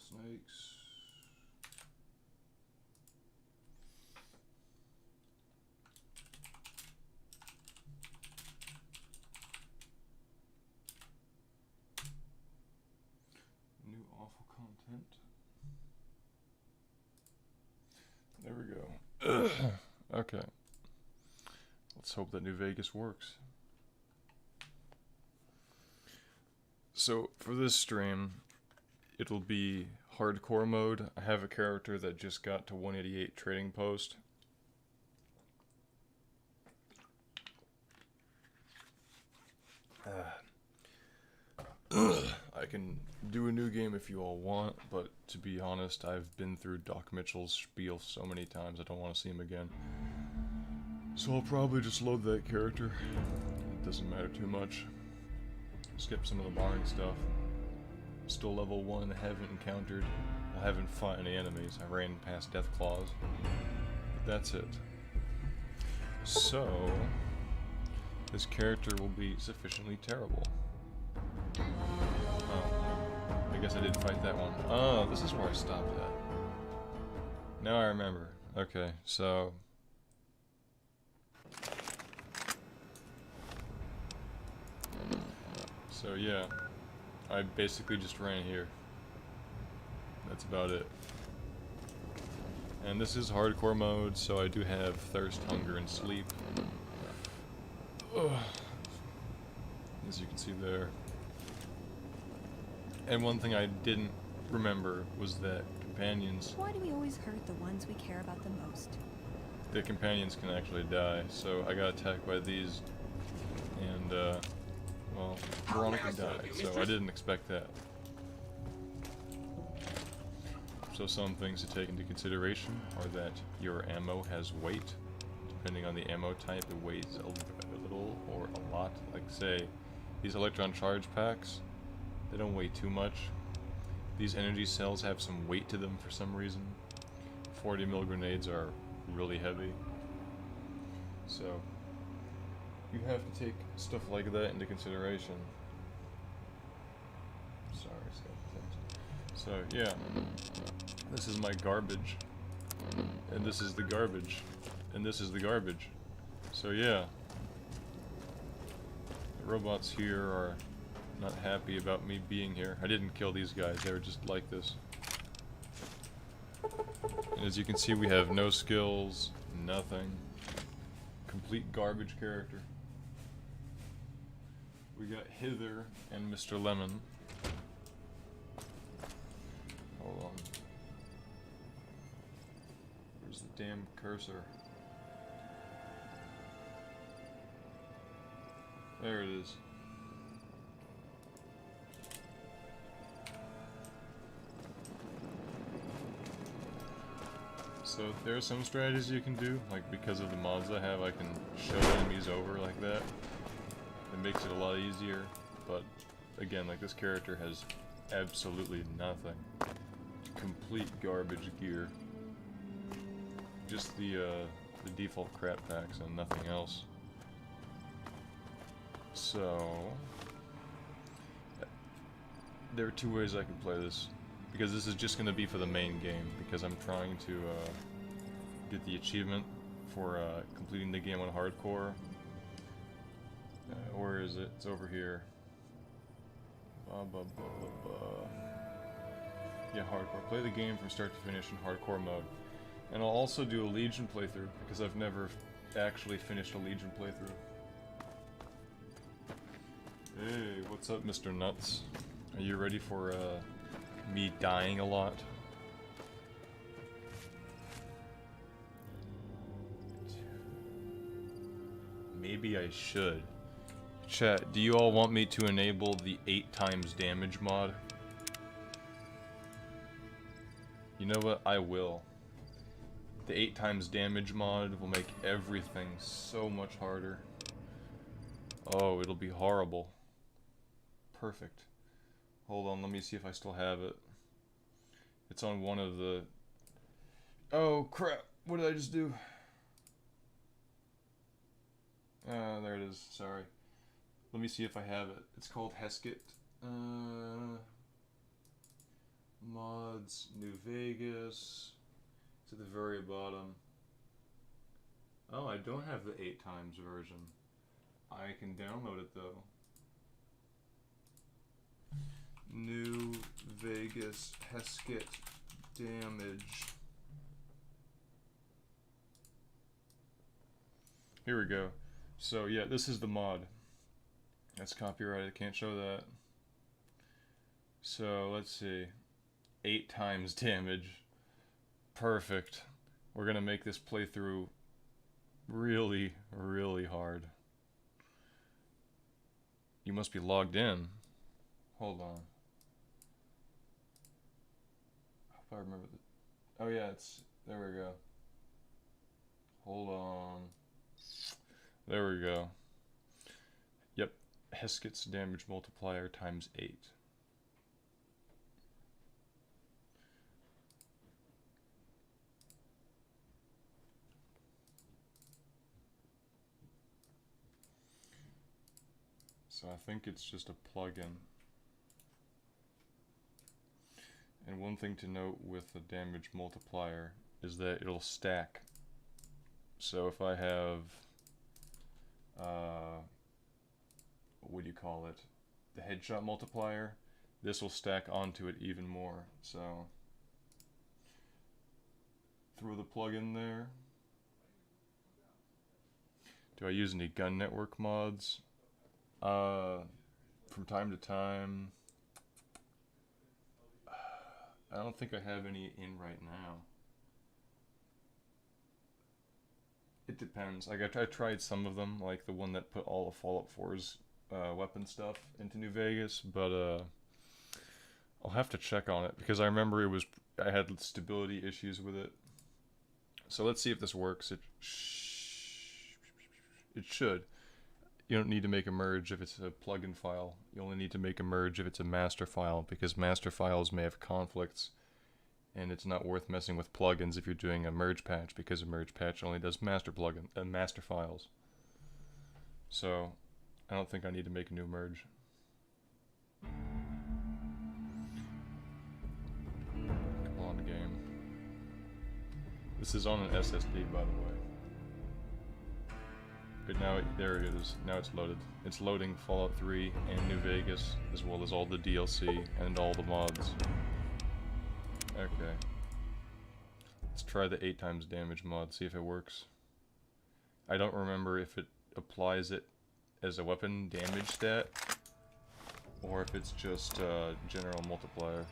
Snakes. New awful content. There we go. Okay. Let's hope that New Vegas works. So, for this stream, it'll be hardcore mode. I have a character that just got to 188 trading post. I can do a new game if you all want, but to be honest, I've been through Doc Mitchell's spiel so many times I don't want to see him again. So I'll probably just load that character. It doesn't matter too much. Skip some of the boring stuff. Still level 1, haven't encountered, well, haven't fought any enemies. I ran past Death Claws. But that's it. So, this character will be sufficiently terrible. Oh, I guess I did fight that one. Oh, this is where I stopped at. Now I remember. Okay, so... So yeah, I basically just ran here. That's about it. And this is hardcore mode, so I do have thirst, hunger, and sleep. Ugh. As you can see there. And one thing I didn't remember was that companions... Why do we always hurt the ones we care about the most? The companions can actually die, so I got attacked by these, and well, Veronica died, so I didn't expect that. So some things to take into consideration are that your ammo has weight. Depending on the ammo type, it weighs a little or a lot. Like say, these electron charge packs, they don't weigh too much. These energy cells have some weight to them for some reason. 40 mil grenades are really heavy. So, you have to take stuff like that into consideration. Sorry, so yeah, this is my garbage, and this is the garbage, and this is the garbage. So yeah, the robots here are not happy about me being here. I didn't kill these guys, they were just like this. And as you can see, we have no skills, nothing. Complete garbage character. We got Hither and Mr. Lemon. Hold on. Where's the damn cursor? There it is. So there are some strategies you can do, like because of the mods I have, I can show enemies over like that. It makes it a lot easier, but again, like this character has absolutely nothing. Complete garbage gear. Just the default crap packs and nothing else. So there are two ways I can play this. Because this is just going to be for the main game, because I'm trying to get the achievement for completing the game on hardcore. Where is it? It's over here. Yeah, hardcore. Play the game from start to finish in hardcore mode. And I'll also do a Legion playthrough, because I've never actually finished a Legion playthrough. Hey, what's up, Mr. Nuts? Are you ready for me dying a lot? Maybe I should. Chat, do you all want me to enable the 8 times damage mod? You know what? I will. The 8 times damage mod will make everything so much harder. Oh, it'll be horrible. Perfect. Hold on, let me see if I still have it. It's on one of the... Oh, crap. What did I just do? There it is. Sorry. Let me see if I have it. It's called Heskett. Mods, New Vegas. It's at the very bottom. Oh, I don't have the 8 times version. I can download it though. New Vegas Heskett damage. Here we go. So yeah, this is the mod. That's copyrighted, can't show that. So let's see. 8 times damage. Perfect. We're gonna make this playthrough really, really hard. You must be logged in. Hold on. I hope I remember the... Oh yeah, it's... There we go. Hold on. There we go. Yep. Heskett's damage multiplier times 8. So I think it's just a plugin. And one thing to note with the damage multiplier is that it'll stack. So if I have, what do you call it? The headshot multiplier, this will stack onto it even more. So throw the plugin there. Do I use any gun network mods? From time to time. I don't think I have any in right now. It depends. Like I tried some of them, like the one that put all of Fallout 4's weapon stuff into New Vegas, but I'll have to check on it because I remember I had stability issues with it. So let's see if this works. It should. You don't need to make a merge if it's a plugin file. You only need to make a merge if it's a master file, because master files may have conflicts, and it's not worth messing with plugins if you're doing a merge patch, because a merge patch only does master files. So I don't think I need to make a new merge. Come on, game. This is on an SSD, by the way. But now, there it is. Now it's loaded. It's loading Fallout 3 and New Vegas, as well as all the DLC and all the mods. Okay. Let's try the 8 times damage mod, see if it works. I don't remember if it applies it as a weapon damage stat, or if it's just a general multiplier.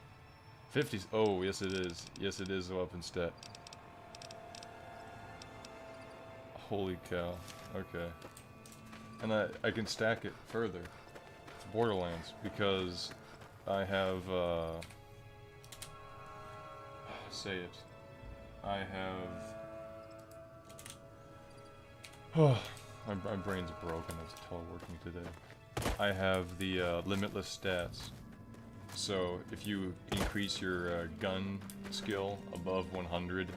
50. Oh, yes it is. Yes, it is a weapon stat. Holy cow. Okay. And I can stack it further. It's Borderlands, because I have, say it. I have... Oh, my brain's broken, it's teleworking today. I have the limitless stats. So if you increase your gun skill above 100,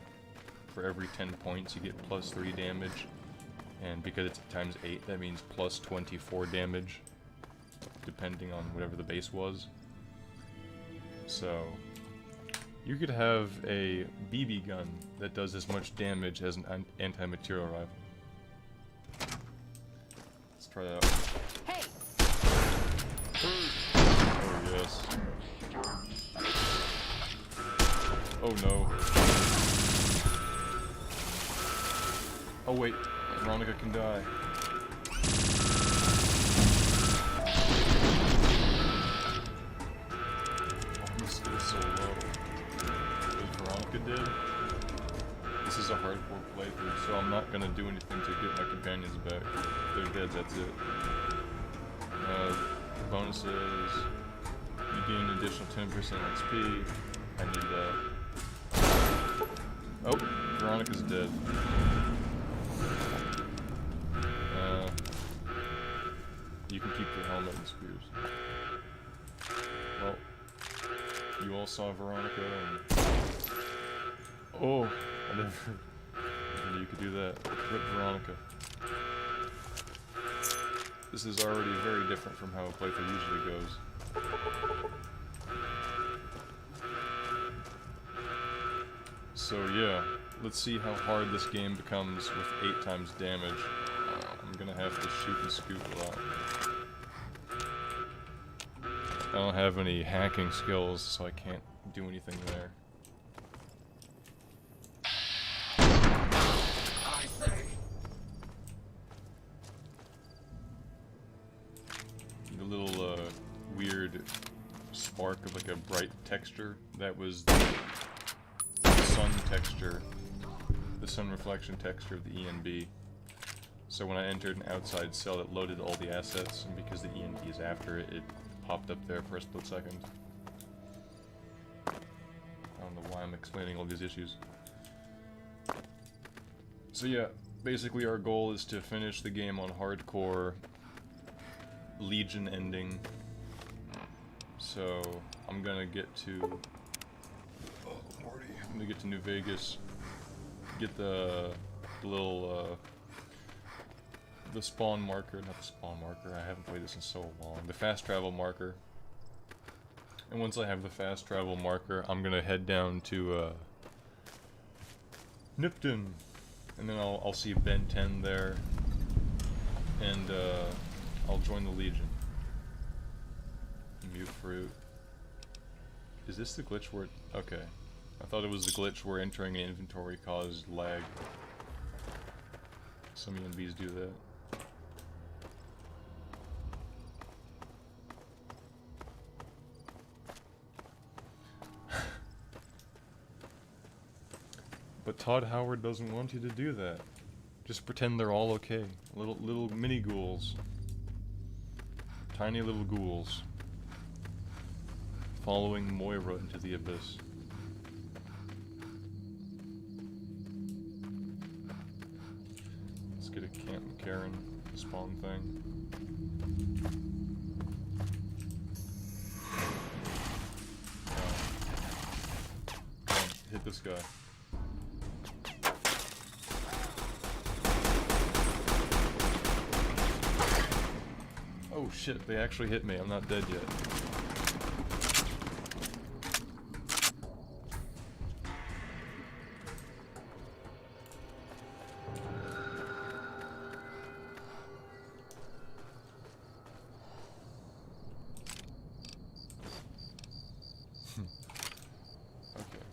for every 10 points you get plus 3 damage. And because it's times 8, that means plus 24 damage, depending on whatever the base was. So, you could have a BB gun that does as much damage as an anti-material rifle. Let's try that out. Hey! Oh yes. Oh no. Oh wait. Veronica can die. Oh, this is so low. Is Veronica dead? This is a hardcore playthrough, so I'm not gonna do anything to get my companions back. If they're dead, that's it. Bonuses. You gain an additional 10% XP. I need that. Oh, Veronica's dead. You can keep your helmet and spears. Well, you all saw Veronica and... Oh, I never knew you could do that. Rip Veronica. This is already very different from how a playthrough usually goes. So yeah, let's see how hard this game becomes with 8 times damage. I'm gonna have to shoot and scoop a lot. I don't have any hacking skills, so I can't do anything there. The little weird spark of like a bright texture, that was the sun texture, the sun reflection texture of the ENB. So when I entered an outside cell, it loaded all the assets, and because the ENB is after it, it popped up there for a split second. I don't know why I'm explaining all these issues. So yeah, basically our goal is to finish the game on hardcore Legion ending. So I'm gonna get to I'm gonna get to New Vegas, get the little the spawn marker, not the spawn marker, I haven't played this in so long, the fast travel marker. And once I have the fast travel marker, I'm gonna head down to Nipton, and then I'll see Ben 10 there, and I'll join the Legion. Mute fruit. Is this the glitch where it, okay. I thought it was the glitch where entering an inventory caused lag. Some ENBs do that. But Todd Howard doesn't want you to do that. Just pretend they're all okay. Little mini ghouls. Tiny little ghouls. Following Moira into the abyss. Let's get a Camp McCarran spawn thing. Come on, hit this guy. Oh shit, they actually hit me. I'm not dead yet. Okay.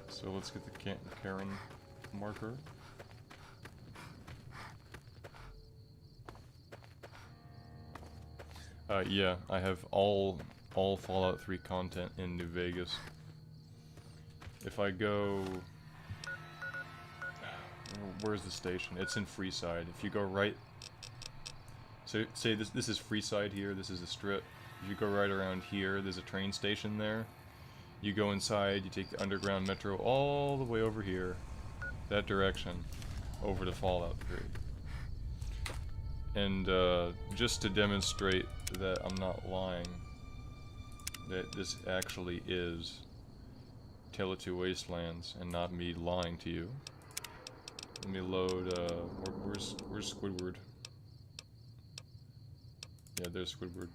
So let's get the Camp McCarran marker. Yeah, I have all Fallout 3 content in New Vegas. If I go... Where's the station? It's in Freeside. If you go right... So, say this is Freeside here, this is the strip. If you go right around here, there's a train station there. You go inside, you take the underground metro all the way over here, that direction, over to Fallout 3. And just to demonstrate that I'm not lying, that this actually is Tale 2 Wastelands and not me lying to you. Let me load, where's Squidward? Yeah, there's Squidward.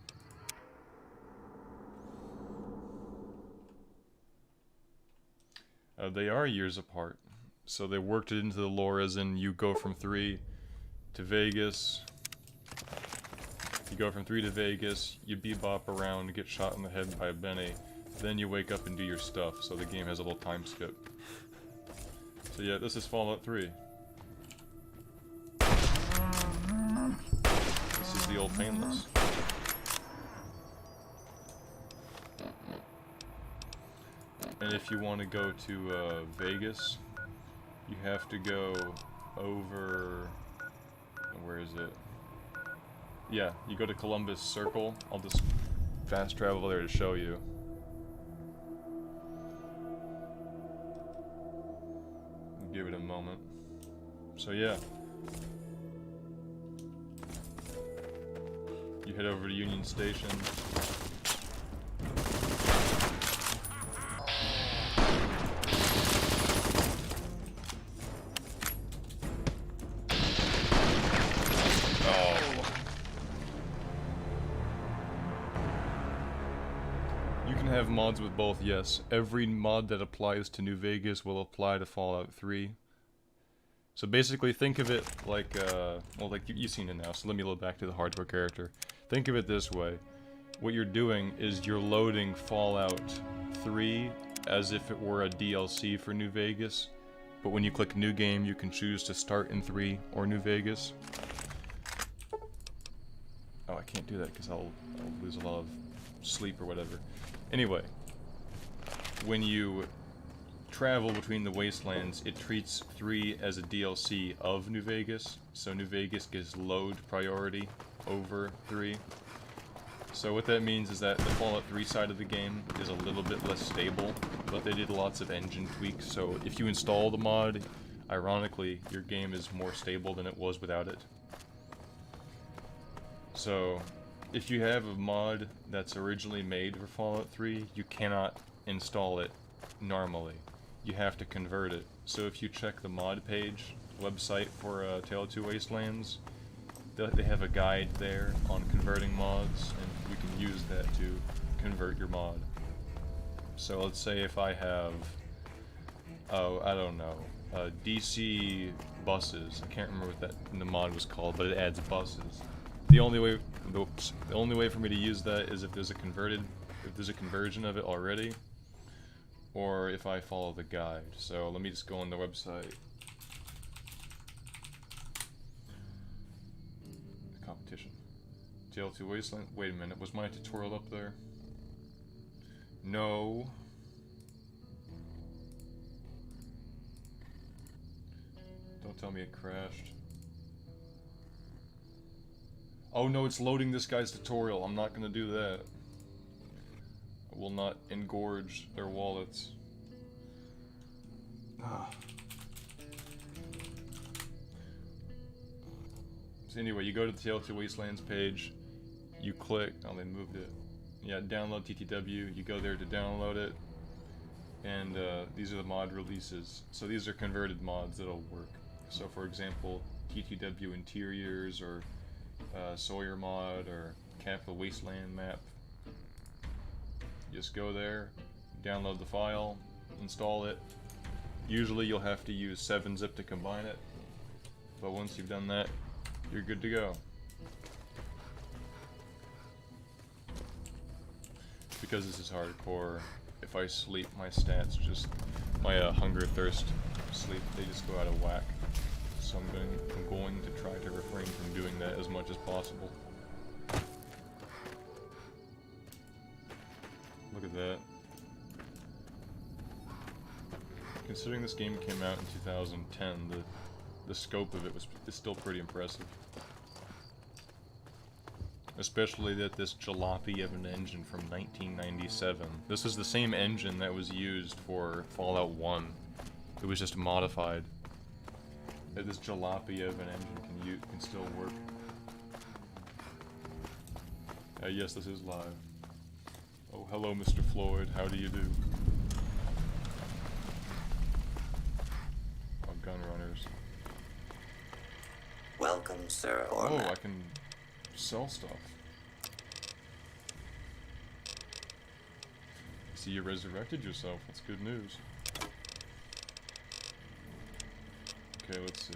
They are years apart, so they worked it into the lore as in you go from 3 to Vegas. You go from 3 to Vegas, you bebop around, get shot in the head by a Benny, then you wake up and do your stuff, so the game has a little time skip. So yeah, this is Fallout 3. This is the old Painless. And if you want to go to Vegas, you have to go over... Where is it? Yeah, you go to Columbus Circle. I'll just fast travel there to show you. Give it a moment. So yeah. You head over to Union Station. have mods with both, yes. Every mod that applies to New Vegas will apply to Fallout 3. So basically, think of it like, well, like, you've seen it now, so let me load back to the hardware character. Think of it this way. What you're doing is you're loading Fallout 3 as if it were a DLC for New Vegas. But when you click New Game, you can choose to start in 3 or New Vegas. Oh, I can't do that because I'll lose a lot of sleep or whatever. Anyway, when you travel between the Wastelands, it treats 3 as a DLC of New Vegas, so New Vegas gets load priority over 3. So what that means is that the Fallout 3 side of the game is a little bit less stable, but they did lots of engine tweaks, so if you install the mod, ironically, your game is more stable than it was without it. So, if you have a mod that's originally made for Fallout 3, you cannot install it normally. You have to convert it. So if you check the mod page, website for Tale of Two Wastelands, they have a guide there on converting mods, and you can use that to convert your mod. So let's say if I have, oh, I don't know, DC buses. I can't remember what that the mod was called, but it adds buses. The only way for me to use that is if there's a conversion of it already, or if I follow the guide. So let me just go on the website. The competition. Tale of Two Wasteland. Wait a minute, was my tutorial up there? No. Don't tell me it crashed. Oh no, it's loading this guy's tutorial. I'm not gonna do that. I will not engorge their wallets. So anyway, you go to the Tale of Two Wastelands page, you click, oh they moved it. Yeah, download TTW, you go there to download it, and these are the mod releases. So these are converted mods that'll work. So for example, TTW Interiors, or Sawyer mod, or Capital Wasteland map. Just go there, download the file, install it. Usually you'll have to use 7-zip to combine it, but once you've done that, you're good to go. Because this is hardcore, if I sleep, my stats just, my hunger, thirst, sleep, they just go out of whack. So I'm going to try to refrain from doing that as much as possible. Look at that. Considering this game came out in 2010, the scope of it is still pretty impressive. Especially that this jalopy of an engine from 1997. This is the same engine that was used for Fallout 1. It was just modified. That this jalopy of an engine can still work. Yes, this is live. Oh, hello, Mr. Floyd. How do you do? Oh, gun runners. Welcome, sir. Oh, I can sell stuff. See, you resurrected yourself. That's good news. Okay, let's see.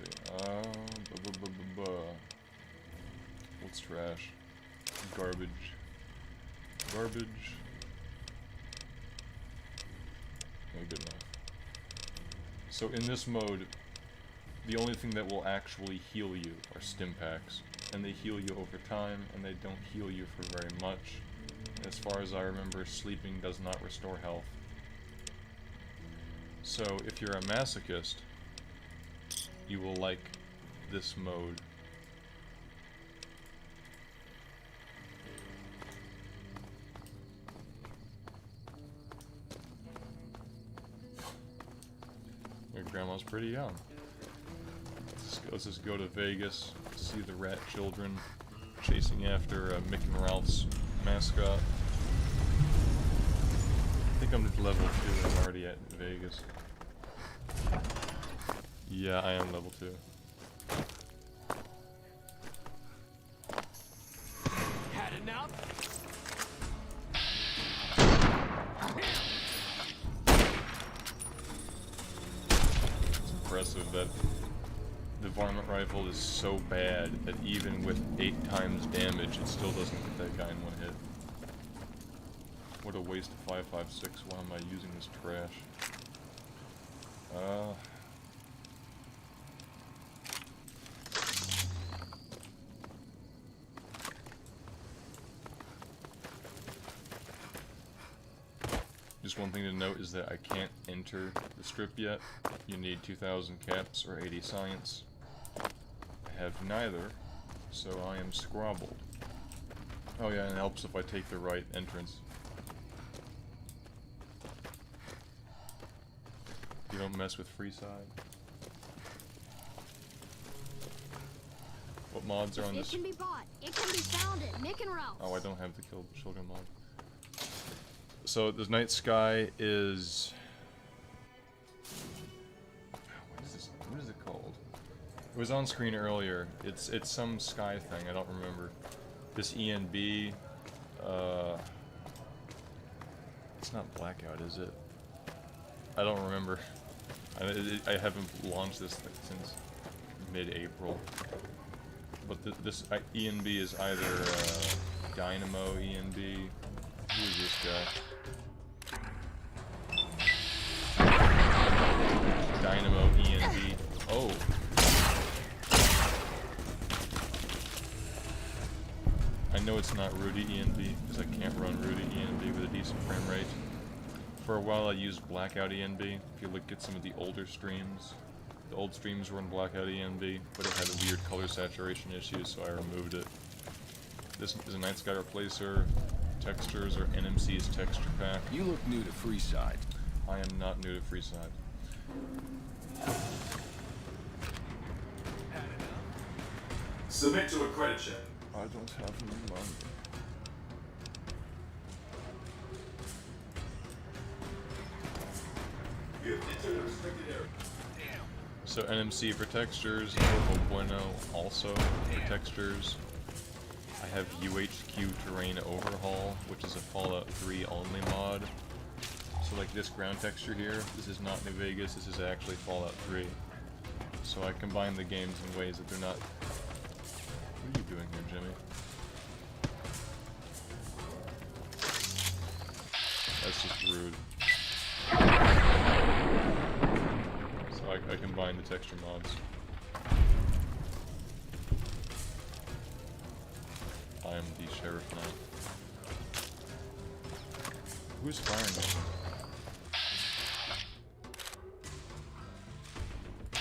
What's trash? Garbage. Garbage. Oh, good enough. So in this mode, the only thing that will actually heal you are stim packs. And they heal you over time, and they don't heal you for very much. As far as I remember, sleeping does not restore health. So if you're a masochist, you will like this mode. My grandma's pretty young. Let's just go to Vegas, see the rat children chasing after Mickey and Ralph's mascot. I think I'm at level 2, I'm already at Vegas. Yeah, I am level 2. Had enough? varmint rifle is so bad that even with 8 times damage, it still doesn't hit that guy in one hit. What a waste of 5.56. Why am I using this trash? Just one thing to note is that I can't enter the strip yet. You need 2,000 caps or 80 science. I have neither, so I am scrobbled. Oh yeah, and it helps if I take the right entrance. You don't mess with Freeside. What mods are on this? It can be bought. It can be found at Nick and Ralph's. Oh, I don't have the Kill Children mod. So this night sky is... What is it called? It was on screen earlier. It's some sky thing. I don't remember. This ENB. It's not Blackout, is it? I don't remember. I haven't launched this thing since mid-April. But this ENB is either Dynamo ENB. Who is this guy? Dynamo ENB. Oh. I know it's not Rudy ENB because I can't run Rudy ENB with a decent frame rate. For a while I used Blackout ENB. If you look at some of the older streams, the old streams were in Blackout ENB, but it had a weird color saturation issue, so I removed it. This is a Night Sky Replacer. Textures or NMC's texture pack. You look new to Freeside. I am not new to Freeside. Submit to a credit check. I don't have any money. You've entered a restricted area. So NMC for textures, Local Bueno also for textures. I have UHQ Terrain Overhaul, which is a Fallout 3 only mod. So like this ground texture here, this is not New Vegas, this is actually Fallout 3. So I combine the games in ways that they're not... What are you doing here, Jimmy? That's just rude. So I combine the texture mods. I am the sheriff now. Who's firing me?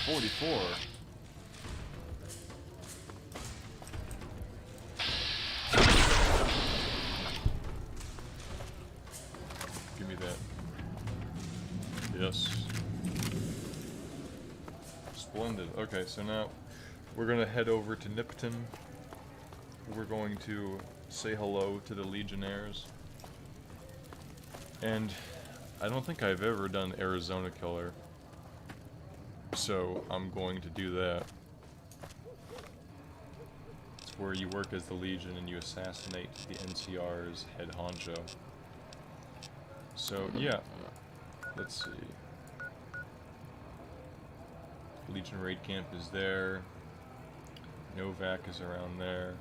44. Give me that. Yes. Splendid. Okay, so now we're gonna head over to Nipton. We're going to say hello to the Legionnaires. And I don't think I've ever done Arizona Killer. So I'm going to do that. It's where you work as the Legion and you assassinate the NCR's head honcho. So yeah, let's see. Legion raid camp is there. Novak is around there.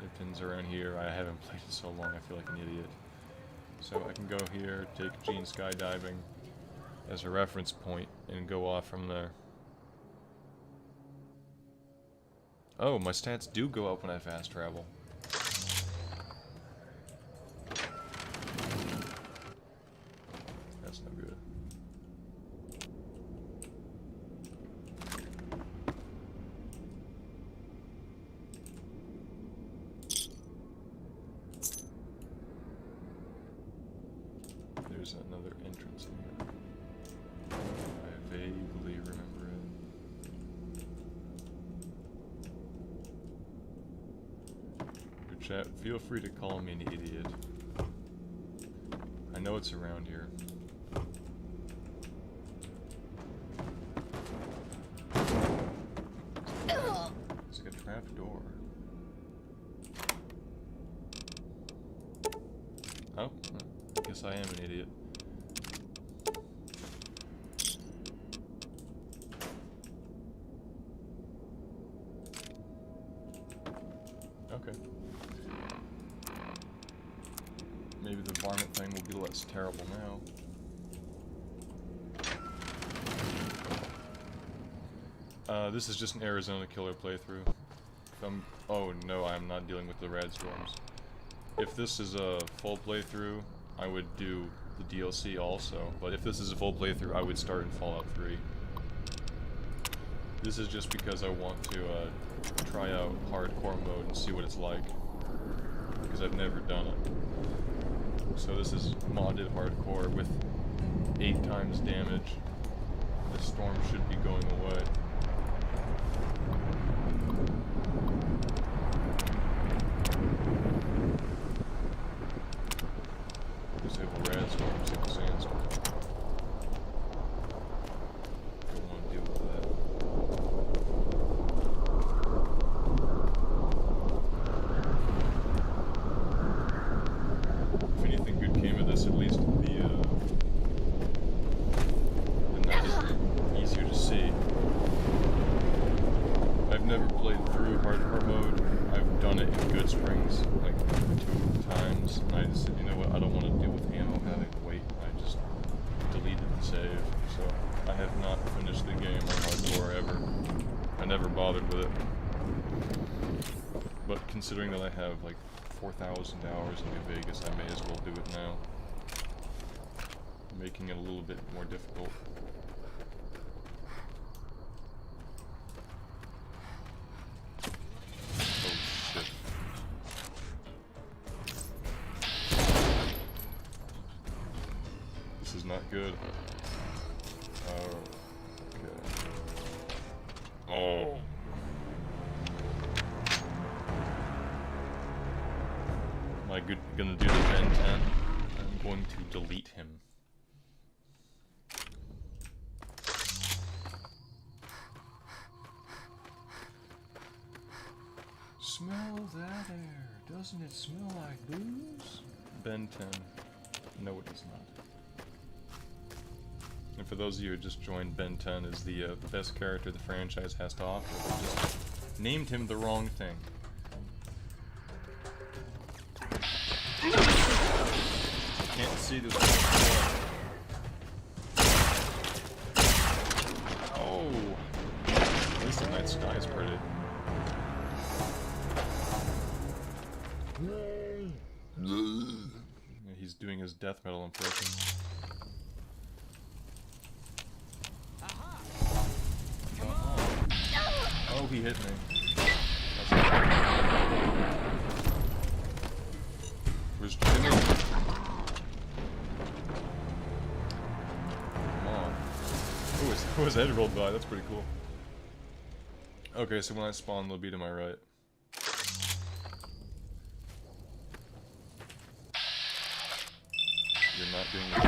Nipton's around here. I haven't played it so long, I feel like an idiot. So I can go here, take Gene skydiving as a reference point, and go off from there. Oh, my stats do go up when I fast travel. That's no good. There's another entrance in here. I vaguely remember it. Your chat, feel free to call me an idiot. I know it's around here. It's like a trap door. Oh, I guess I am an idiot. Okay. Maybe the varmint thing will be less terrible now. This is just an Arizona killer playthrough. Oh no, I'm not dealing with the rad storms. If this is a full playthrough, I would do the DLC also, but if this is a full playthrough, I would start in Fallout 3. This is just because I want to try out hardcore mode and see what it's like, because I've never done it. So this is modded hardcore with 8 times damage. The storm should be going away. Disable rad storm, disable sandstorm. Don't want to deal with that. If anything good came of this, at least the night is easier to see. I've never played through hardcore mode. I've done it in Good Springs like 2 times, and I just said, you know what, I don't want to deal with ammo having to wait. I just deleted the save. So I have not finished the game on hardcore ever. I never bothered with it. But considering that I have like 4,000 hours in New Vegas, I may as well do it now. Making it a little bit more difficult. Oh shit. This is not good. Okay. Oh. Am I gonna do the Ben 10? I'm going to delete him. Smell that air. Doesn't it smell like booze? Ben 10. No, it does not. And for those of you who just joined, Ben 10 is the best character the franchise has to offer. They just named him the wrong thing. Can't see this. Oh! At least the night sky is pretty. Yeah, he's doing his death metal impression. Oh, he hit me. Where's Jimmy? Come on. Oh, his head rolled by. That's pretty cool. Okay, so when I spawn, they'll be to my right. You're not doing this.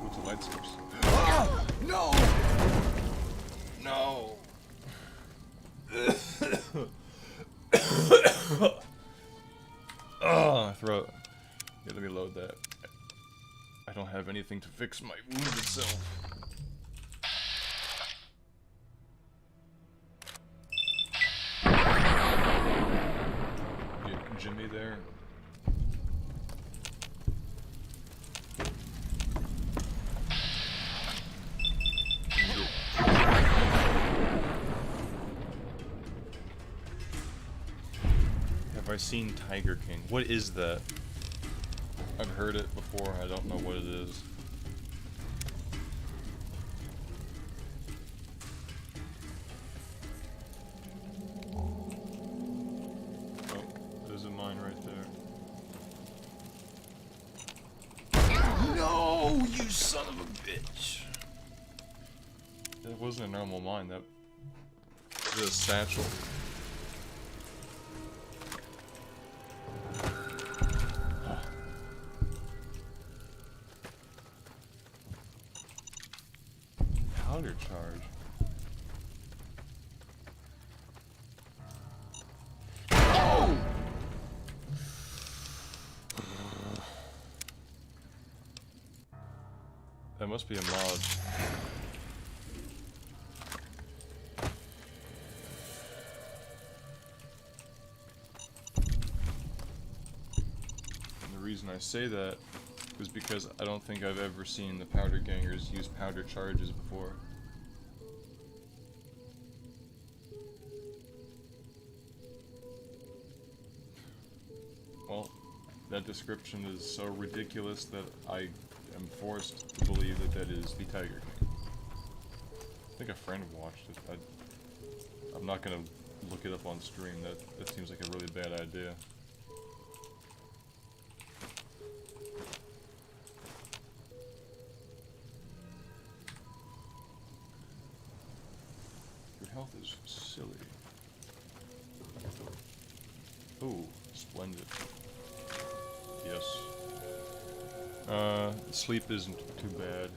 What's the light source? Ah! No! No! Ah, throat. Yeah, let me load that. I don't have anything to fix my wounded self. Get Jimmy there. Have I seen Tiger King? What is that? I've heard it before, I don't know what it is. Oh, there's a mine right there. No, you son of a bitch! That wasn't a normal mine, that was a satchel. Powder charge. it must be a mod. And the reason I say that is because I don't think I've ever seen the powder gangers use powder charges before. Well, that description is so ridiculous that I am forced to believe that that is the Tiger King. I think a friend watched it. I'm not gonna look it up on stream. That seems like a really bad idea. Your health is silly. Ooh, splendid. Yes. Sleep isn't too bad.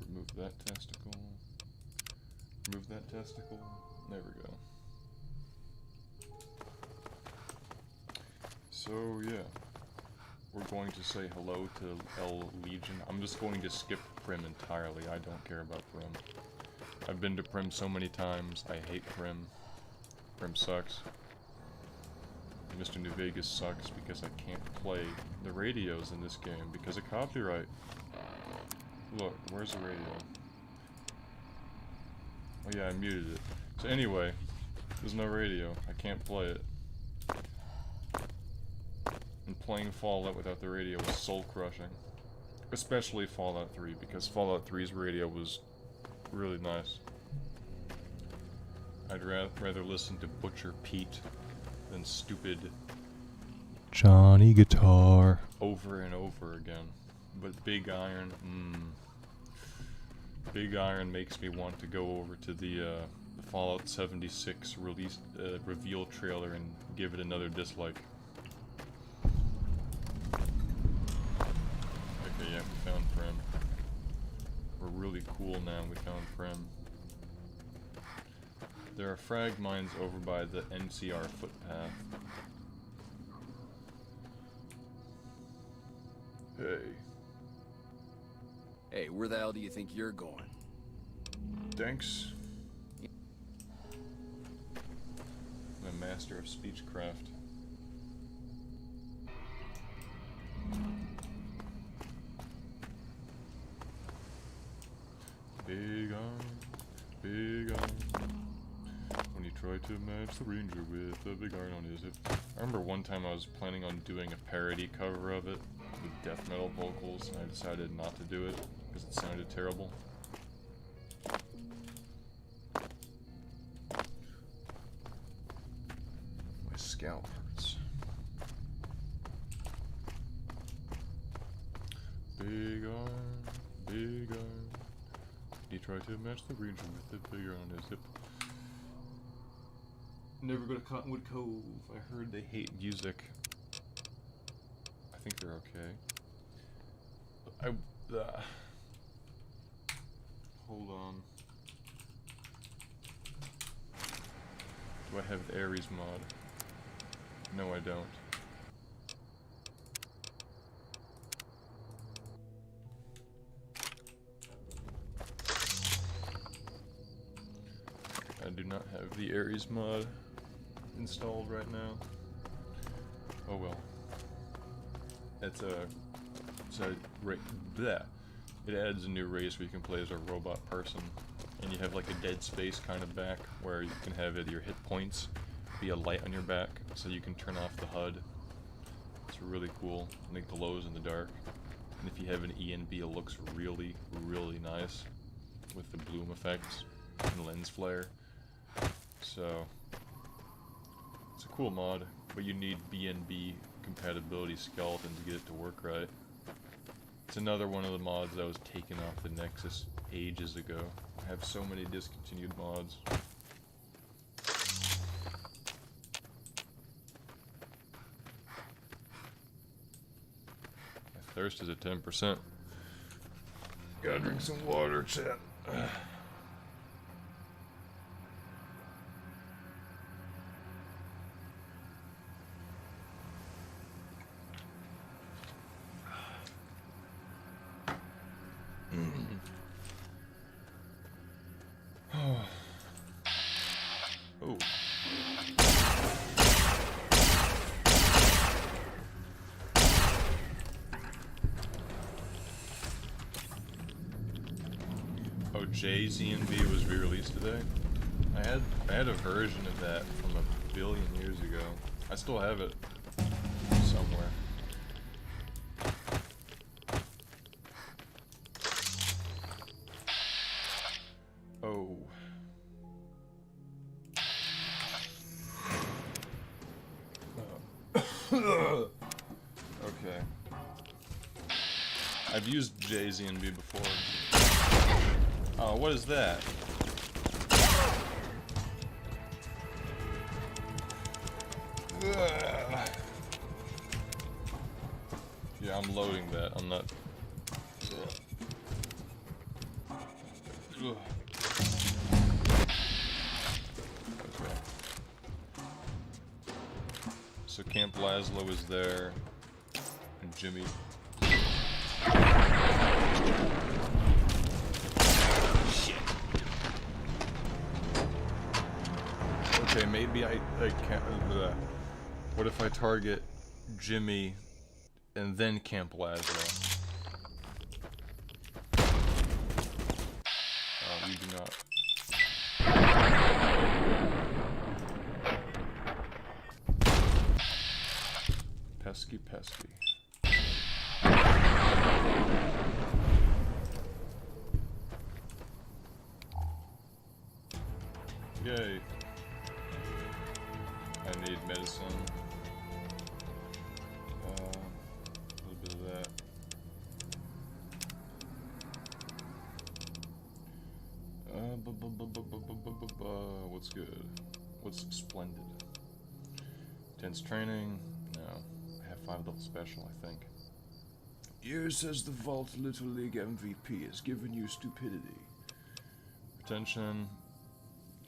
Remove that testicle. Remove that testicle. There we go. So yeah, we're going to say hello to L Legion. I'm just going to skip Prim entirely. I don't care about Prim. I've been to Prim so many times. I hate Prim. Prim sucks. Mr. New Vegas sucks because I can't play the radios in this game because of copyright. Look, where's the radio? Oh yeah, I muted it. So anyway, there's no radio. I can't play it. And playing Fallout without the radio was soul-crushing. Especially Fallout 3, because Fallout 3's radio was really nice. I'd rather listen to Butcher Pete than stupid Johnny Guitar over and over again. But Big Iron, Big Iron makes me want to go over to the Fallout 76 release reveal trailer and give it another dislike. Okay, yeah, we found Prim. We're really cool now, we found Prim. There are frag mines over by the NCR footpath. Hey. Hey, where the hell do you think you're going? Thanks. I'm a master of speechcraft. Big arm, big arm. When you try to match the ranger with a big iron on his hip. I remember one time I was planning on doing a parody cover of it with death metal vocals, and I decided not to do it because it sounded terrible. My scalp hurts. Big arm, big arm. He tried to match the ranger with the big iron on his hip. Never go to Cottonwood Cove. I heard they hate music. I think they're okay. Hold on. Do I have the Ares mod? No, I don't. I do not have the Ares mod installed right now. Oh well. It's a bleh. It adds a new race where you can play as a robot person, and you have like a Dead Space kind of back where you can have your hit points be a light on your back, so you can turn off the HUD. It's really cool, and it glows in the dark. And if you have an E and B, it looks really, really nice with the bloom effects and lens flare. So it's a cool mod, but you need BNB compatibility skeleton to get it to work right. It's another one of the mods that was taken off the Nexus ages ago. I have so many discontinued mods. My thirst is at 10%. Gotta drink some water, chat. Oh. Oh, JZNB was re-released today. I had a version of that from a billion years ago. I still have it somewhere. Oh. Okay. I've used JZNB before. Oh, what is that? Yeah, I'm loading that. I'm not. Okay. So Camp Laszlo is there, and Jimmy. Shit. Okay, maybe I can't. What if I target Jimmy and then Camp Laszlo? Oh, you do not. Pesky, pesky. Yay. I need medicine. A little bit of that. What's good? What's splendid? Intense training? No. I have 5 level special, I think. You says the Vault Little League MVP has given you stupidity. Retention.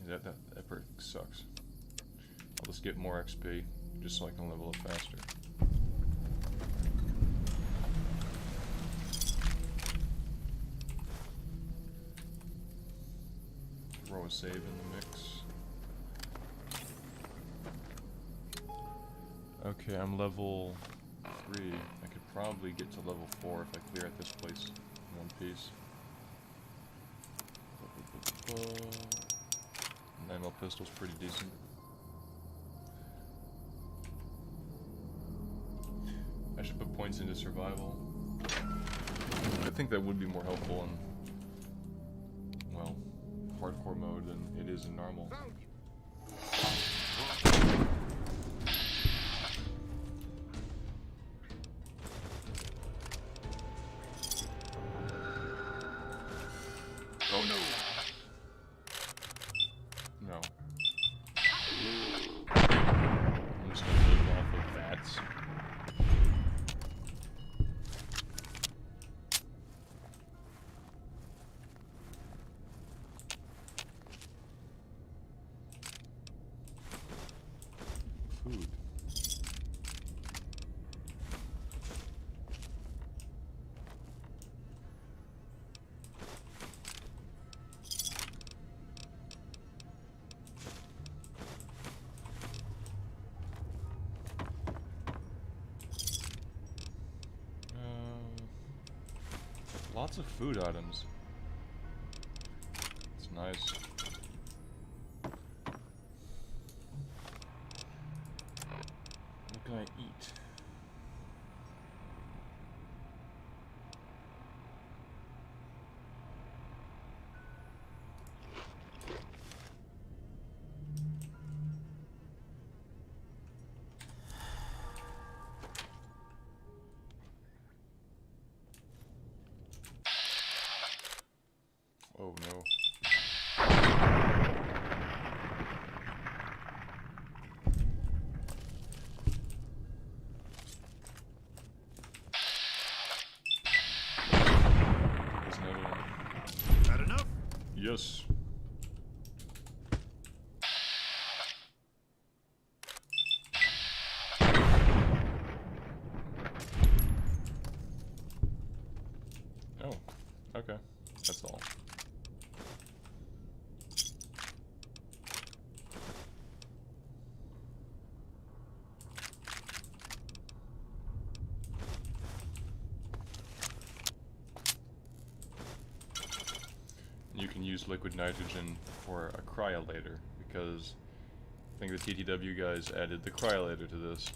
That perk sucks. I'll just get more XP, just so I can level up faster. Throw a save in the mix. Okay, I'm level 3. I could probably get to level 4 if I clear at this place in one piece. 9mm pistol's pretty decent. I should put points into survival. I think that would be more helpful in, well, hardcore mode than it is in normal. Oh no! No. I'm just gonna live off of bats. Food. Lots of food items. It's nice. What can I eat? Oh no. Yes. Oh, okay. That's all. You can use liquid nitrogen for a cryolator, because I think the TTW guys added the cryolator to this.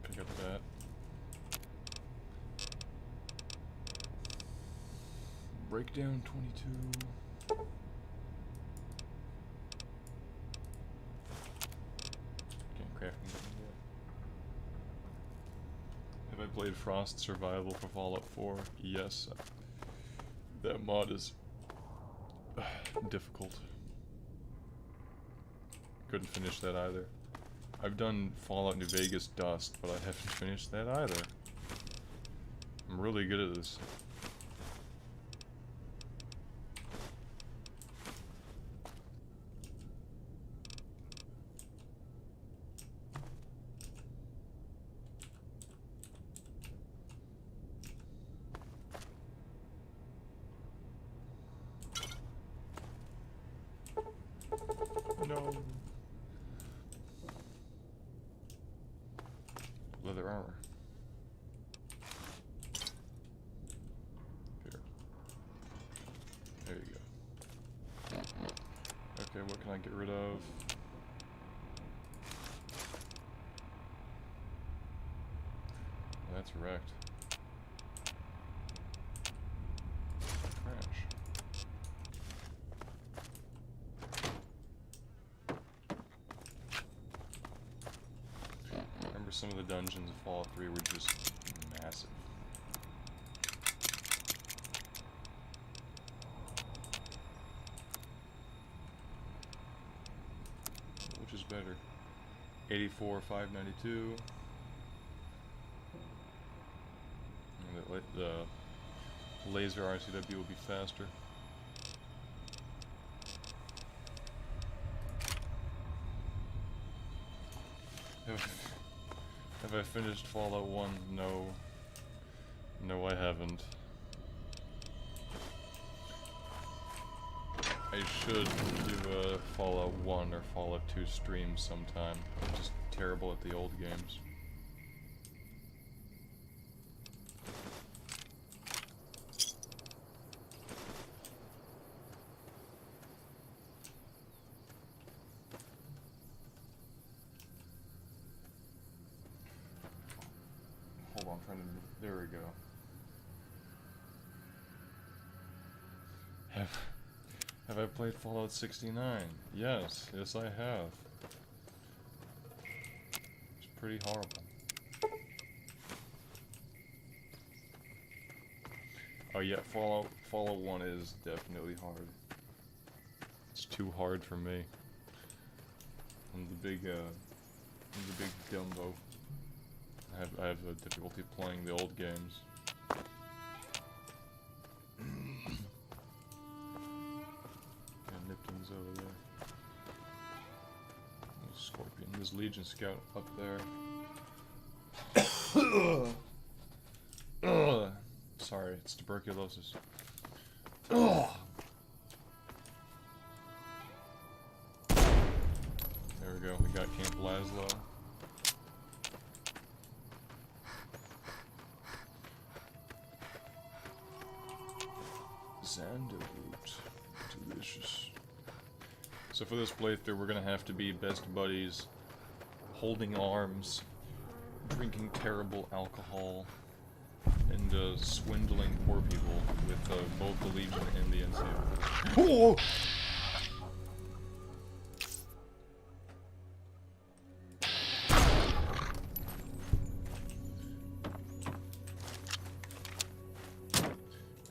Pick up that. Breakdown 22. Have I played Frost Survival for Fallout 4? Yes. That mod is difficult. Couldn't finish that either. I've done Fallout New Vegas Dust, but I haven't finished that either. I'm really good at this. No. Leather armor. Here. There you go. Okay, what can I get rid of? That's wrecked. Crash. Some of the dungeons of Fallout 3 were just massive. Which is better? 84, 592. And the laser RCW will be faster. Have I finished Fallout 1? No. No, I haven't. I should do a Fallout 1 or Fallout 2 stream sometime. I'm just terrible at the old games. Hold on, I'm trying to... There we go. Have I played Fallout 69? Yes, yes I have. It's pretty horrible. Oh yeah, Fallout 1 is definitely hard. It's too hard for me. I'm the big Dumbo. I have a difficulty playing the old games. Yeah, Nipton's over there. There's Scorpion. There's Legion Scout up there. Sorry, it's tuberculosis. There we go. We got Camp Laszlo. Xanderroot. Delicious. So for this playthrough, we're gonna have to be best buddies, holding arms, drinking terrible alcohol, and swindling poor people with both the Legion and the NCO. Oh!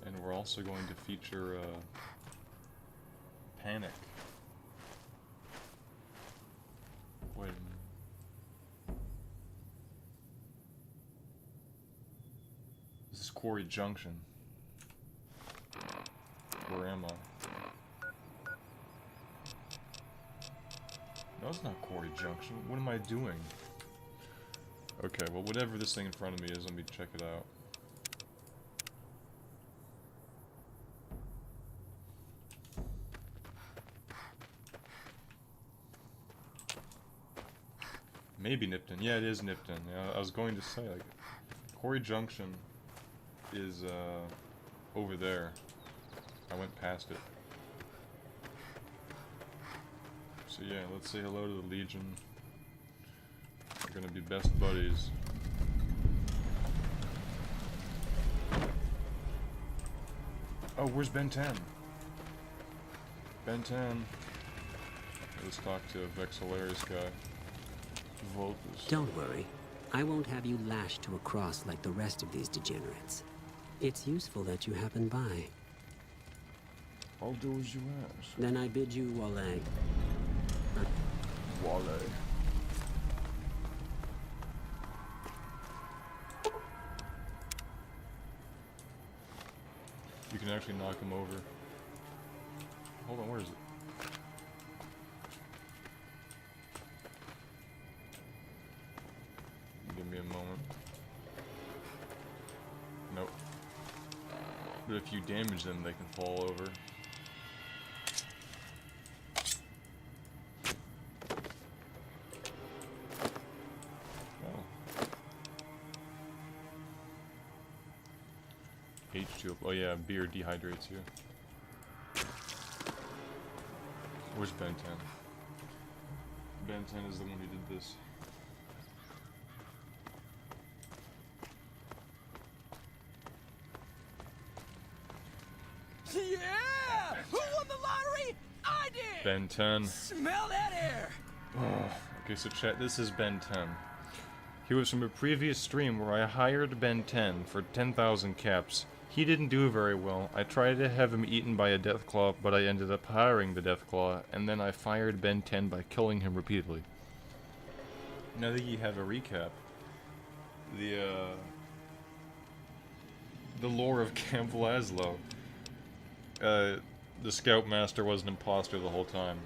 And we're also going to feature Panic. Wait a minute. This is Quarry Junction. Where am I? No, it's not Quarry Junction. What am I doing? Okay, well, whatever this thing in front of me is, let me check it out. Maybe Nipton. Yeah, it is Nipton. Yeah, I was going to say, like, Quarry Junction is, over there. I went past it. So yeah, let's say hello to the Legion. We're gonna be best buddies. Oh, where's Ben 10? Ben 10. Let's talk to Vexilarius guy. Voltus. Don't worry. I won't have you lashed to a cross like the rest of these degenerates. It's useful that you happened by. I'll do as you ask. Then I bid you Wale. Wale. You can actually knock him over. Hold on, where is it? Give me a moment. Nope. But if you damage them, they can fall over. H2O. Oh yeah, beer dehydrates you. Where's Ben 10? Ben 10 is the one who did this. Yeah! Who won the lottery? I did! Ben 10. Smell that air! Oh, okay, so chat, this is Ben 10. He was from a previous stream where I hired Ben 10 for 10,000 caps. He didn't do very well. I tried to have him eaten by a Deathclaw, but I ended up hiring the Deathclaw, and then I fired Ben 10 by killing him repeatedly. Now that you have a recap, the lore of Camp Laszlo. The Scoutmaster was an imposter the whole time.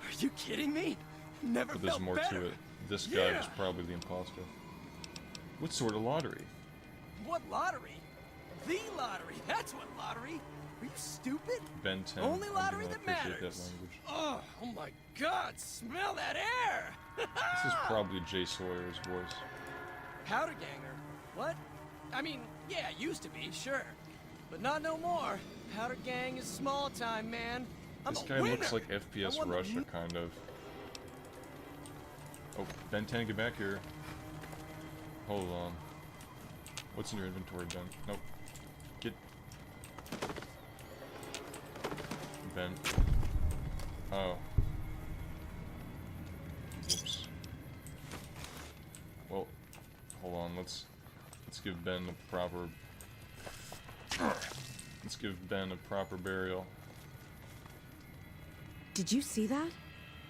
Are you kidding me? Never But there's felt more better. to it. This guy Yeah. was probably the imposter. What sort of lottery? What lottery? The lottery. That's what lottery. Are you stupid? Ben 10. Only I do lottery not that appreciate matters. that language. Oh my God! Smell that air! This is probably Jay Sawyer's voice. Powder ganger. What? I mean, yeah, it used to be, sure, but not no more. Powder gang is small time, man. I'm This a guy winner. looks like FPS I won the Russia, kind of. Oh, Ben 10, get back here. Hold on. What's in your inventory, Ben? Nope. Get... Ben. Oh. Whoops. Well, hold on, let's give Ben a proper... Let's give Ben a proper burial. Did you see that?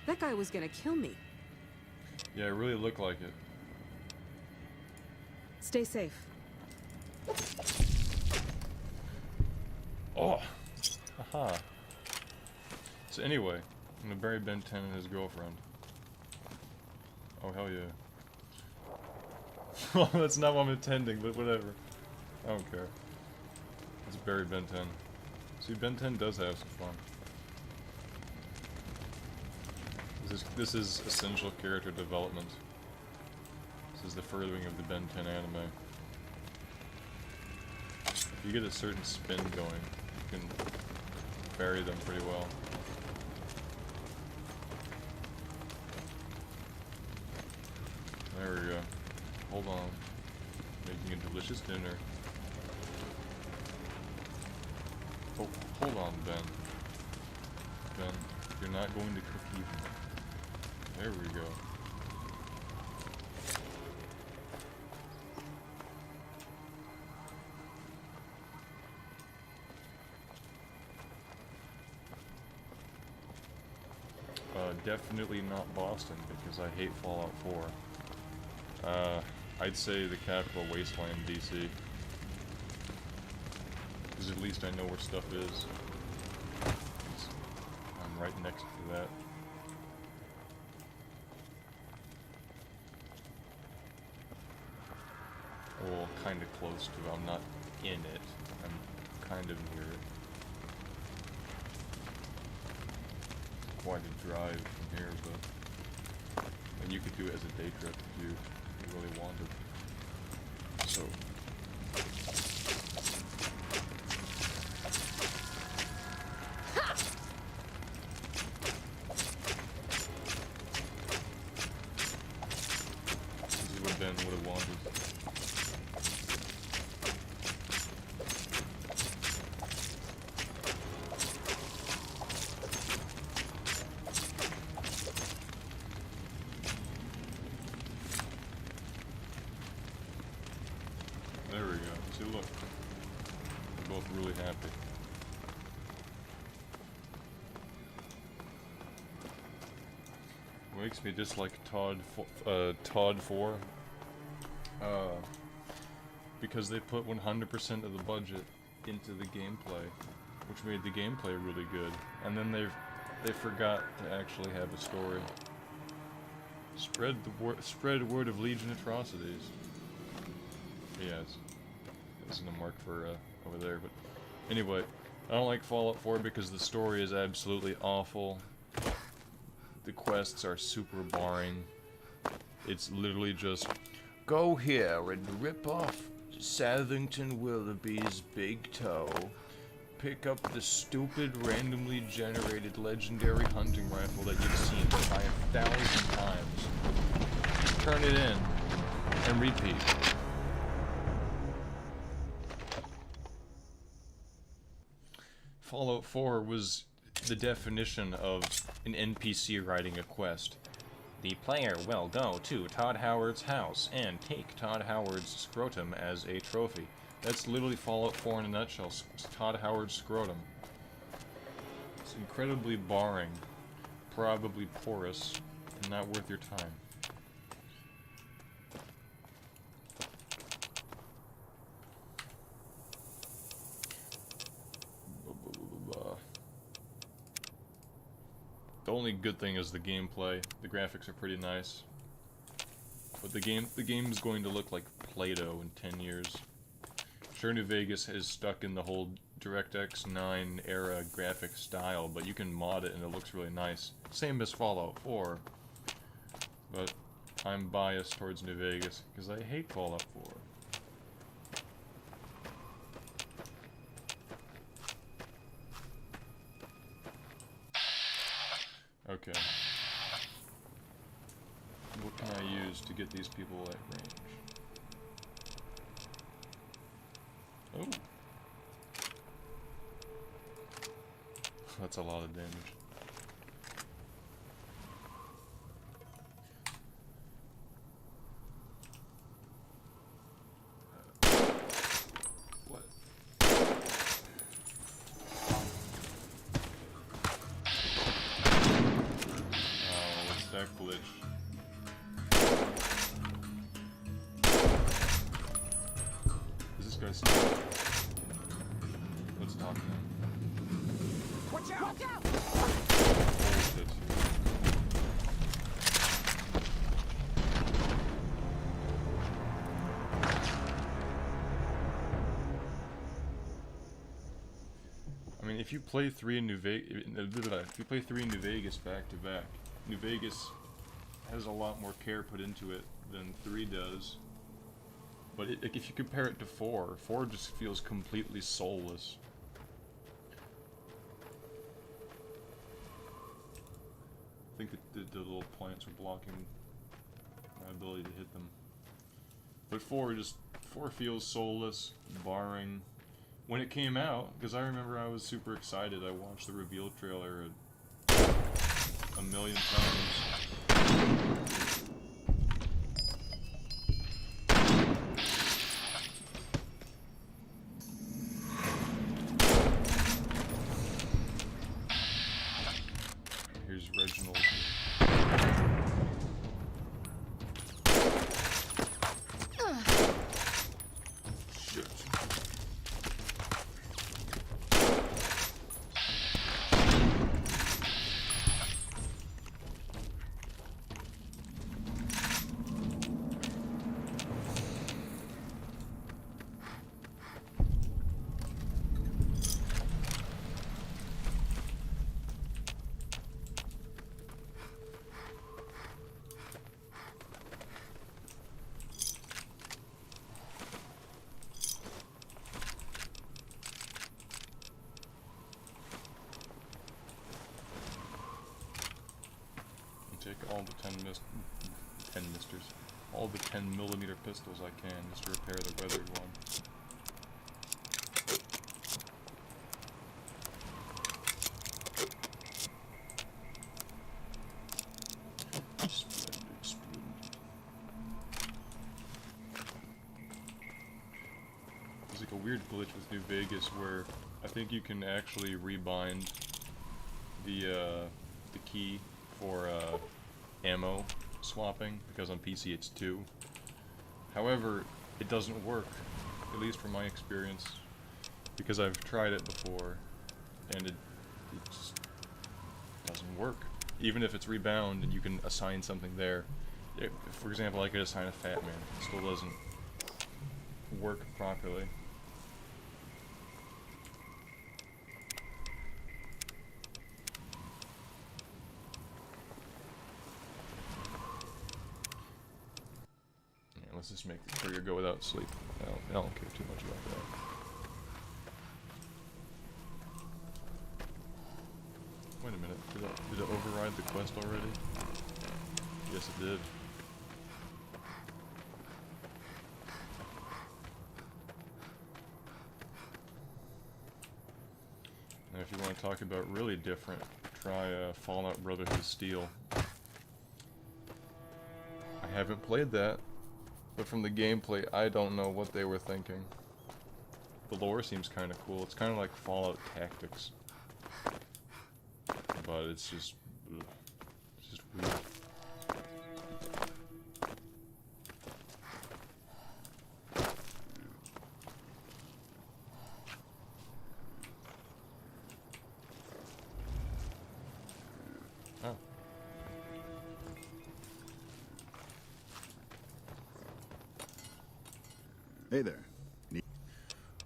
That guy was gonna kill me. Yeah, it really looked like it. Stay safe. Oh! Haha. So anyway, I'm gonna bury Ben 10 and his girlfriend. Oh, hell yeah. Well, that's not what I'm intending, but whatever. I don't care. Let's bury Ben 10. See, Ben 10 does have some fun. This is essential character development. This is the furthering of the Ben 10 anime. If you get a certain spin going, you can bury them pretty well. There we go. Hold on. Making a delicious dinner. Oh, hold on, Ben. Ben, you're not going to cook even. There we go. Definitely not Boston, because I hate Fallout 4. I'd say the capital Wasteland, DC. because at least I know where stuff is. I'm right next to that. Well, kind of close to it. I'm not in it. I'm kind of near it. Quite a drive from here, but... And you could do it as a day trip if you really wanted. So... This is what Ben would have wanted. There we go. See, look. We're both really happy. What makes me dislike Todd 4? Because they put 100% of the budget into the gameplay, which made the gameplay really good, and then they forgot to actually have a story. Spread word of Legion atrocities. Yes, isn't a mark for over there, but anyway, I don't like Fallout 4 because the story is absolutely awful. The quests are super boring. It's literally just go here and rip off Southington Willoughby's big toe, pick up the stupid randomly generated legendary hunting rifle that you've seen 5,000 times, turn it in, and repeat. Fallout 4 was the definition of an NPC writing a quest. The player will go to Todd Howard's house and take Todd Howard's scrotum as a trophy. That's literally Fallout 4 in a nutshell. Todd Howard's scrotum. It's incredibly boring, probably porous, and not worth your time. The only good thing is the gameplay. The graphics are pretty nice. But the game is going to look like Play-Doh in 10 years. Sure, New Vegas is stuck in the whole DirectX 9 era graphic style, but you can mod it and it looks really nice. Same as Fallout 4. But I'm biased towards New Vegas because I hate Fallout 4. Okay. What can I use to get these people at range? Oh. That's a lot of damage. What? That glitch. Is this guy still? Let's talk to him. Watch out! Watch out! Bullshit. I mean, if you play 3 in New Vegas back to back, New Vegas has a lot more care put into it than 3 does. But if you compare it to 4, 4 just feels completely soulless. I think the little plants are blocking my ability to hit them. But 4 feels soulless, boring. When it came out, because I remember I was super excited, I watched the reveal trailer a million times. Here's Reginald. Shit. misters. All the 10mm pistols I can just to repair the weathered one. Splendid, splendid. There's like a weird glitch with New Vegas where I think you can actually rebind the key for ammo swapping, because on PC it's 2. However, it doesn't work, at least from my experience, because I've tried it before, and it just doesn't work. Even if it's rebound and you can assign something there. For example, I could assign a Fat Man. It still doesn't work properly. Let's just make the courier go without sleep. I don't care too much about that. Wait a minute, did it override the quest already? Yes, it did. Now, if you want to talk about really different, try Fallout Brotherhood of Steel. I haven't played that. But from the gameplay, I don't know what they were thinking. The lore seems kind of cool. It's kind of like Fallout Tactics. But it's just... ugh. It's just weird. Oh. Hey there.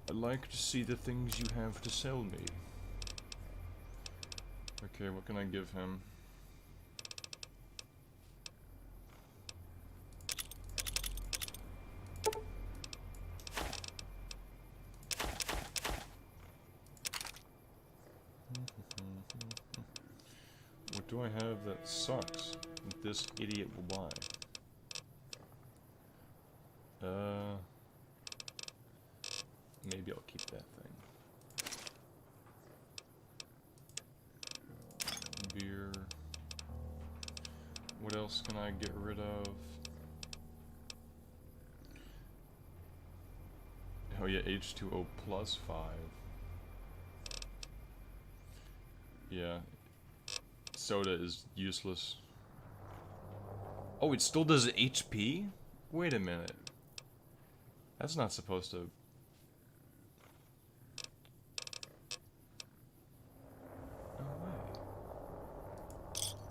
I'd like to see the things you have to sell me. Okay, what can I give him? What do I have that sucks that this idiot will buy? Maybe I'll keep that thing. Beer. What else can I get rid of? Oh yeah, H2O plus 5. Yeah. Soda is useless. Oh, it still does HP? Wait a minute. That's not supposed to... No way.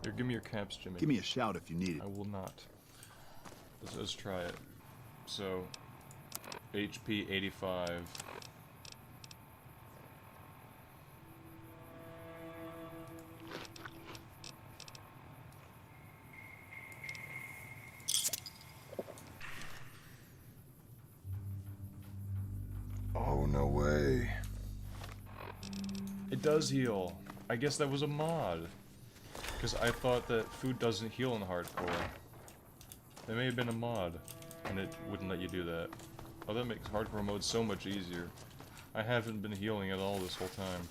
Here, give me your caps, Jimmy. Give me a shout if you need it. I will not. Let's try it. So, HP 85. Oh, no way. It does heal. I guess that was a mod. Because I thought that food doesn't heal in hardcore. There may have been a mod, and it wouldn't let you do that. Oh, that makes hardcore mode so much easier. I haven't been healing at all this whole time.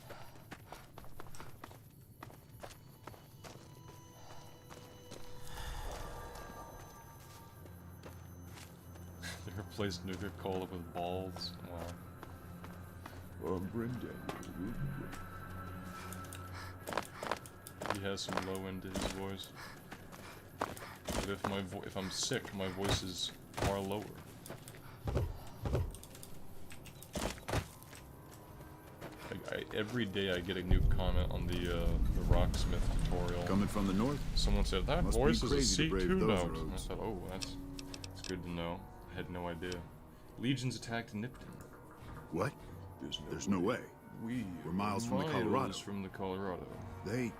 They replaced Nuka Cola with balls. Wow. Brendan. He has some low end to his voice. But if I'm sick, my voice is far lower. Every day I get a new comment on the Rocksmith tutorial. Coming from the north? Someone said that Must voice be is a crazy to brave C2 those note. And I roads. thought, oh, that's good to know. I had no idea. Legions attacked Nipton. What? There's no way. We're miles from the Colorado. From the Colorado. They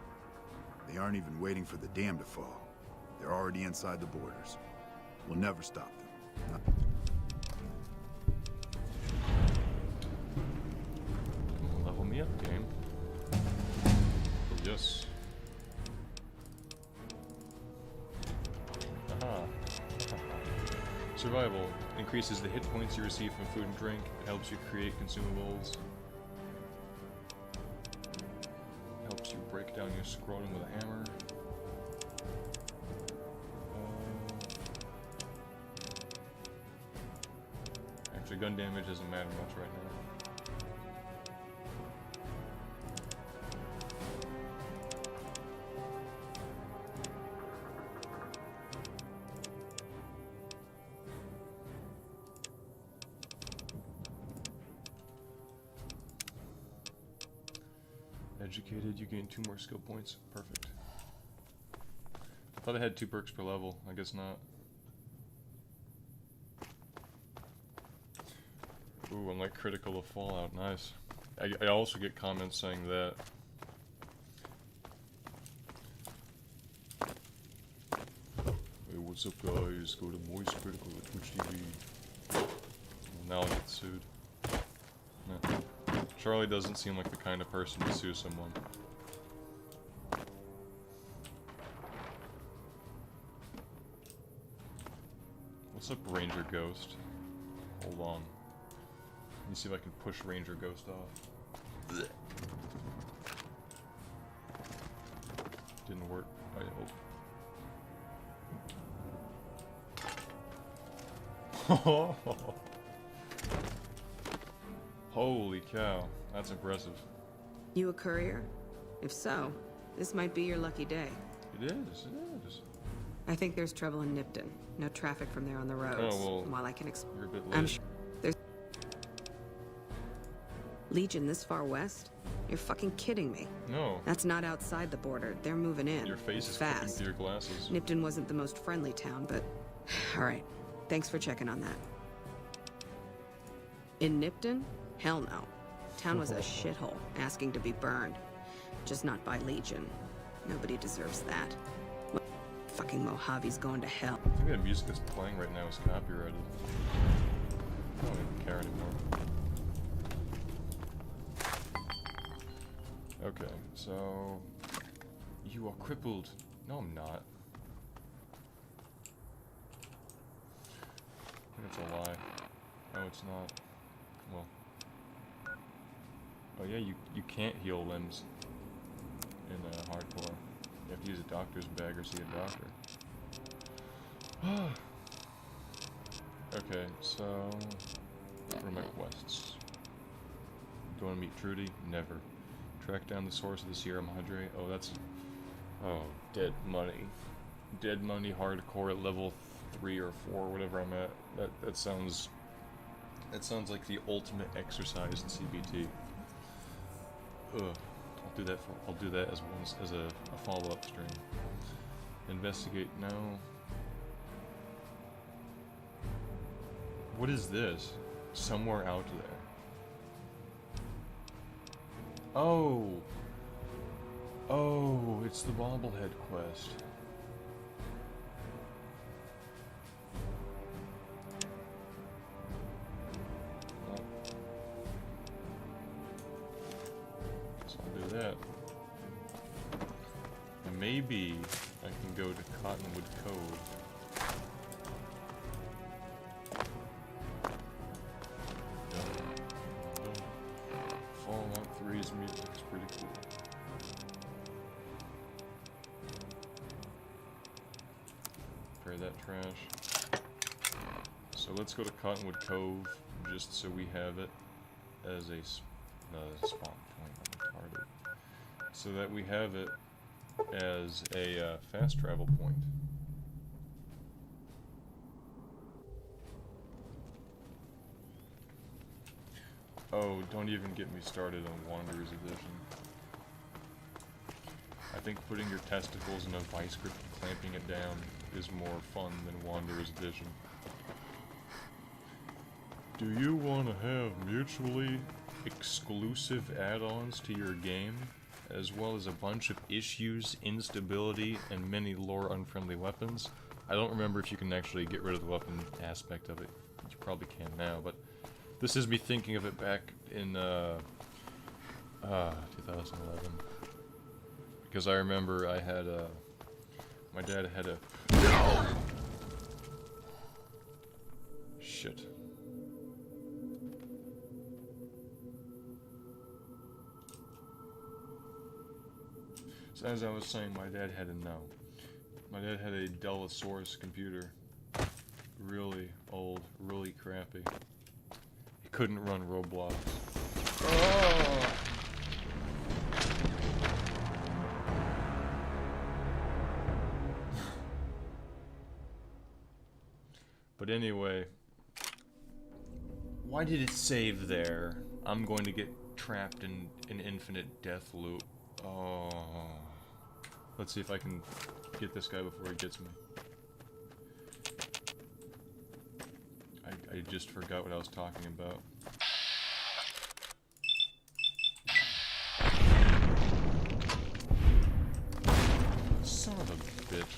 aren't even waiting for the dam to fall. They're already inside the borders. We'll never stop them. Come on, level me up, game. Yes. Survival. Increases the hit points you receive from food and drink. It helps you create consumables. Helps you break down your scrotum with a hammer. Actually, gun damage doesn't matter much right now. Educated, you gain 2 more skill points. Perfect. I thought I had 2 perks per level. I guess not. Ooh, I'm like critical of Fallout. Nice. I also get comments saying that. Hey, what's up, guys? Go to Moist Critical at Twitch TV. Well, now I get sued. No. Charlie doesn't seem like the kind of person to sue someone. What's up, Ranger Ghost? Hold on. Let me see if I can push Ranger Ghost off. Blech. Didn't work, I hope. Holy cow, that's impressive. You a courier? If so, this might be your lucky day. It is, it is. I think there's trouble in Nipton. No traffic from there on the roads. Oh, well, while I can you're a bit late. I'm sure there's Legion this far west? You're fucking kidding me. No. That's not outside the border. They're moving in. Your face is flipping fast. through your glasses. Nipton wasn't the most friendly town, but alright. Thanks for checking on that. In Nipton? Hell no. Town was a shithole, asking to be burned. Just not by Legion. Nobody deserves that. Fucking Mojave's going to hell. I think that music that's playing right now is copyrighted. I don't even care anymore. Okay, so... You are crippled. No, I'm not. I think it's a lie. No, it's not. Well... Oh yeah, you can't heal limbs in hardcore. You have to use a doctor's bag or see a doctor. Okay, so... What are my quests? Do I want to meet Trudy? Never. Track down the source of the Sierra Madre. Oh, that's... Oh, Dead Money. Dead Money hardcore at level 3 or 4, whatever I'm at. That sounds... That sounds like the ultimate exercise in CBT. Ugh. I'll do that as a follow-up stream. Investigate, no. What is this? Somewhere out there. Oh! Oh, it's the bobblehead quest. That. Maybe I can go to Cottonwood Cove. Fallout 3's music is pretty cool. Prepare that trash. So let's go to Cottonwood Cove just so we have it as a spawn point. I'm retarded. So that we have it as a fast travel point. Oh, don't even get me started on Wanderer's Edition. I think putting your testicles in a vice grip and clamping it down is more fun than Wanderer's Edition. Do you want to have mutually exclusive add-ons to your game, as well as a bunch of issues, instability, and many lore-unfriendly weapons? I don't remember if you can actually get rid of the weapon aspect of it. You probably can now, but this is me thinking of it back in 2011. Because I remember I had my dad had a... shit. So as I was saying, my dad had a no. My dad had a Dellasaurus computer. Really old, really crappy. He couldn't run Roblox. Oh! But anyway, why did it save there? I'm going to get trapped in an infinite death loop. Oh. Let's see if I can get this guy before he gets me. I just forgot what I was talking about. Son of a bitch.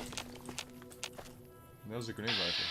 That was a grenade rifle.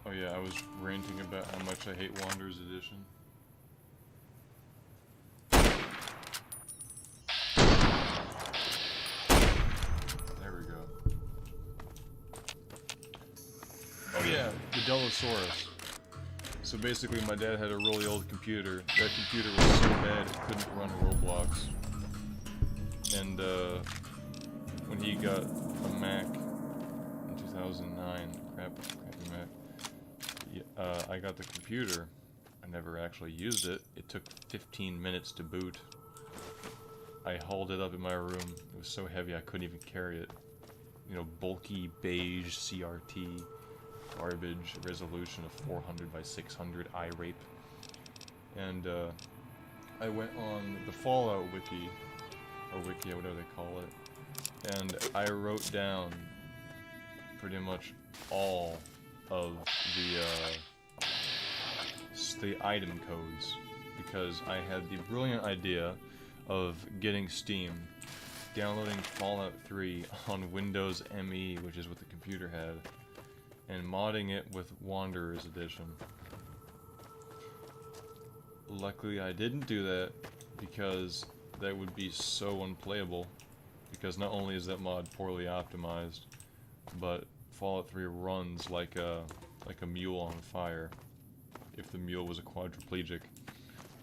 Oh yeah, I was ranting about how much I hate Wanderer's Edition. There we go. Oh yeah, the Dellasaurus. So basically my dad had a really old computer. That computer was so bad it couldn't run Roblox. And when he got a Mac in 2009, crappy Mac, I got the computer. I never actually used it. It took 15 minutes to boot. I hauled it up in my room. It was so heavy I couldn't even carry it. You know, bulky beige CRT garbage, resolution of 400 by 600 iRape. And I went on the Fallout wiki, or wiki, whatever they call it, and I wrote down pretty much all of the item codes, because I had the brilliant idea of getting Steam, downloading Fallout 3 on Windows ME, which is what the computer had, and modding it with Wanderer's Edition. Luckily I didn't do that, because that would be so unplayable, because not only is that mod poorly optimized, but Fallout 3 runs like a mule on fire. If the mule was a quadriplegic,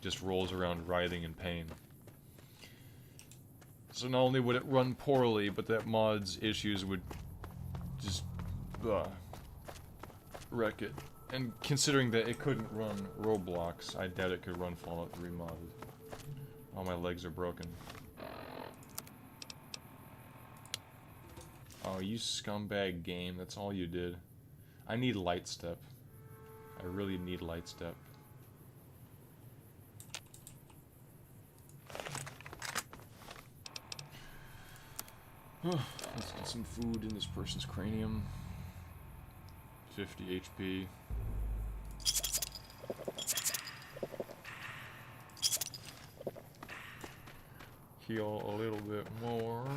just rolls around writhing in pain. So not only would it run poorly, but that mod's issues would just wreck it. And considering that it couldn't run Roblox, I doubt it could run Fallout 3 modded. All my legs are broken. Oh, you scumbag game, that's all you did. I need light step. I really need light step. Let's get some food in this person's cranium. 50 HP. Heal a little bit more.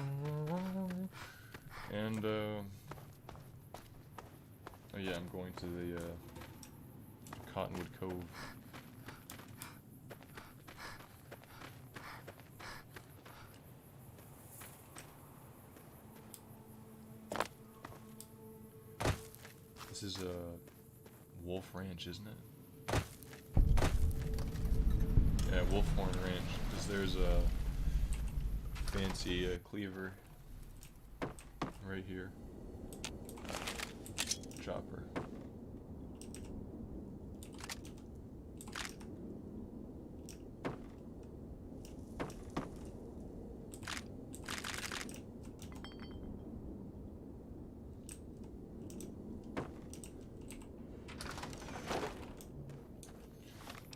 And, oh yeah, I'm going to the, Cottonwood Cove. This is Wolf Ranch, isn't it? Yeah, Wolfhorn Ranch, because there's a fancy cleaver right here. Chopper.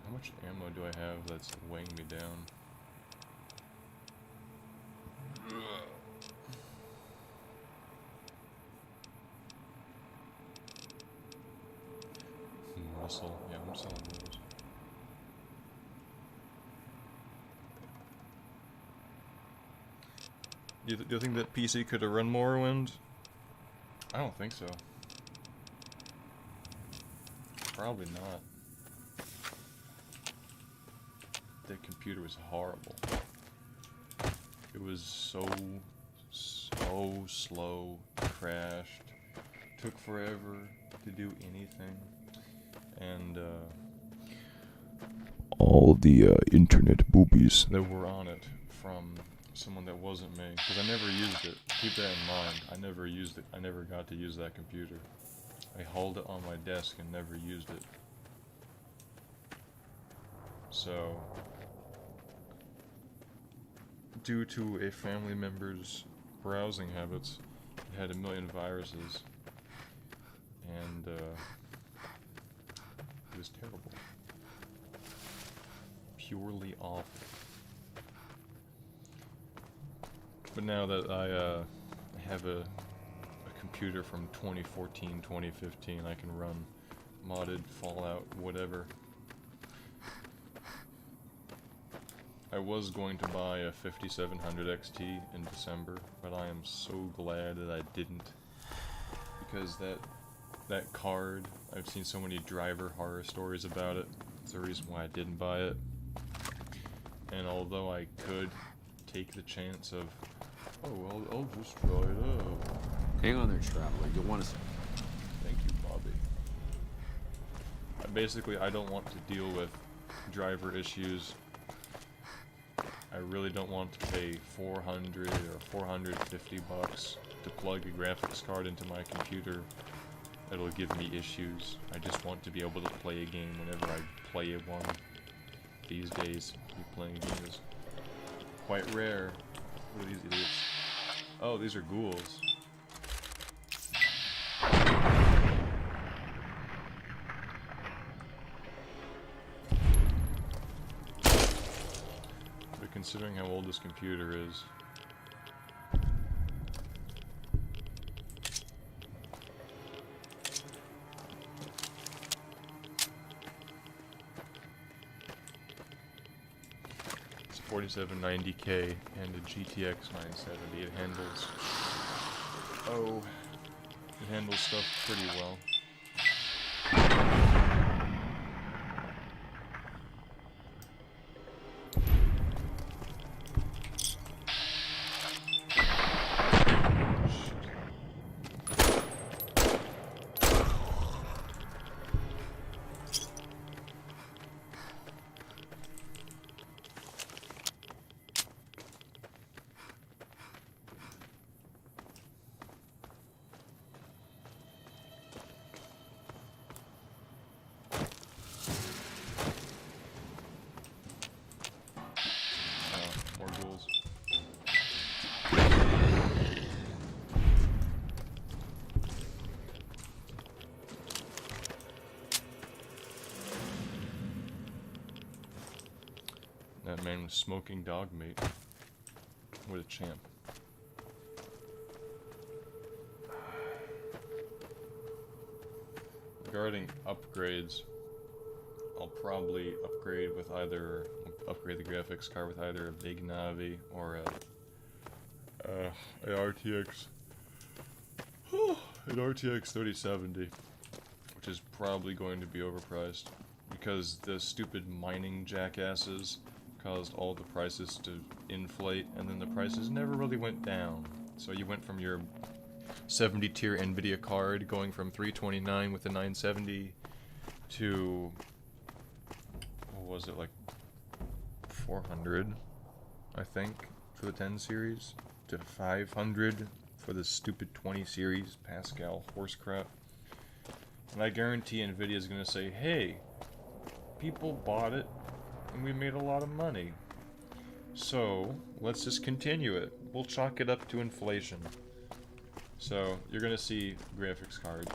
How much ammo do I have that's weighing me down? Muscle. Yeah, I'm selling those. Do you think that PC could have run Morrowind? I don't think so. Probably not. That computer was horrible. It was so slow, crashed, took forever to do anything, and all the internet boobies that were on it from someone that wasn't me, because I never used it. Keep that in mind. I never used it. I never got to use that computer. I hauled it on my desk and never used it. So, due to a family member's browsing habits, it had a million viruses, and it was terrible. Purely awful. But now that I have a computer from 2014, 2015, I can run modded Fallout, whatever. I was going to buy a 5700 XT in December, but I am so glad that I didn't, because that card, I've seen so many driver horror stories about it. It's the reason why I didn't buy it. And although I could take the chance of, oh, I'll just try it out. Hang on there, traveler. You'll want to... Thank you, Bobby. Basically, I don't want to deal with driver issues. I really don't want to pay $400 or $450 to plug a graphics card into my computer. That'll give me issues. I just want to be able to play a game whenever I play one. These days, playing a game is quite rare. What are these idiots? Oh, these are ghouls. But considering how old this computer is, it's 4790K and a GTX 970. It handles, it handles stuff pretty well. More ghouls. That man was smoking dog meat. What a champ. Regarding upgrades, I'll probably upgrade the graphics card with either a big Navi or a RTX 3070, which is probably going to be overpriced because the stupid mining jackasses caused all the prices to inflate, and then the prices never really went down. So you went from your 70 tier Nvidia card going from 329 with the 970 to, what was it, like 400, I think, for the 10 series, to 500 for the stupid 20 series Pascal horse crap. And I guarantee Nvidia is going to say, hey, people bought it and we made a lot of money, so let's just continue it. We'll chalk it up to inflation. So you're going to see graphics card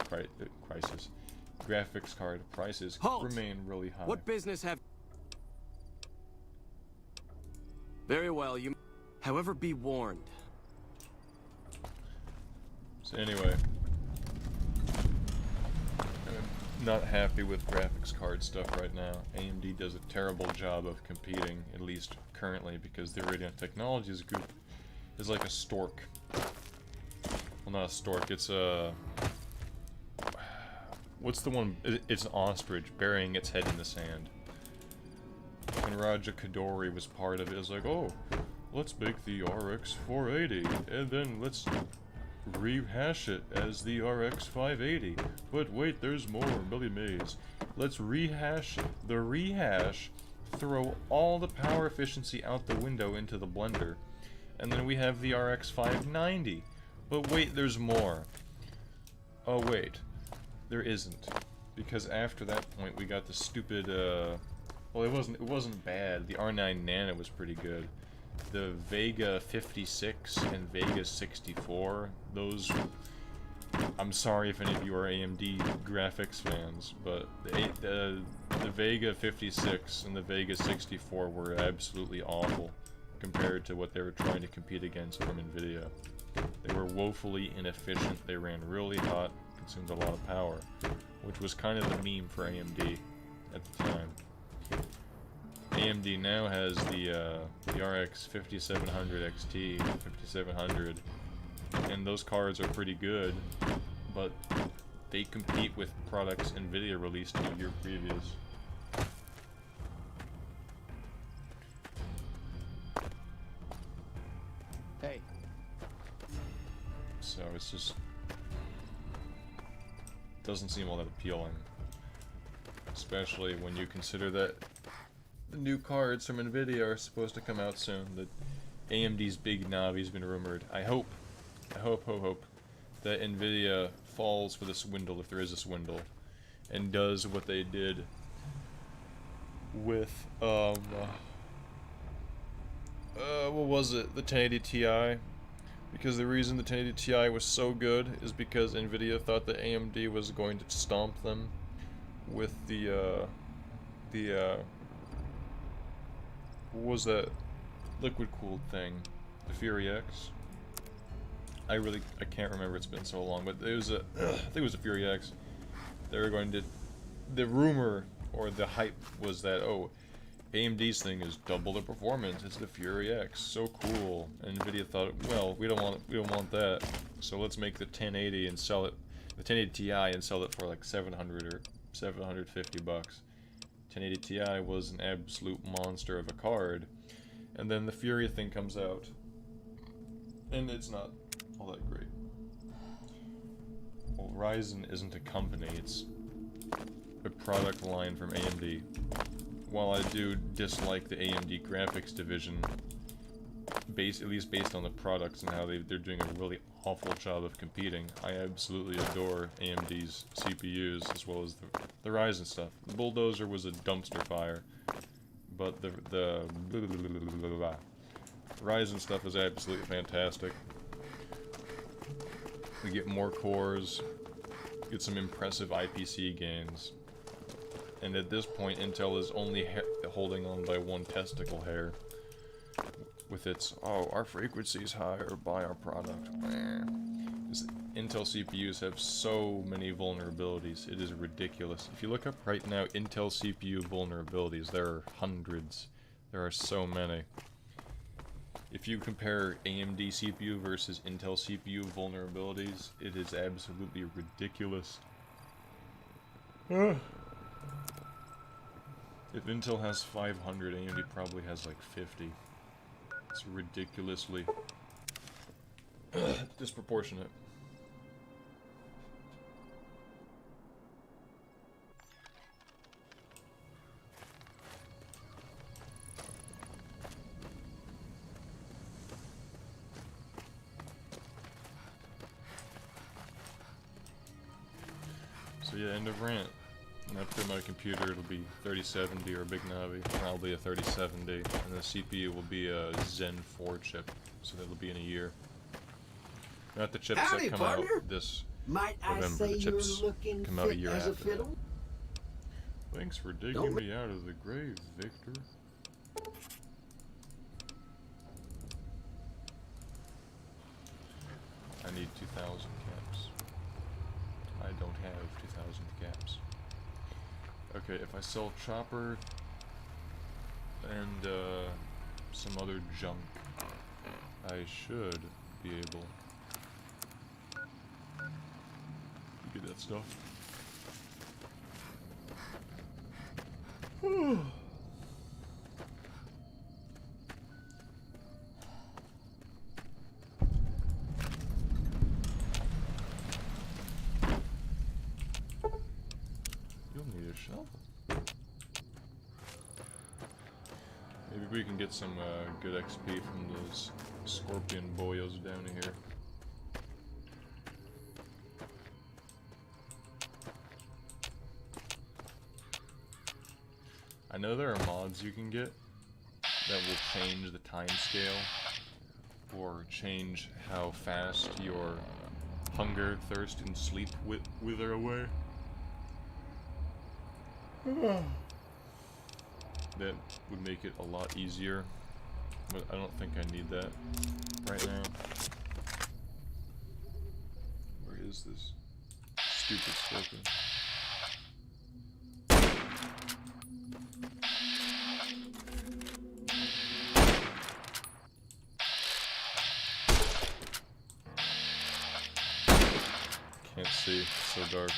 prices Halt! remain really high. What business have... Very well, you... However, be warned. So anyway, I'm not happy with graphics card stuff right now. AMD does a terrible job of competing, at least currently, because their Radeon Technologies group is like a stork. Well, not a stork, it's a... What's the one? It's an ostrich burying its head in the sand. And Raja Kadori was part of it. It was like, oh, let's make the RX 480, and then let's rehash it as the RX 580. But wait, there's more, Billy Mays. Let's rehash the rehash, throw all the power efficiency out the window into the blender. And then we have the RX 590. But wait, there's more. Oh wait, there isn't. Because after that point we got the stupid, well, it wasn't bad. The R9 Nano was pretty good. The Vega 56 and Vega 64, those... I'm sorry if any of you are AMD graphics fans, but the Vega 56 and the Vega 64 were absolutely awful compared to what they were trying to compete against from NVIDIA. They were woefully inefficient, they ran really hot, consumed a lot of power, which was kind of the meme for AMD at the time. AMD now has the RX 5700 XT, 5700, and those cards are pretty good, but they compete with products NVIDIA released a year previous. Hey. So it's just... doesn't seem all that appealing. Especially when you consider that the new cards from NVIDIA are supposed to come out soon. That AMD's big Navi's been rumored. I hope that NVIDIA falls for the swindle, if there is a swindle, and does what they did with, what was it? The 1080 Ti. Because the reason the 1080 Ti was so good is because NVIDIA thought that AMD was going to stomp them with the what was that liquid-cooled thing? The Fury X? I can't remember, it's been so long, but it was a, I think it was a Fury X. They were going to, the rumor, or the hype was that, oh, AMD's thing is double the performance, it's the Fury X, so cool. And NVIDIA thought, well, we don't want that, so let's make the 1080 and sell it, the 1080 Ti and sell it for like 700 or 750 bucks. 1080 Ti was an absolute monster of a card, and then the Fury thing comes out, and it's not all that great. Well, Ryzen isn't a company, it's a product line from AMD. While I do dislike the AMD graphics division, at least based on the products and how they're doing a really awful job of competing, I absolutely adore AMD's CPUs as well as the Ryzen stuff. The Bulldozer was a dumpster fire, but the Ryzen stuff is absolutely fantastic. We get more cores, get some impressive IPC gains, and at this point Intel is only holding on by one testicle hair with its, oh, our frequency's higher, buy our product. Intel CPUs have so many vulnerabilities, it is ridiculous. If you look up right now Intel CPU vulnerabilities, there are hundreds. There are so many. If you compare AMD CPU versus Intel CPU vulnerabilities, it is absolutely ridiculous. If Intel has 500, AMD probably has like 50. It's ridiculously disproportionate. So yeah, end of rant. When I put my computer, it'll be 3070 or a big Navi, probably a 3070, and the CPU will be a Zen 4 chip, so that'll be in a year. Not the chips that come out this November, the chips come out a year after that. Thanks for digging me out of the grave, Victor. I need 2,000 caps. I don't have 2,000 caps. Okay, if I sell Chopper and some other junk, I should be able to get that stuff. You'll need a shovel. Maybe we can get some good XP from those scorpion boyos down here. I know there are mods you can get that will change the time scale or change how fast your hunger, thirst, and sleep wither away. That would make it a lot easier, but I don't think I need that right now. Where is this stupid scorpion? Can't see, it's so dark.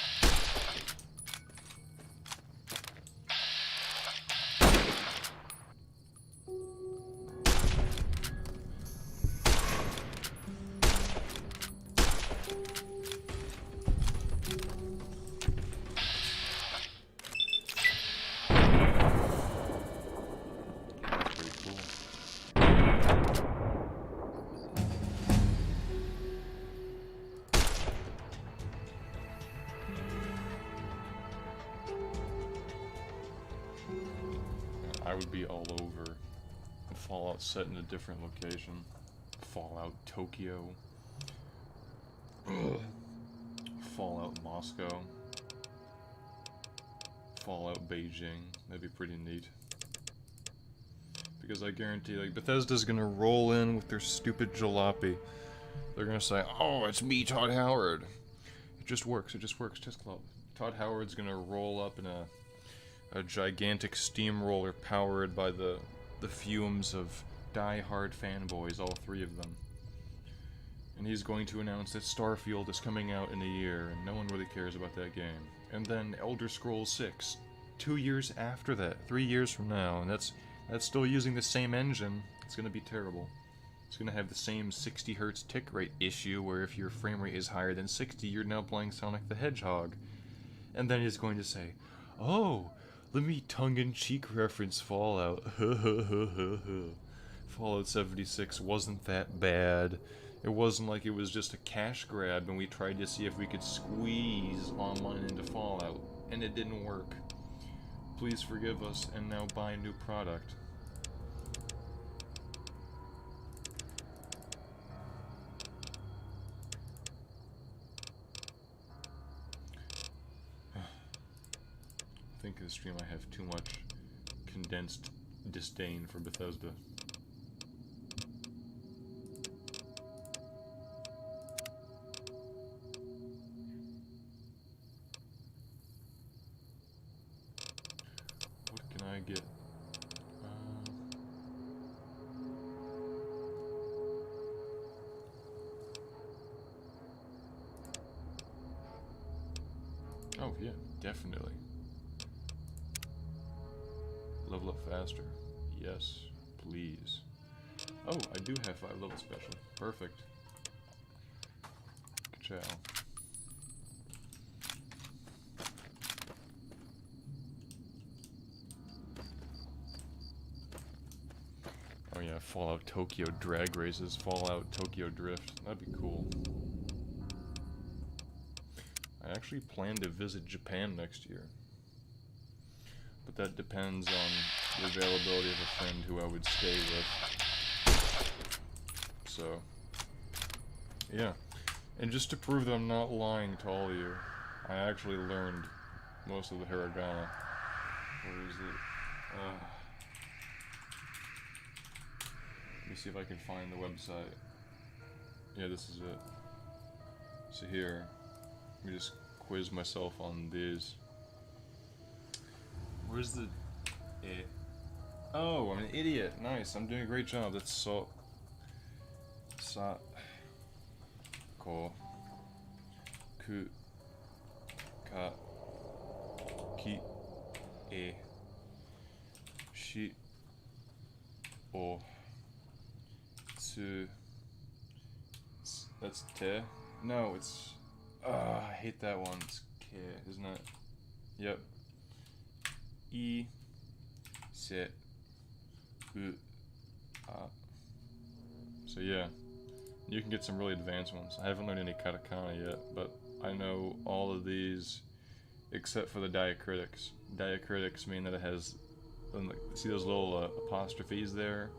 I would be all over Fallout set in a different location. Fallout Tokyo. Fallout Moscow. Fallout Beijing. That'd be pretty neat. Because I guarantee, like, Bethesda's gonna roll in with their stupid jalopy. They're gonna say, oh, it's me, Todd Howard. It just works, test club. Todd Howard's gonna roll up in a gigantic steamroller powered by the fumes of die-hard fanboys, all three of them. And he's going to announce that Starfield is coming out in a year, and no one really cares about that game. And then Elder Scrolls 6, 2 years after that, 3 years from now, and that's still using the same engine. It's gonna be terrible. It's gonna have the same 60 Hz tick rate issue, where if your frame rate is higher than 60, you're now playing Sonic the Hedgehog. And then he's going to say, oh, let me tongue-in-cheek reference Fallout. Fallout 76 wasn't that bad. It wasn't like it was just a cash grab and we tried to see if we could squeeze online into Fallout, and it didn't work. Please forgive us and now buy a new product. I think in the stream I have too much condensed disdain for Bethesda. What can I get? Oh yeah, definitely. Level up faster. Yes, please. Oh, I do have 5 level special. Perfect. Ka-chow. Oh yeah, Fallout Tokyo drag races, Fallout Tokyo Drift. That'd be cool. I actually plan to visit Japan next year. But that depends on the availability of a friend who I would stay with. So, yeah. And just to prove that I'm not lying to all of you, I actually learned most of the hiragana. Where is it? Let me see if I can find the website. Yeah, this is it. So here, let me just quiz myself on these. Where's the... Oh, I'm an idiot. Nice, I'm doing a great job. That's so... Sa. Ko. Ku. Ka. Ki. E. Shi. O. Tsu. That's te. No, it's. I hate that one. It's ke, isn't it? Yep. I. Se. U. So yeah, you can get some really advanced ones. I haven't learned any katakana yet, but I know all of these except for the diacritics. Diacritics mean that it has, see those little apostrophes there?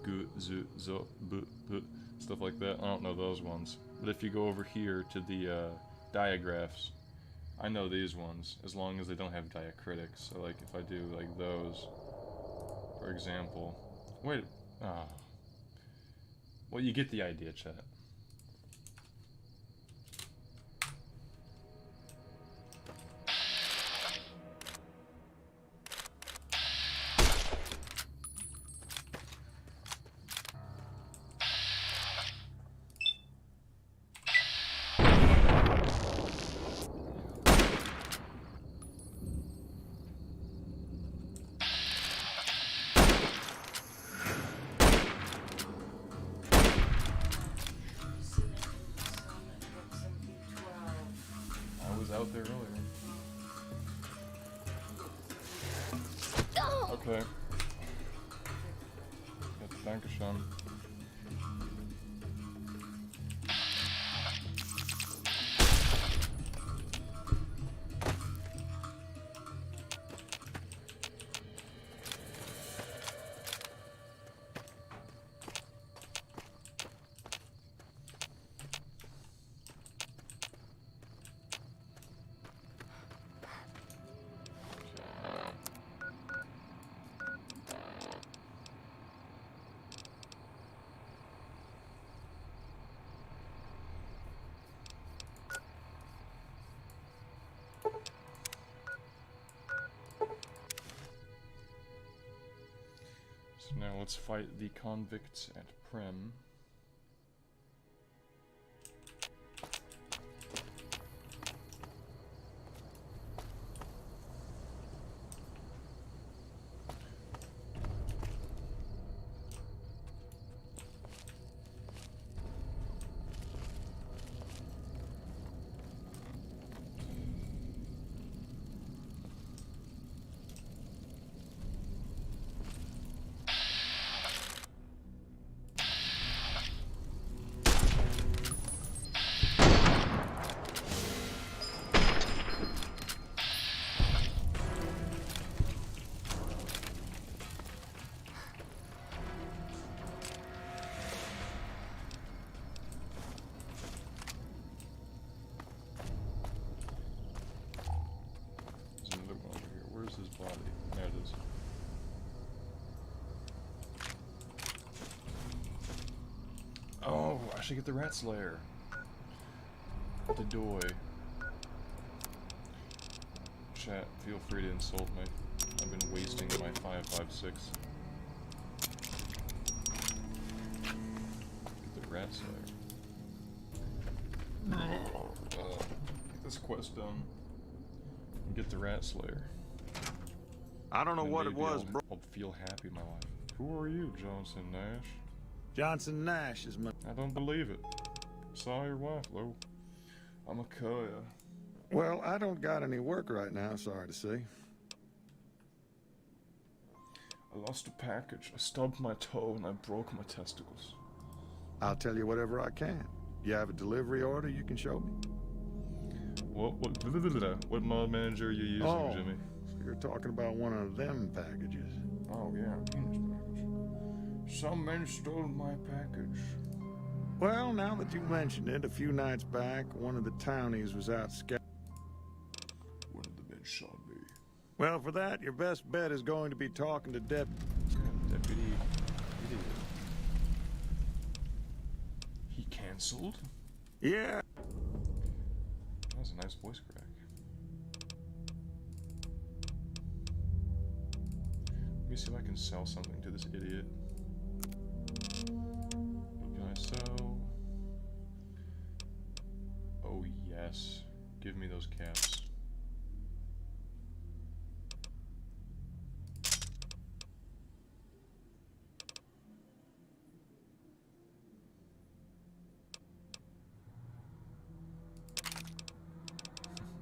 Gu, zu, zo, bu, bu, stuff like that. I don't know those ones. But if you go over here to the diagraphs, I know these ones, as long as they don't have diacritics. So like if I do like those, for example. Wait, well, you get the idea, chat. Out there earlier. Okay. Jetzt Dankeschön. So now let's fight the convicts at Prem. His body. There it is. Oh, I should get the Rat Slayer. The Doi. Chat, feel free to insult me. I've been wasting my 5.56. Get the Rat Slayer. Get this quest done. And get the Rat Slayer. I don't know what it was, bro. I'll feel happy in my life. Who are you, Johnson Nash? Johnson Nash is my... I don't believe it. Saw your wife, though. I'm a courier. Well, I don't got any work right now, sorry to say. I lost a package. I stubbed my toe and I broke my testicles. I'll tell you whatever I can. You have a delivery order you can show me? What mod manager are you using, Jimmy? You're talking about one of them packages. Oh, yeah, penis package. Some men stole my package. Well, now that you mention it, a few nights back, one of the townies was out scouting. One of the men shot me. Well, for that, your best bet is going to be talking to Deputy. Idiot. He cancelled? Yeah. That was a nice voice crack. Let me see if I can sell something to this idiot. What can I sell? those caps.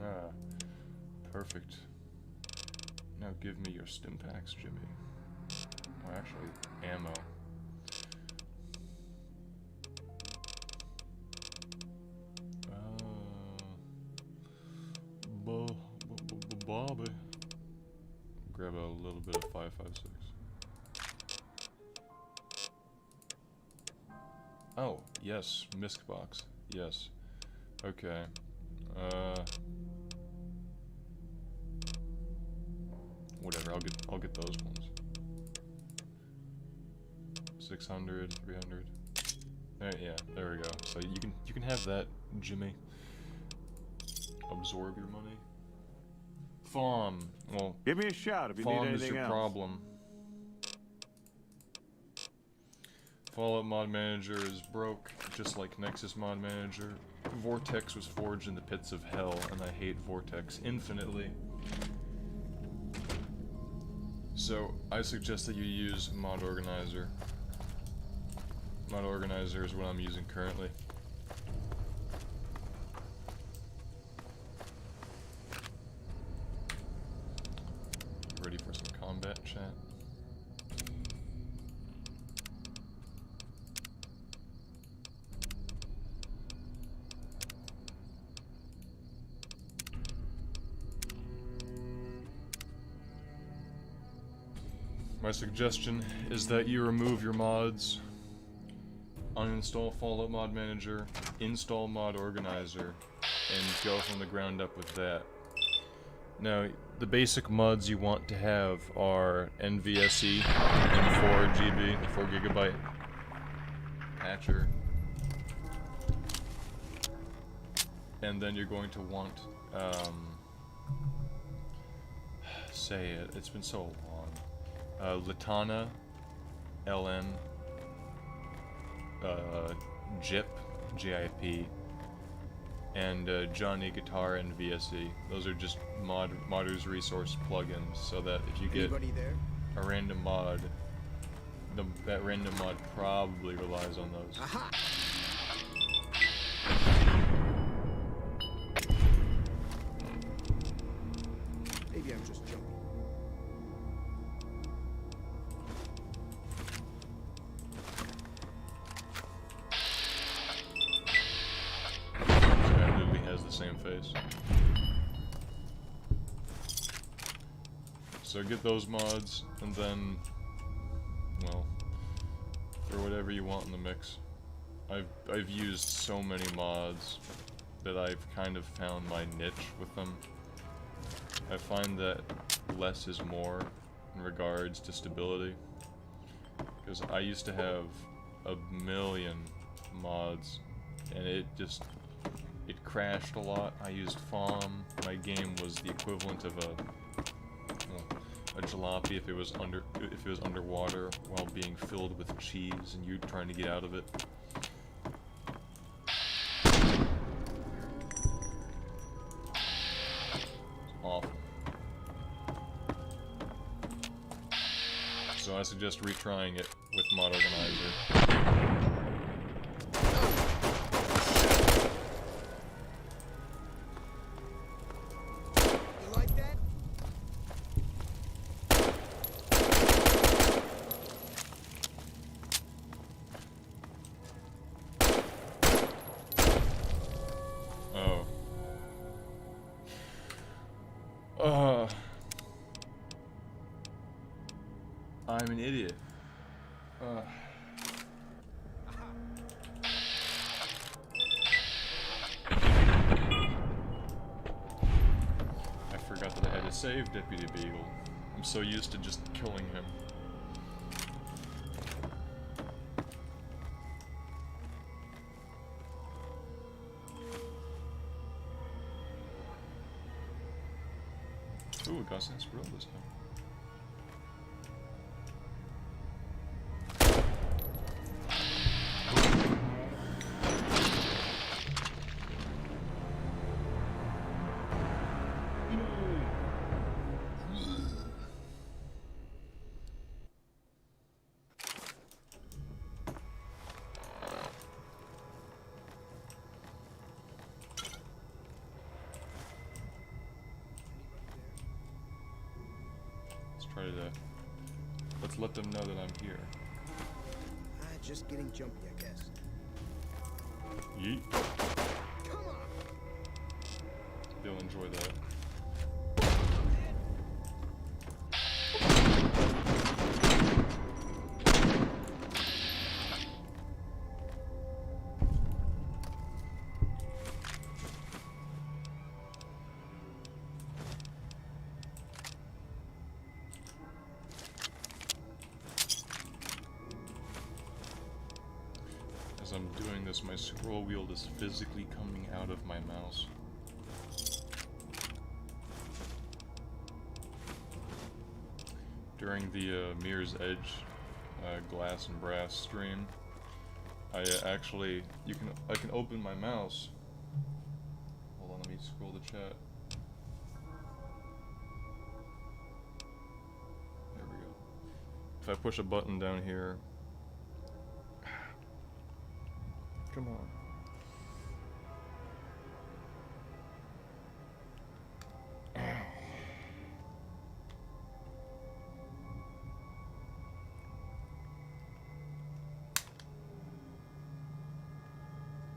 Ah, perfect. Now give me your stim packs, Jimmy. Or actually, ammo. Bobby. Grab a little bit of 5.56. Oh, yes, misc box. Yes. Okay. Whatever, I'll get those ones. 600, 300. Yeah, there we go. So you can have that, Jimmy. Absorb your money. Farm. Well, give me a shout if you need farm anything is your else. problem. Fallout Mod Manager is broke, just like Nexus Mod Manager. Vortex was forged in the pits of hell, and I hate Vortex infinitely. So, I suggest that you use Mod Organizer. Mod Organizer is what I'm using currently. Ready for some combat, chat? My suggestion is that you remove your mods, uninstall Fallout Mod Manager, install Mod Organizer, and go from the ground up with that. Now, the basic mods you want to have are NVSE and 4GB, 4GB patcher. And then you're going to want, say it, it's been so long. Latana, LN, JIP, JIP, and Johnny Guitar and VSE. Those are just Modder's Resource plugins, so that if you get a random mod, that random mod probably relies on those. Aha! Maybe I'm just jumping. Same face. So get those mods, and then, well, throw whatever you want in the mix. I've used so many mods that I've kind of found my niche with them. I find that less is more in regards to stability, because I used to have a million mods, and it crashed a lot. I used FOM. My game was the equivalent of a jalopy if it was underwater while being filled with cheese and you trying to get out of it. It's awful. So I suggest retrying it with Mod Organizer. I'm an idiot. I forgot that I had to save Deputy Beagle. I'm so used to just killing him. Ooh, it got sarsaparilla this time. try to... Let's let them know that I'm here. Just getting jumpy, I guess. Yeet. Come on! They'll enjoy that. As I'm doing this, my scroll wheel is physically coming out of my mouse. During the Mirror's Edge glass and brass stream, I actually I can open my mouse. Hold on, let me scroll the chat. There we go. If I push a button down here, come on.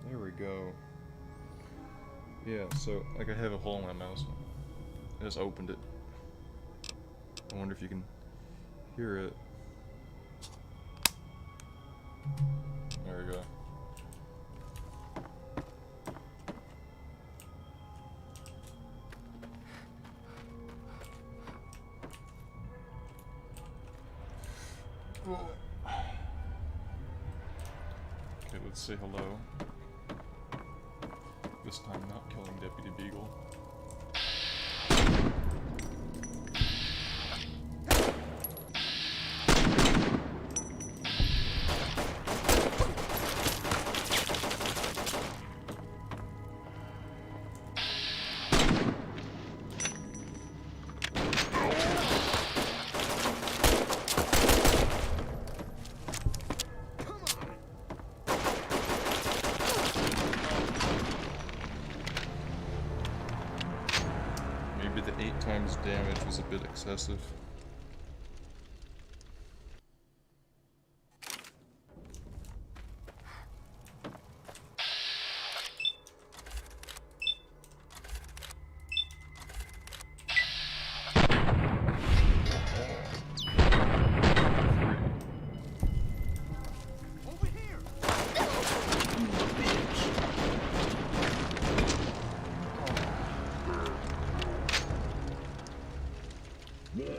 There we go. Yeah, so like I have a hole in my mouse. I just opened it. I wonder if you can hear it. There we go. Okay, let's say hello. This time not killing Deputy Beagle. Maybe the 8 times damage was a bit excessive.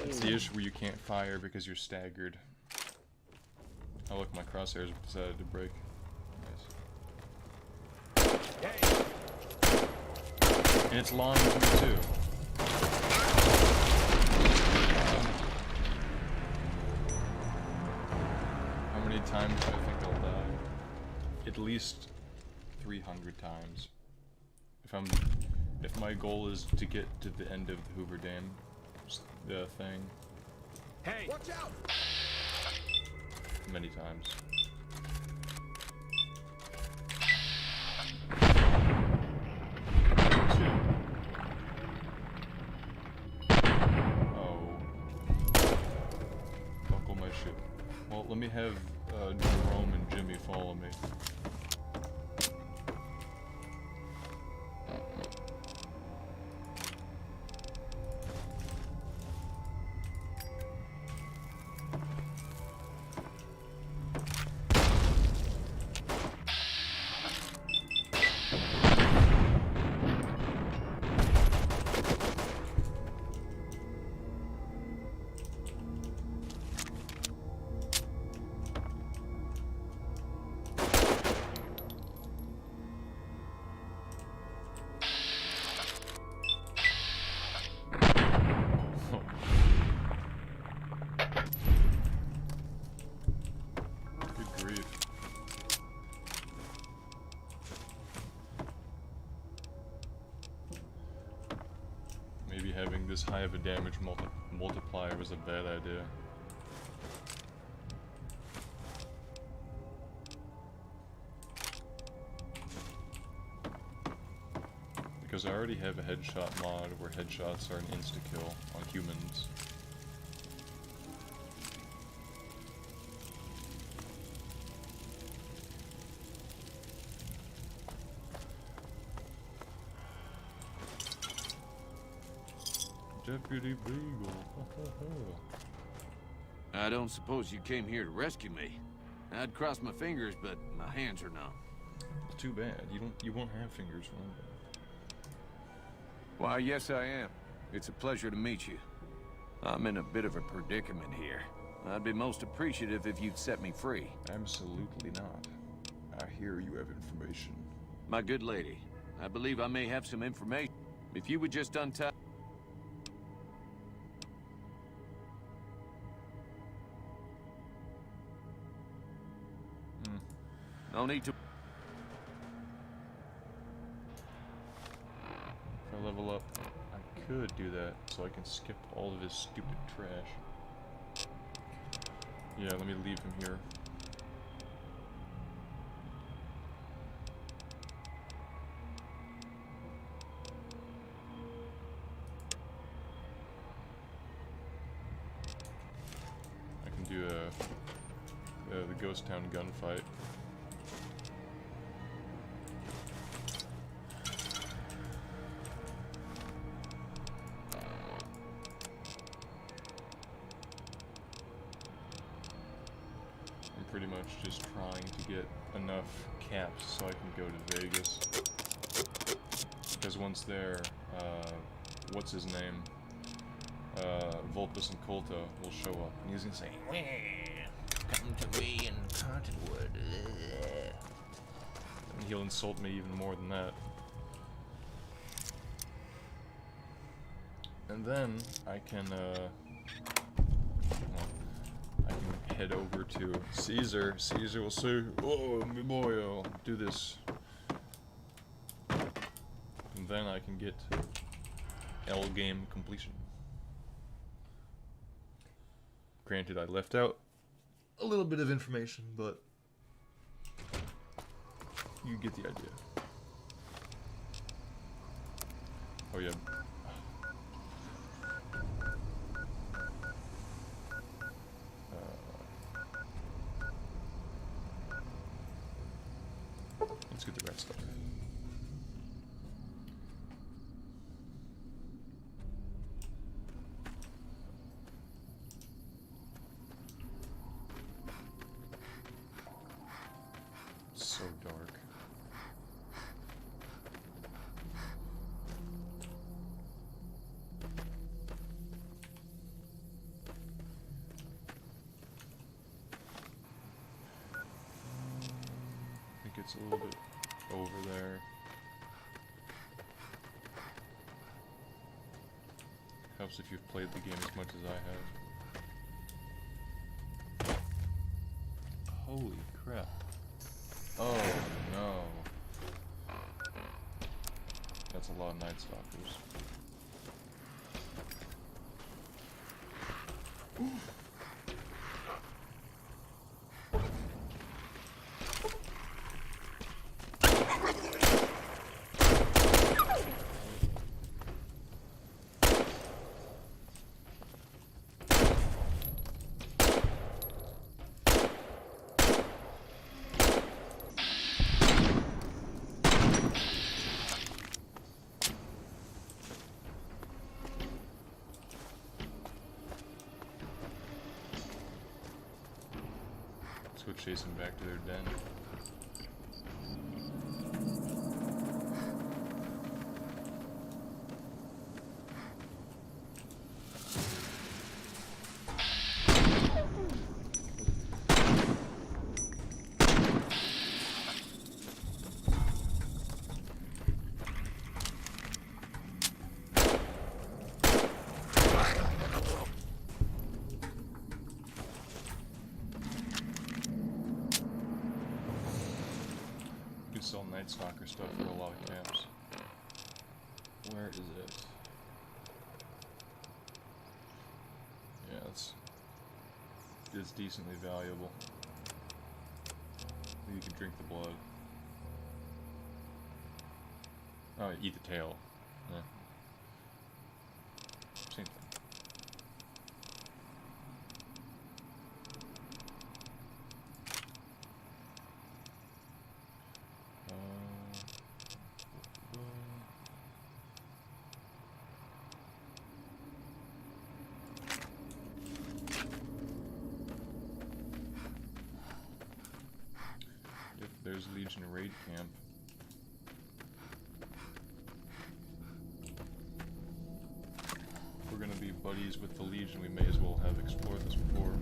It's the issue where you can't fire because you're staggered. Oh look, my crosshairs decided to break. Nice. And it's long too. How many times do I think I'll die? At least 300 times. If my goal is to get to the end of the Hoover Dam, the thing. Hey! Watch out! Many times. Oh. Buckle my ship. Well, let me have Jerome and Jimmy follow me. Maybe having this high of a damage multiplier was a bad idea. Because I already have a headshot mod where headshots are an insta-kill on humans. Deputy Beagle. I don't suppose you came here to rescue me. I'd cross my fingers, but my hands are numb. It's too bad. You won't have fingers for them. Why, yes I am. It's a pleasure to meet you. I'm in a bit of a predicament here. I'd be most appreciative if you'd set me free. Absolutely not. I hear you have information. My good lady, I believe I may have some information. If you would just untie... No need to... If I level up, I could do that so I can skip all of his stupid trash. Yeah, let me leave him here. I can do the Ghost Town gunfight. Pretty much just trying to get enough caps so I can go to Vegas. Because once there, what's his name? Vulpus and Colta will show up. And he's gonna say, "Come to me in Cottonwood." And he'll insult me even more than that. And then I can, head over to Caesar. Caesar will say, "Oh, my boy, I'll do this." And then I can get L game completion. Granted, I left out a little bit of information, but you get the idea. Oh yeah. Let's get the red stuff. So dark. I think it's a little bit over there. Helps if you've played the game as much as I have. Holy crap. Oh no. That's a lot of Night Stalkers. Let's go chase them back to their den. Sell Night Stalker stuff for a lot of caps. Where is it? Yeah, it's decently valuable. You can drink the blood. Oh, eat the tail. Yeah. Same thing. there's Legion raid camp. If we're gonna be buddies with the Legion, we may as well have explored this before.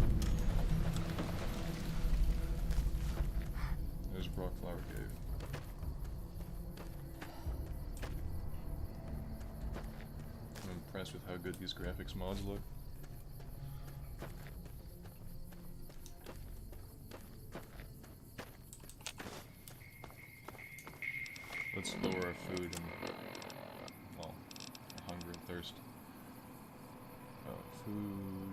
There's Brockflower Cave. I'm impressed with how good these graphics mods look. Let's lower our food and, well, hunger and thirst. Food.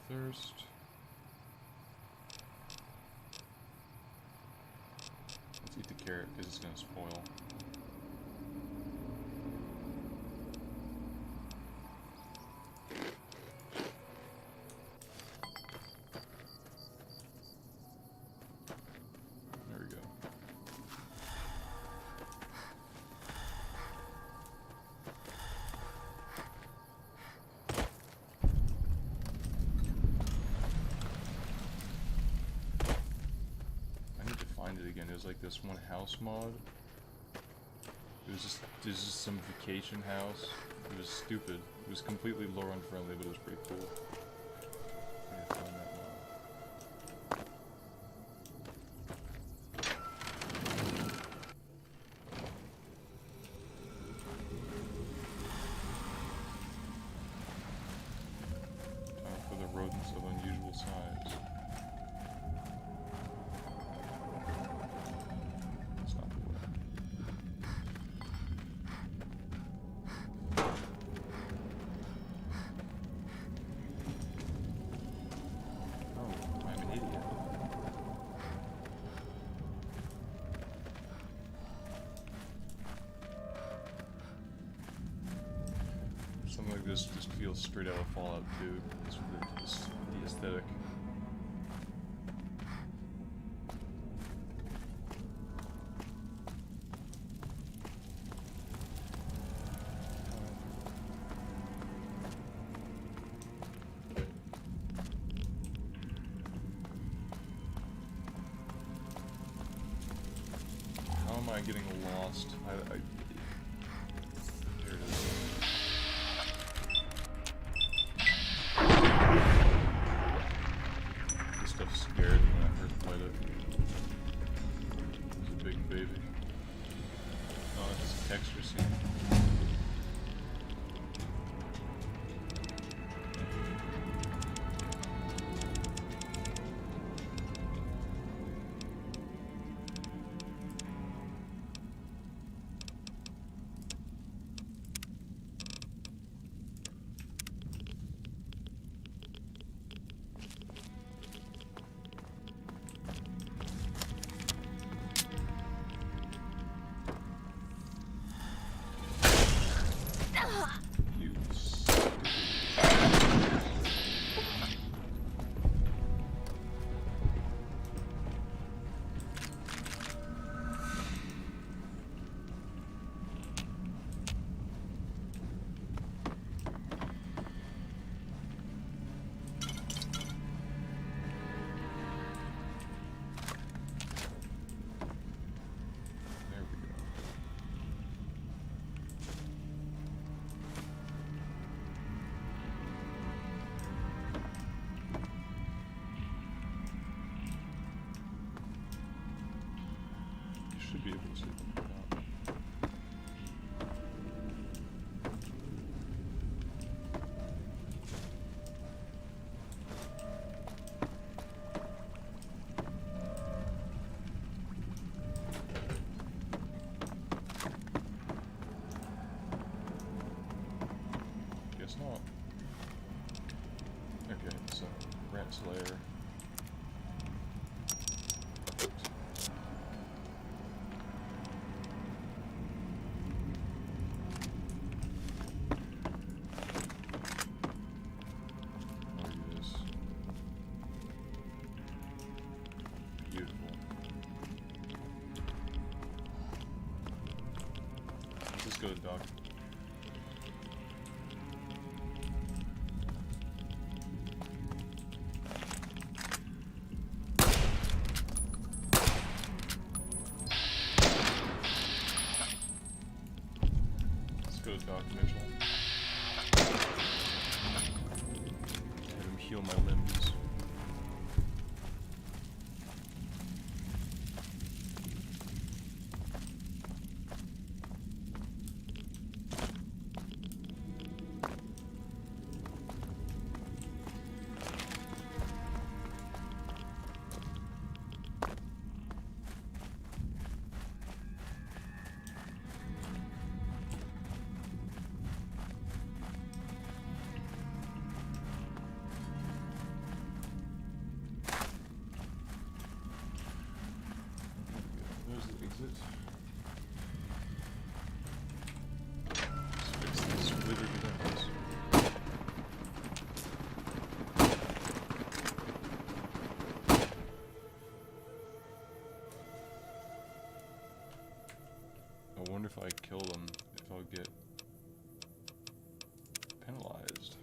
Thirst. Let's eat the carrot because it's gonna spoil. There we go. Again, it was like this one house mod. It was just some vacation house. It was stupid. It was completely lore unfriendly, but it was pretty cool. I need to find that mod. Time for the rodents of unusual size. Something like this just feels straight out of Fallout 2. It's ridiculous. The aesthetic. How am I getting lost? Here it is. Stuff scared me when I first played it. It was a big baby. Oh, it's just a texture scene. Should be able to see them. Guess not. Okay, so Rat Slayer. go to the dock. Let's go to Doc Mitchell. Have him heal my limbs. There's the exit. Let's fix these splitter guns. I wonder if I kill them, if I'll get penalized.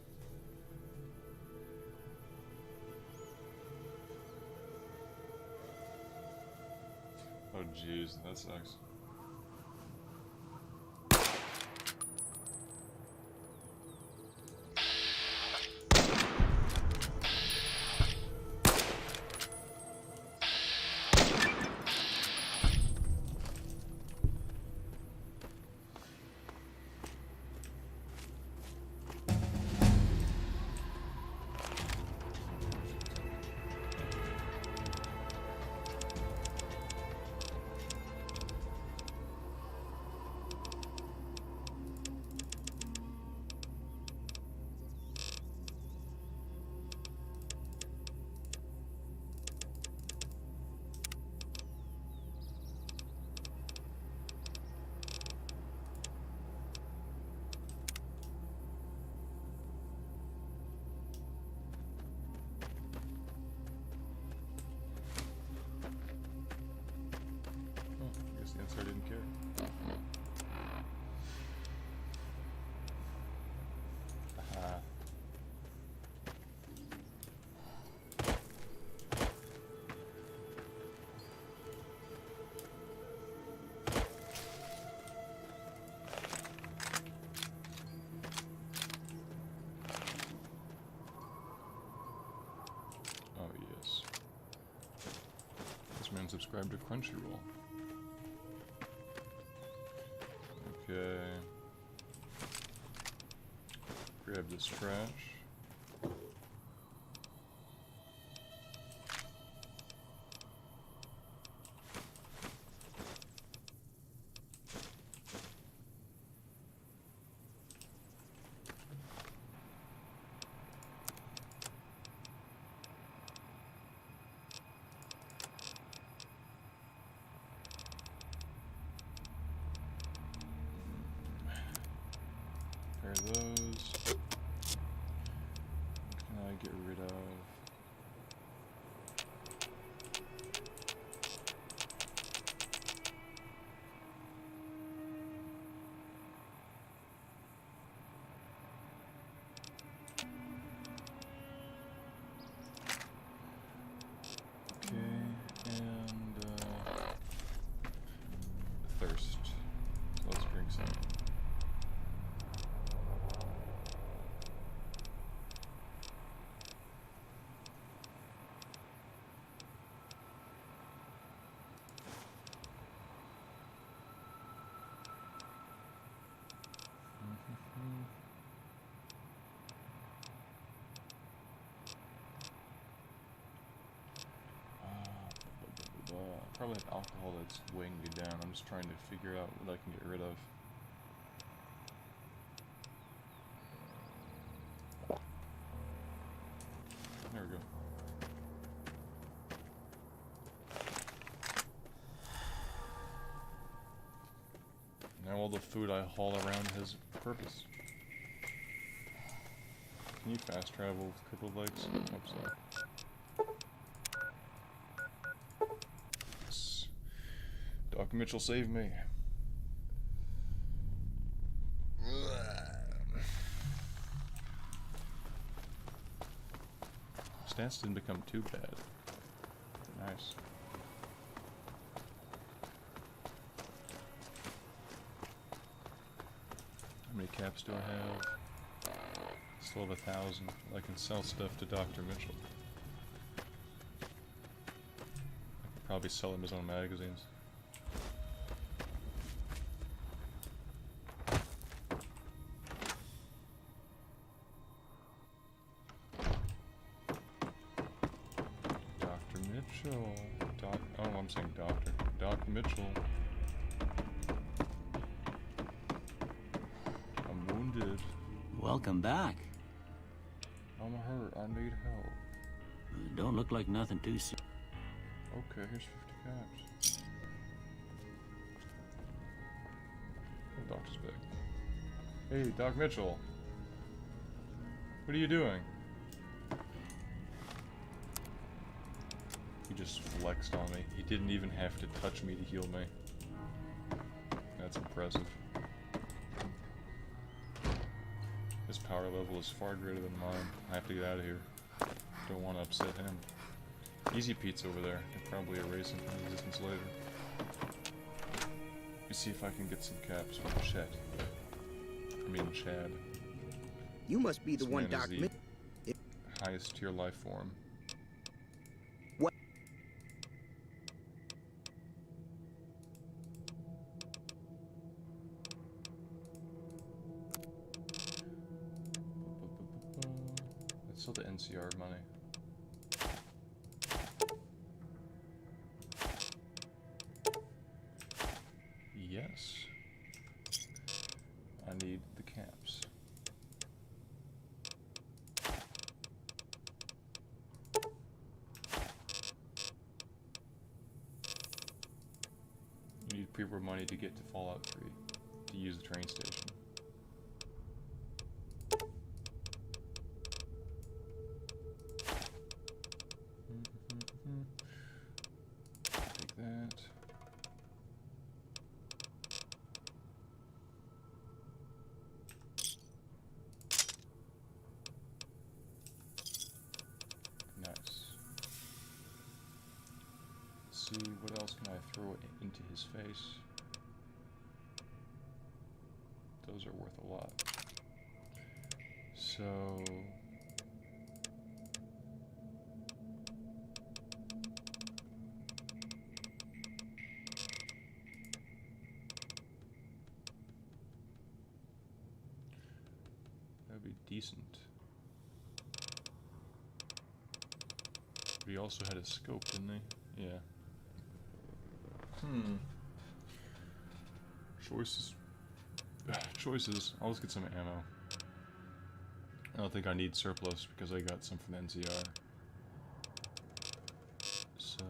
Oh jeez, that sucks. I didn't care. Aha. Oh yes. This man subscribed to Crunchyroll. Okay. Grab this trash. Those. What can I get rid of? Okay, and thirst. So let's drink some. Probably have alcohol that's weighing me down. I'm just trying to figure out what I can get rid of. There we go. Now all the food I haul around has purpose. Can you fast travel with crippled legs? Hope so. Doc Mitchell saved me. stats didn't become too bad. Nice. How many caps do I have? Still have 1,000. I can sell stuff to Dr. Mitchell. I could probably sell him his own magazines. Dr. Mitchell. Oh, I'm saying Doctor. Dr. Mitchell. I'm wounded. Welcome back. I'm hurt. I need help. Don't look like nothing too serious. Okay, here's 50 caps. The doctor's back. Hey, Doc Mitchell. What are you doing? He just flexed on me. He didn't even have to touch me to heal me. That's impressive. His power level is far greater than mine. I have to get out of here. Don't want to upset him. Easy Pete's over there. Can probably erase him from existence later. Let me see if I can get some caps with Chet. I mean Chad. You must be the This one man is Doc the highest tier life form. What? That's still the NCR money. Yes. I need the caps. You need pre-war money to get to Fallout 3 to use the train station. Take that. Nice. Let's see, what else can I throw into his face? Those are worth a lot. So... that'd be decent. But he also had a scope, didn't he? Yeah. Choices. Choices. I'll just get some ammo. I don't think I need surplus because I got some from the NCR. So...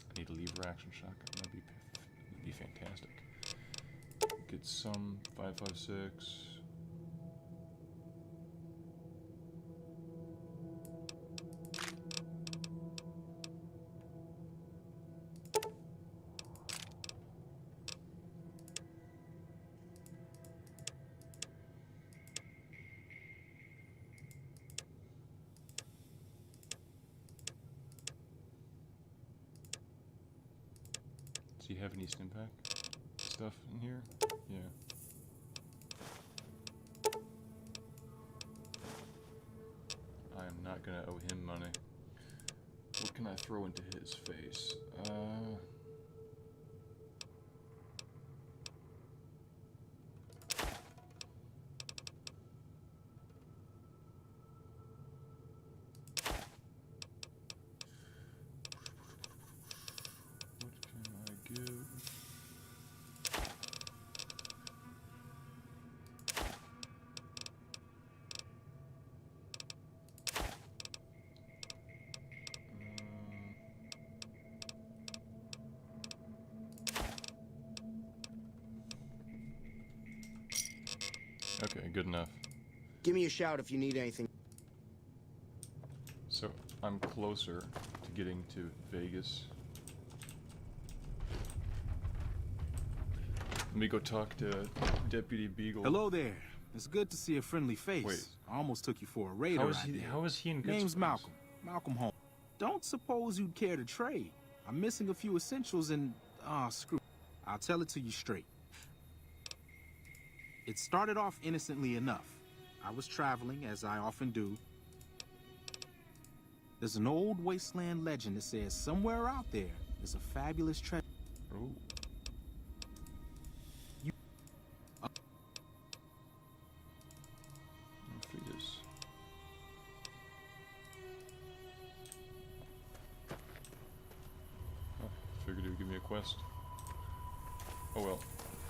I need a lever action shotgun. That'd be fantastic. Get some 5.56. Do you have any stim pack stuff in here? Yeah. I am not gonna owe him money. What can I throw into his face? What can I give? Okay, good enough. Give me a shout if you need anything. So, I'm closer. getting to Vegas. Let me go talk to Deputy Beagle. Hello there. It's good to see a friendly face. Wait. I almost took you for a raider. How is he in good Name's space? Malcolm. Malcolm Holmes. Don't suppose you'd care to trade. I'm missing a few essentials and... screw. I'll tell it to you straight. It started off innocently enough. I was traveling, as I often do. There's an old wasteland legend that says somewhere out there is a fabulous treasure. Oh. Fetus. Oh, figured it would give me a quest. Oh well.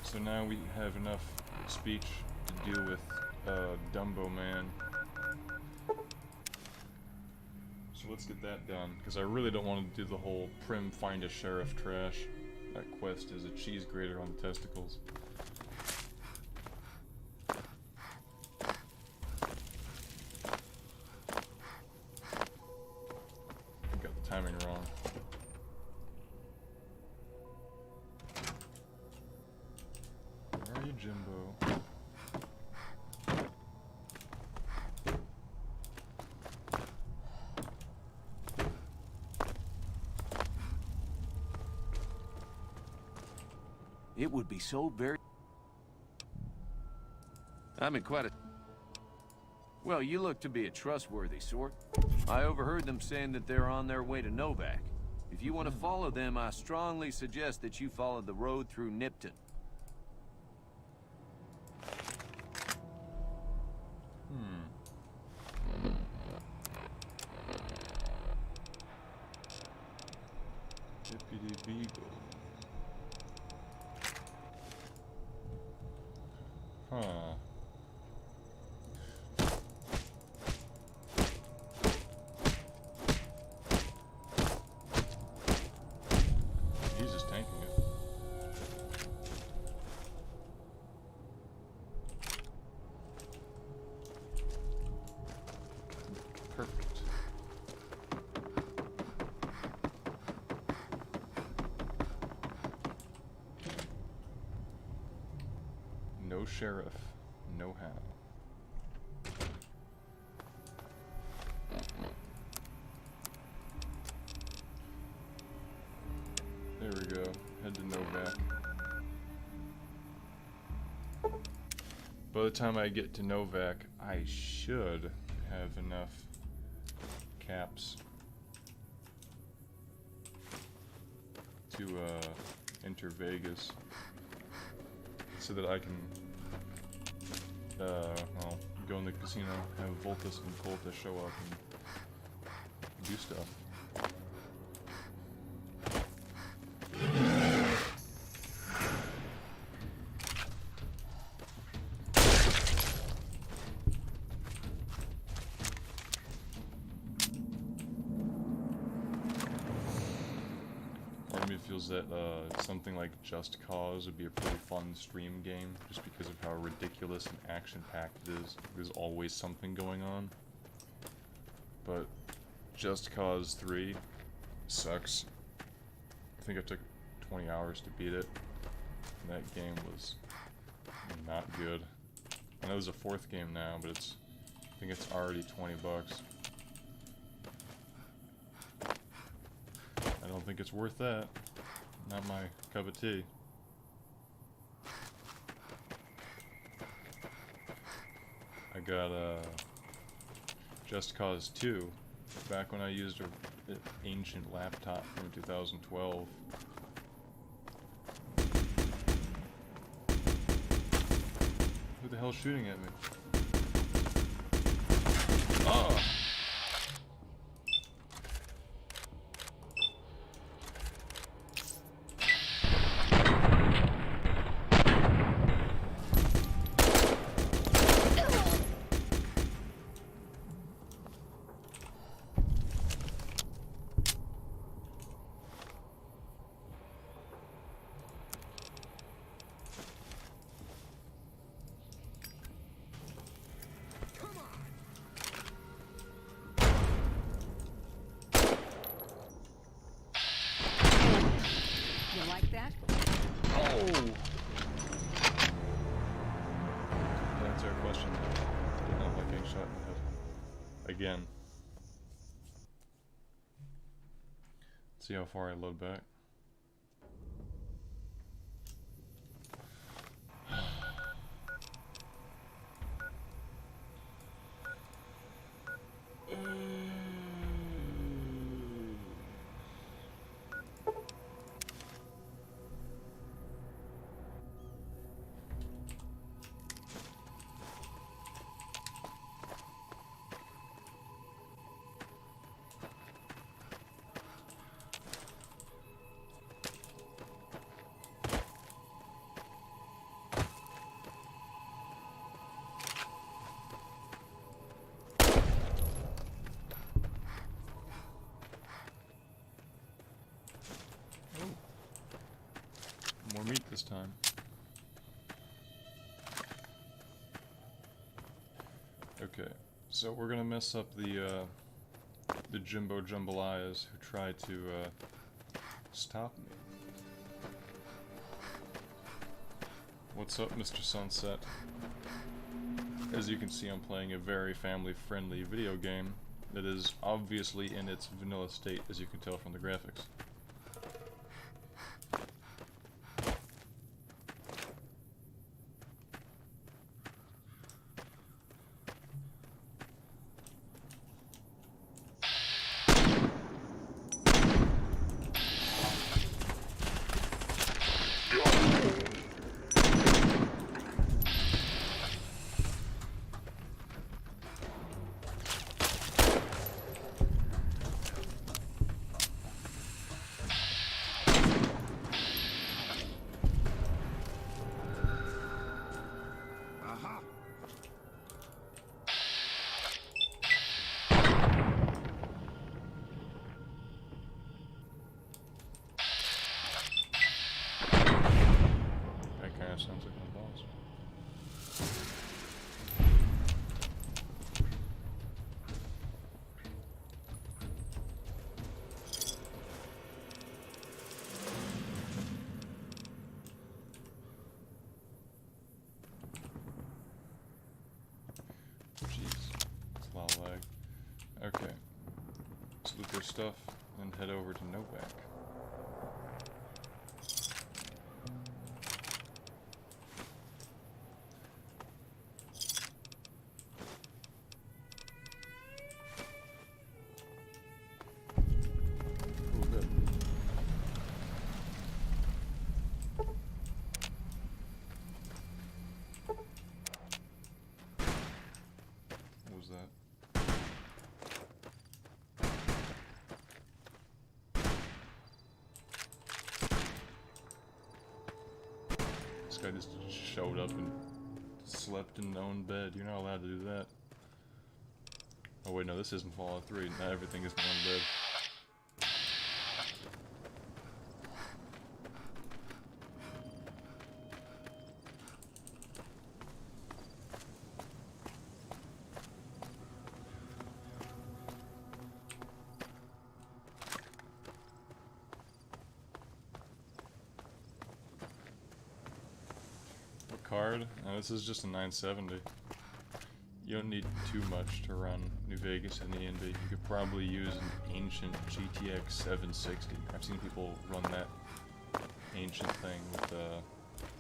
So now we have enough speech to deal with Dumbo Man. So let's get that done, because I really don't want to do the whole Prim find a sheriff trash. That quest is a cheese grater on the testicles. I got the timing wrong. Where are you, Jimbo? It would be so very... I'm in quite a... Well, you look to be a trustworthy sort. I overheard them saying that they're on their way to Novak. If you want to follow them, I strongly suggest that you follow the road through Nipton. Deputy Beagle. Huh. He's just tanking it. Perfect. No sheriff, no how. There we go. Head to Novak. By the time I get to Novak, I should have enough caps to enter Vegas, so that I can well, go in the casino, have Voltus and Colta show up and do stuff. Part of me feels that something like Just Cause would be a pretty fun stream game, just because of how ridiculous and action-packed it is. There's always something going on. But Just Cause 3 sucks. I think it took 20 hours to beat it. And that game was not good. I know there's a fourth game now, but I think it's already $20. I don't think it's worth that. Not my cup of tea. I got Just Cause 2 back when I used an ancient laptop from 2012. Who the hell's shooting at me? Oh! that? Oh! To answer our question, I did not like getting shot in the head. Again. Let's see how far I load back. More meat this time. Okay, so we're gonna mess up the Jimbo Jambalayas who tried to stop me. What's up, Mr. Sunset? As you can see, I'm playing a very family-friendly video game that is obviously in its vanilla state, as you can tell from the graphics. Sounds like my boss. Jeez, it's a lot of lag. Okay, let's loot their stuff and head over to Novak. This guy just showed up and slept in his own bed. You're not allowed to do that. Oh wait, no, this isn't Fallout 3. Not everything is in one bed. Card. Now, this is just a 970. You don't need too much to run New Vegas in the ENB. You could probably use an ancient GTX 760. I've seen people run that ancient thing with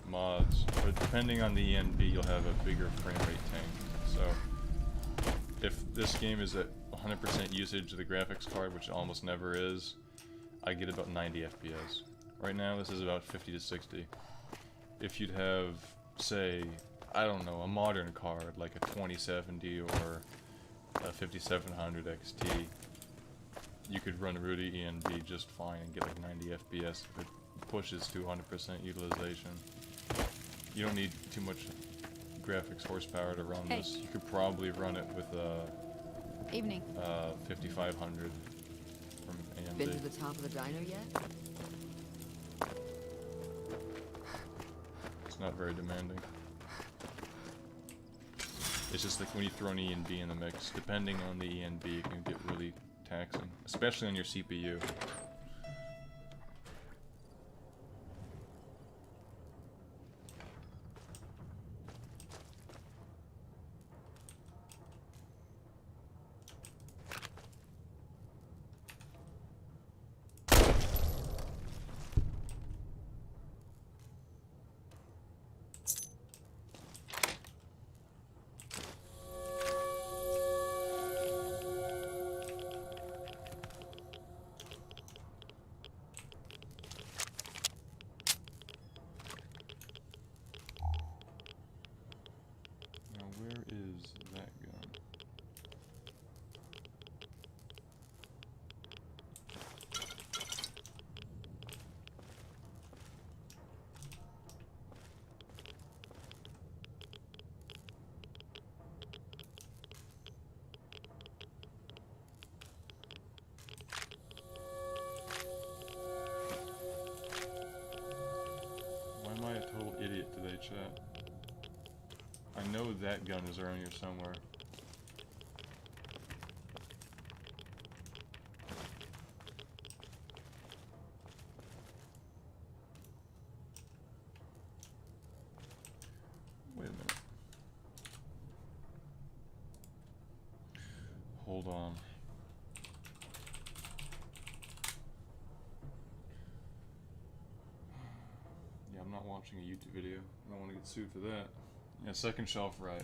mods. But depending on the ENB, you'll have a bigger frame rate tank. So if this game is at 100% usage of the graphics card, which it almost never is, I get about 90 FPS. Right now, this is about 50 to 60. If you'd have, say, I don't know, a modern card like a 2070 or a 5700 XT, you could run Rudy ENB just fine and get like 90 FPS if it pushes to 100% utilization. You don't need too much graphics horsepower to run this. You could probably run it with a 5500 from AMD. Been to the top of the dino yet? It's not very demanding. It's just like when you throw an ENB in the mix, depending on the ENB, it can get really taxing, especially on your CPU. I know that gun is around here somewhere. Wait a minute. Hold on. Yeah, I'm not watching a YouTube video. I don't want to get sued for that. Yeah, second shelf right.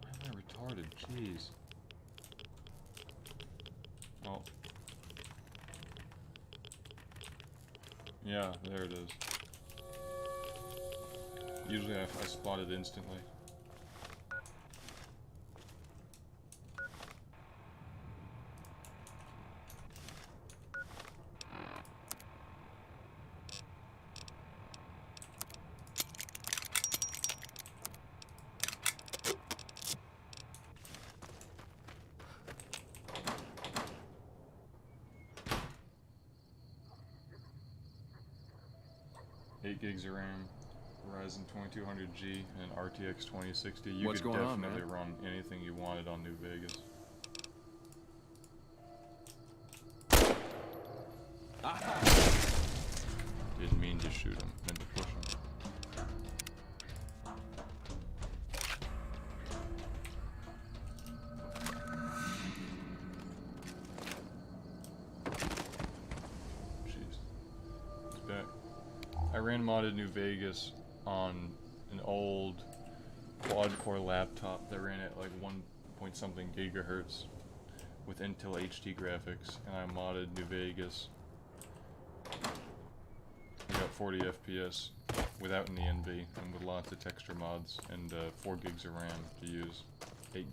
Why am I retarded? Jeez. Oh. Yeah, there it is. Usually I spot it instantly. Eight gigs of RAM, Ryzen 2200G, and RTX 2060. You What's could going on, definitely man? run anything you wanted on New Vegas. Didn't mean to shoot him, meant to push him. Jeez. He's back. I ran modded New Vegas on an old quad-core laptop that ran at like 1 point something gigahertz with Intel HD graphics, and I modded New Vegas. I got 40 FPS without any NV and with lots of texture mods and 4 gigs of RAM to use. 8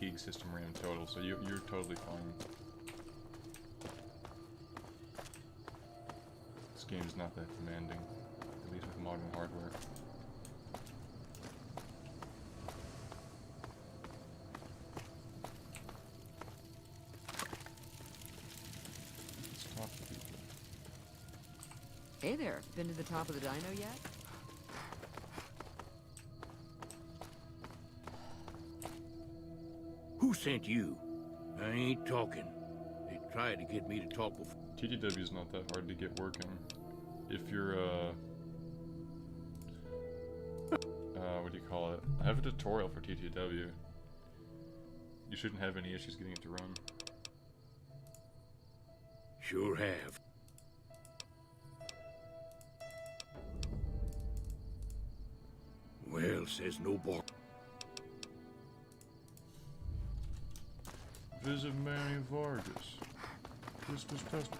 gig system RAM total, so you're totally fine. This game's not that demanding, at least with modern hardware. Let's talk to people. Hey there, been to the top of the dino yet? Who sent you? I ain't talking. They tried to get me to talk before. TTW is not that hard to get working. If you're, what do you call it? I have a tutorial for TTW. You shouldn't have any issues getting it to run. Sure have. Well, says no bar. Visit Manny Vargas. Christmas festivals.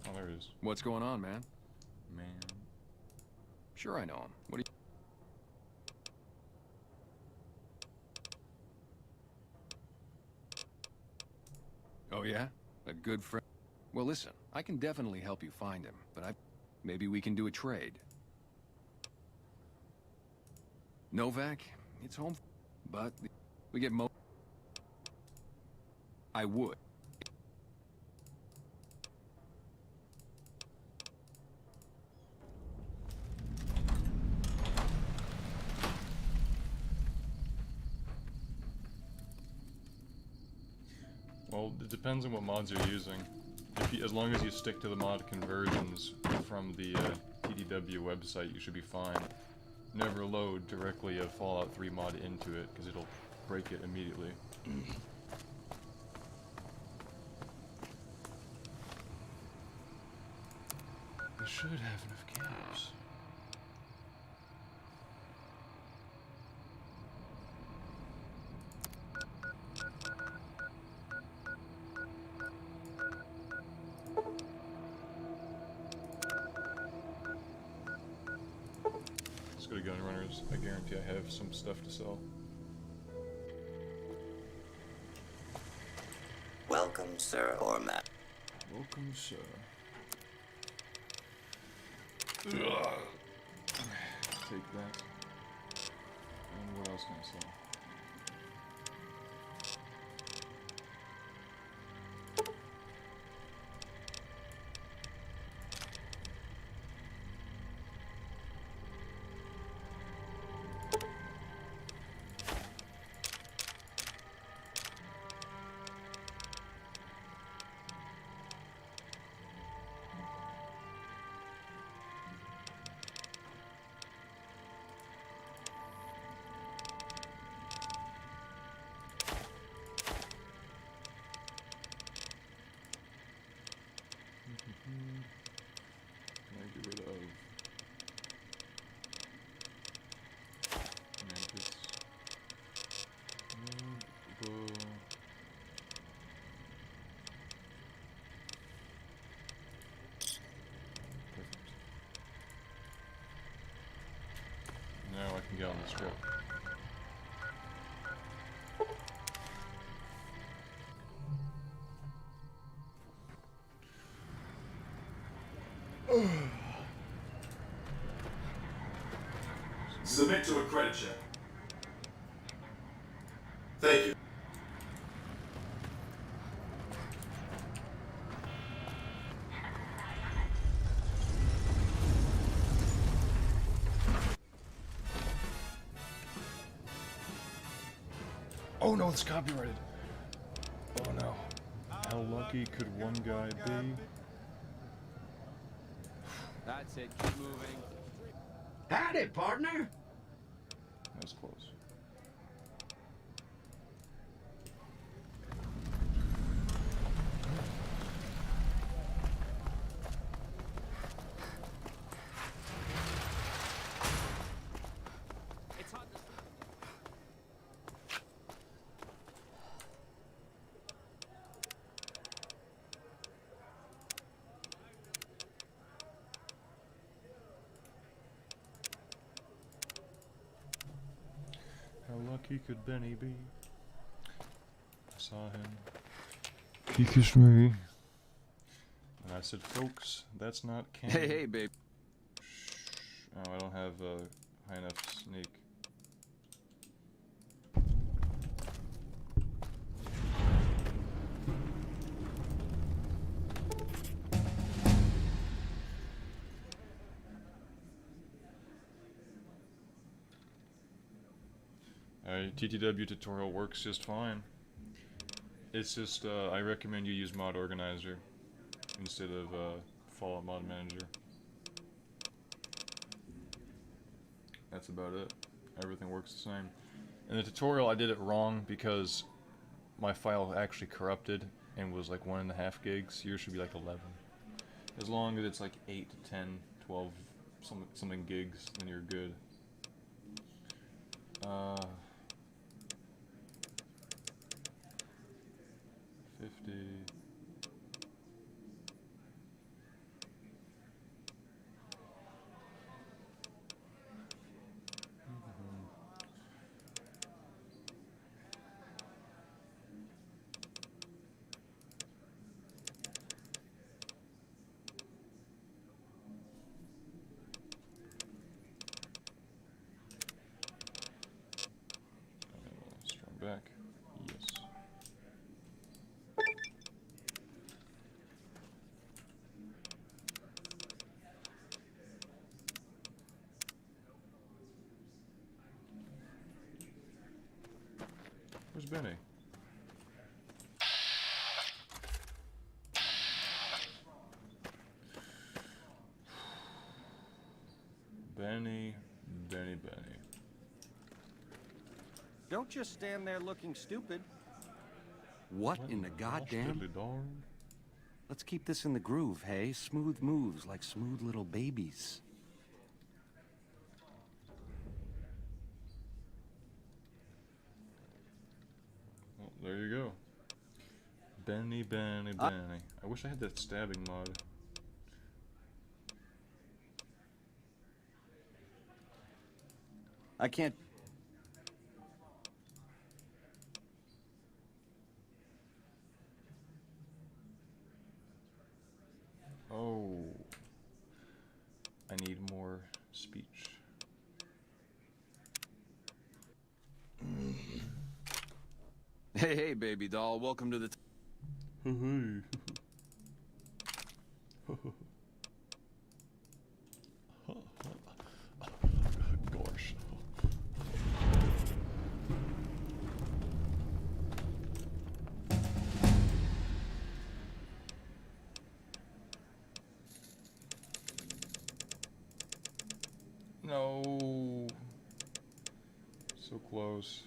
Oh, there it is. What's going on, man? Man. Sure I know him. What do you... Oh yeah? A good friend? Well listen, I can definitely help you find him, but maybe we can do a trade. Novak, it's home, but we get I would. Well, it depends on what mods you're using. As long as you stick to the mod conversions from the TTW website, you should be fine. Never load directly a Fallout 3 mod into it, because it'll break it immediately. I should have enough caps. Let's go to Gun Runners. I guarantee I have some stuff to sell. Welcome, sir or ma'am. Welcome, sir. take that. And what else can I say? Can I get rid of Mantis? Perfect. Now I can get on the script. Submit to a credit check. Thank you. Oh no, it's copyrighted. Oh no. How lucky could one guy be? That's it, keep moving. Howdy, partner. That was close. It's hot. How lucky could Benny be? I saw him. He kissed me. And I said, folks, that's not canon. Hey, babe. Oh, I don't have a high enough sneak. TTW tutorial works just fine. It's just, I recommend you use Mod Organizer instead of Fallout Mod Manager. That's about it. Everything works the same. In the tutorial, I did it wrong because my file actually corrupted and was like 1.5 gigs. Yours should be like 11. As long as it's like 8 to 10, 12, something gigs, then you're good. 50. Strong back. Yes. Where's Benny? Benny. Don't just stand there looking stupid. What in the goddamn? Darn? Let's keep this in the groove, hey? Smooth moves like smooth little babies. Well, there you go. Benny. I wish I had that stabbing mod. I can't... Oh. I need more speech. Hey, hey, baby doll. Welcome to the... Gosh. No. So close.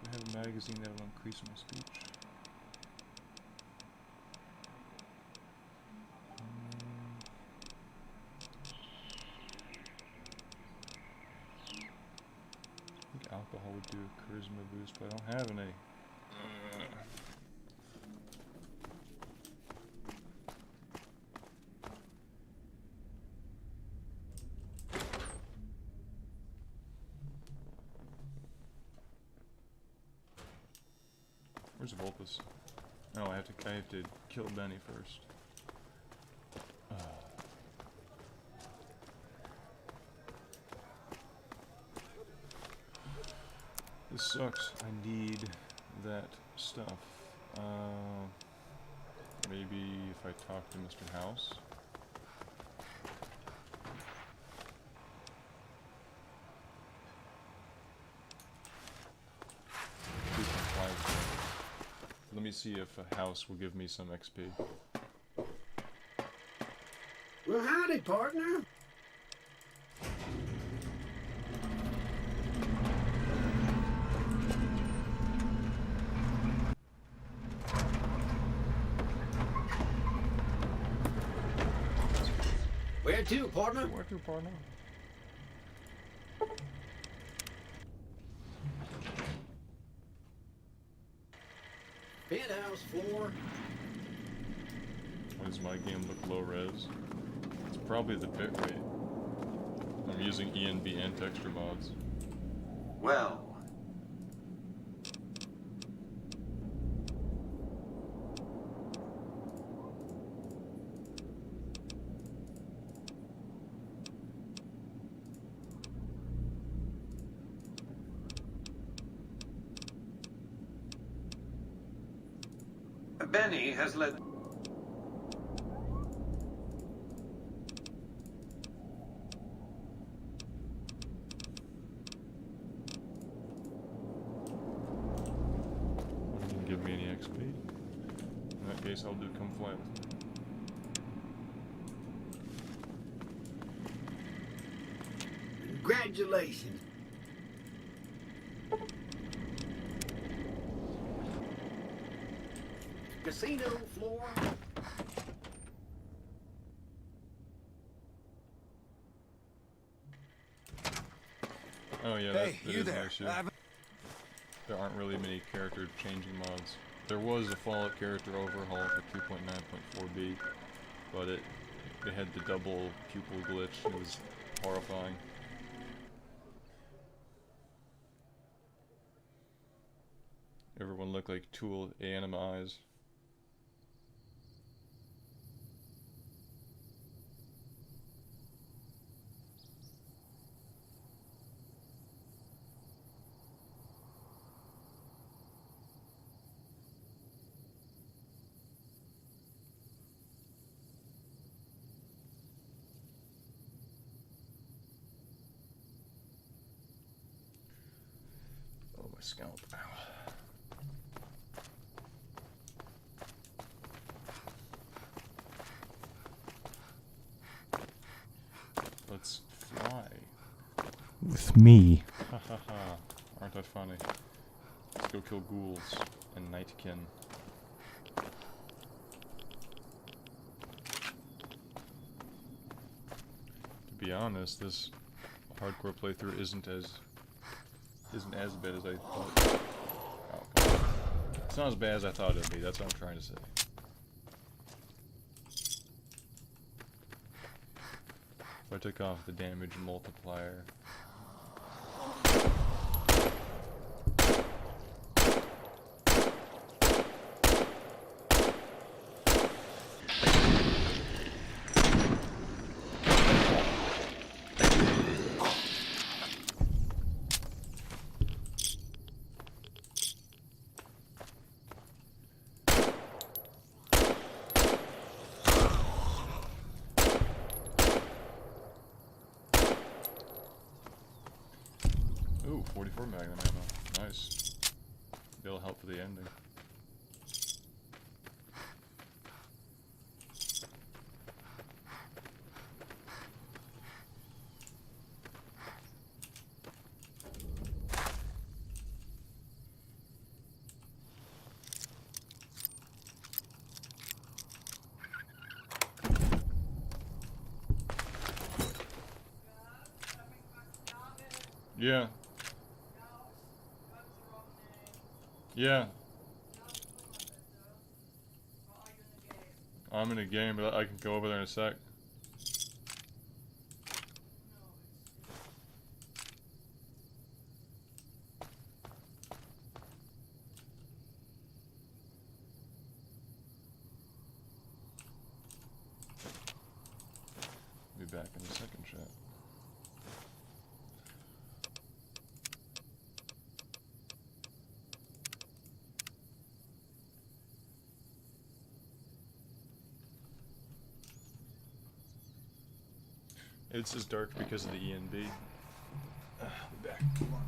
I have a magazine that will increase my speech. I think alcohol would do a charisma boost, but I don't have any. Where's Volpus? Oh, I have to kill Benny first. This sucks. I need that stuff. Maybe if I talk to Mr. House. Let me see if a house will give me some XP. Well, howdy, partner. Where to, partner? Where to, partner? Penthouse floor. Why does my game look low res? It's probably the bit rate. I'm using ENB and texture mods. Well. Benny has led... Doesn't give me any XP. In that case, I'll do come fly with me. Congratulations. Casino floor. Oh yeah, Hey, that you is an there. issue. There aren't really many character changing mods. There was a Fallout character overhaul for 2.9.4b, but it had the double pupil glitch. It was horrifying. Everyone looked like Tool A&M eyes. Oh, my scalp. Ow. Let's fly. With me. Ha ha ha. Aren't I funny? Let's go kill ghouls and nightkin. To be honest, this hardcore playthrough isn't as bad as I thought. Oh, come on. It's not as bad as I thought it'd be. That's what I'm trying to say. If I took off the damage multiplier. Ooh, 44 magnum ammo. Nice. It'll help for the ending. Yeah. Yeah. I'm in a game, but I can go over there in a sec. Be back in a second, chat. It's just dark because of the ENB. I'll be back. Hold on.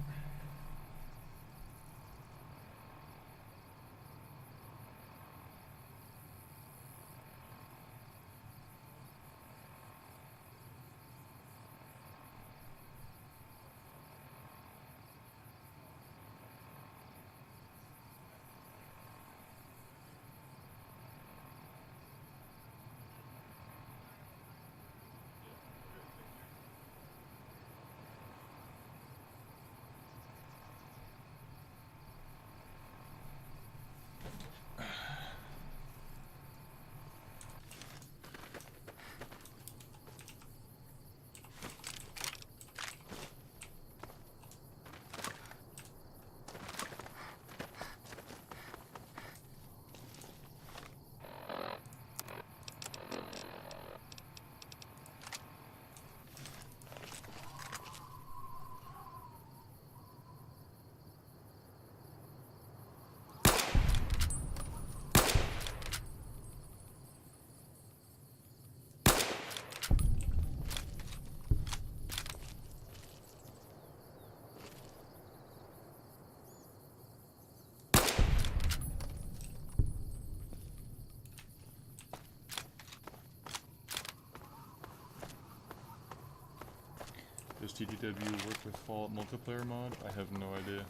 Does TTW work with Fallout multiplayer mod? I have no idea.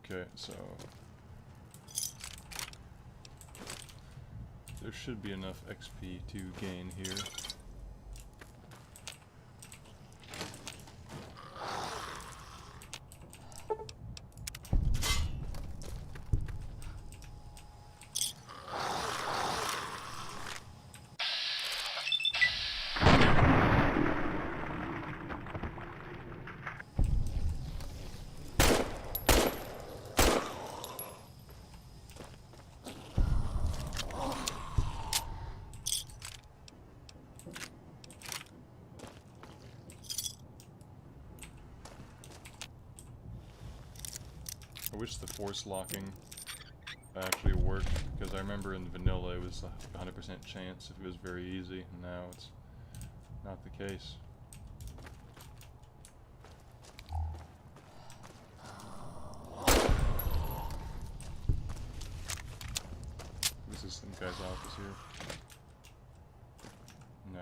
Okay, so there should be enough XP to gain here. wish the force locking actually worked, because I remember in vanilla it was a 100% chance if it was very easy, and now it's not the case. This is some guy's office here. No.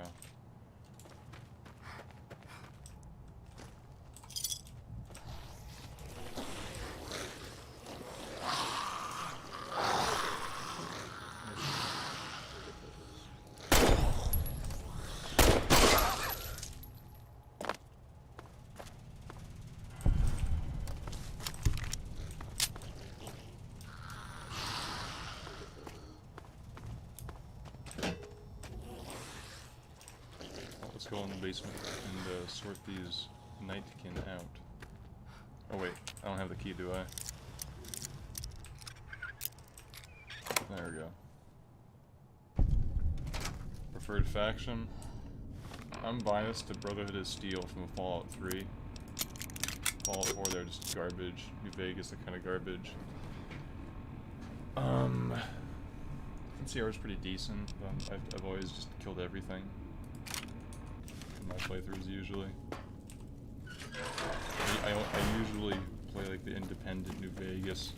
Let's go in the basement and sort these nightkin out. Oh wait, I don't have the key, do I? There we go. Preferred faction. I'm biased to Brotherhood of Steel from Fallout 3. Fallout 4, they're just garbage. New Vegas, they're kind of garbage. NCR is pretty decent, but I've always just killed everything. My playthroughs usually. I usually play like the independent New Vegas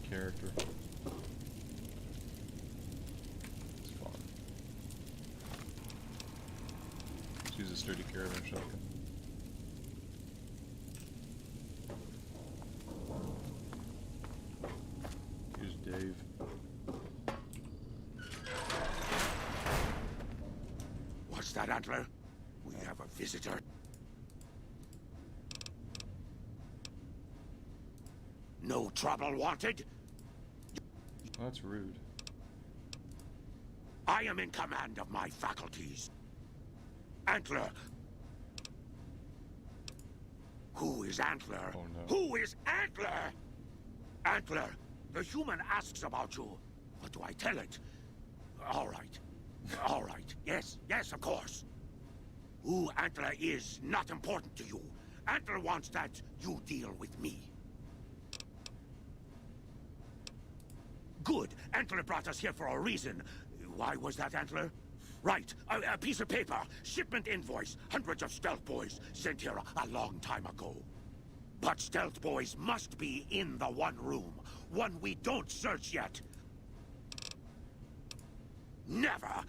character. It's fun. Let's use a sturdy caravan shotgun. Here's Dave. What's that, Antler? We have a visitor. No trouble wanted? That's rude. I am in command of my faculties. Antler. Who is Antler? Oh, no. Who is Antler? Antler, the human asks about you. What do I tell it? All right. All right. Yes, yes, of course. Who Antler is not important to you. Antler wants that you deal with me. Good. Antler brought us here for a reason. Why was that, Antler? Right. A piece of paper. Shipment invoice. Hundreds of stealth boys sent here a long time ago. But stealth boys must be in the one room. One we don't search yet. Never.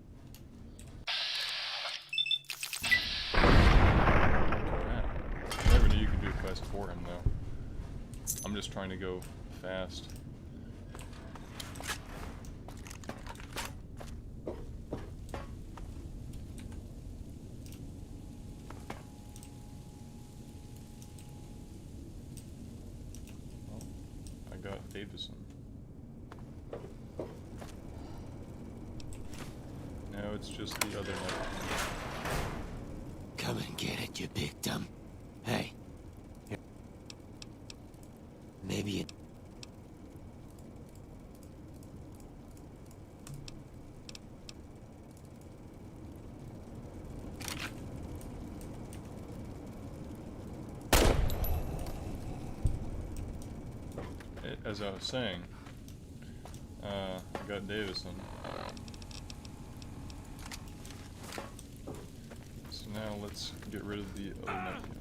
I never knew you could do a quest for him, though. I'm just trying to go fast. Oh, I got Davison. Now it's just the other night. Come and get it, you big dumb. Hey. Here. Maybe it... As I was saying, I got Davison. So now let's get rid of the other napkin.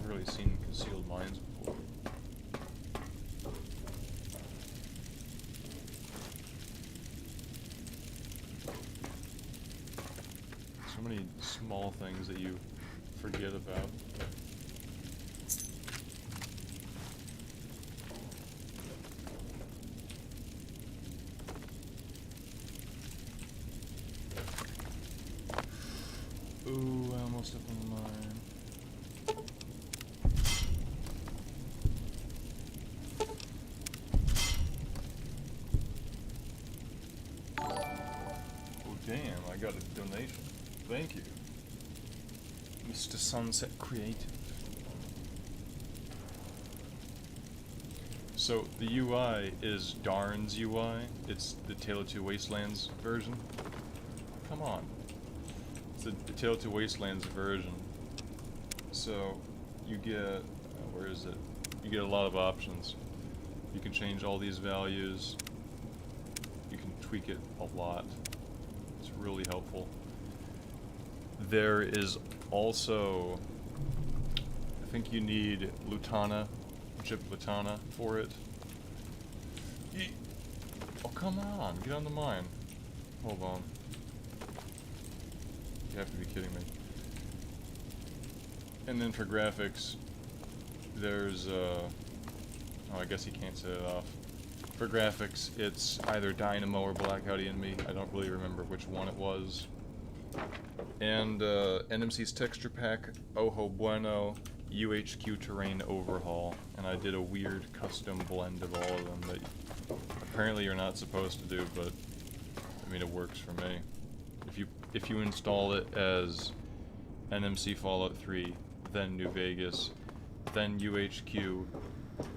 never really seen concealed mines before. So many small things that you forget about. Ooh, I almost up on the mine. Oh damn, I got a donation. Thank you. Mr. Sunset Creative. So, the UI is Darn's UI. It's the Tale of Two Wastelands version. Come on. The Tale of Two Wastelands version. So you get, where is it? You get a lot of options. You can change all these values. You can tweak it a lot. It's really helpful. There is also, I think you need Lutana, Chip Lutana for it. Oh come on, get on the mine. Hold on. You have to be kidding me. And then for graphics, there's oh, I guess you can't set it off. For graphics, it's either Dynamo or Blackout ENB. I don't really remember which one it was. And NMC's texture pack, Ojo Bueno, UHQ terrain overhaul, and I did a weird custom blend of all of them that apparently you're not supposed to do, but I mean it works for me. If you install it as NMC Fallout 3, then New Vegas, then UHQ,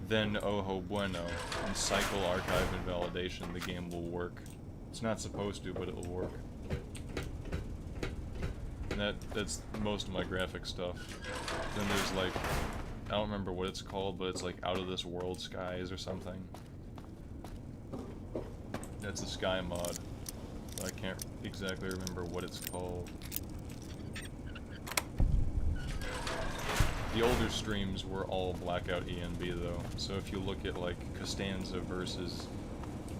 then Ojo Bueno, and cycle archive and validation, the game will work. It's not supposed to, but it will work. And that's most of my graphic stuff. Then there's like, I don't remember what it's called, but it's like Out of This World Skies or something. That's a Sky mod. I can't exactly remember what it's called. The older streams were all Blackout ENB though, so if you look at like Costanza versus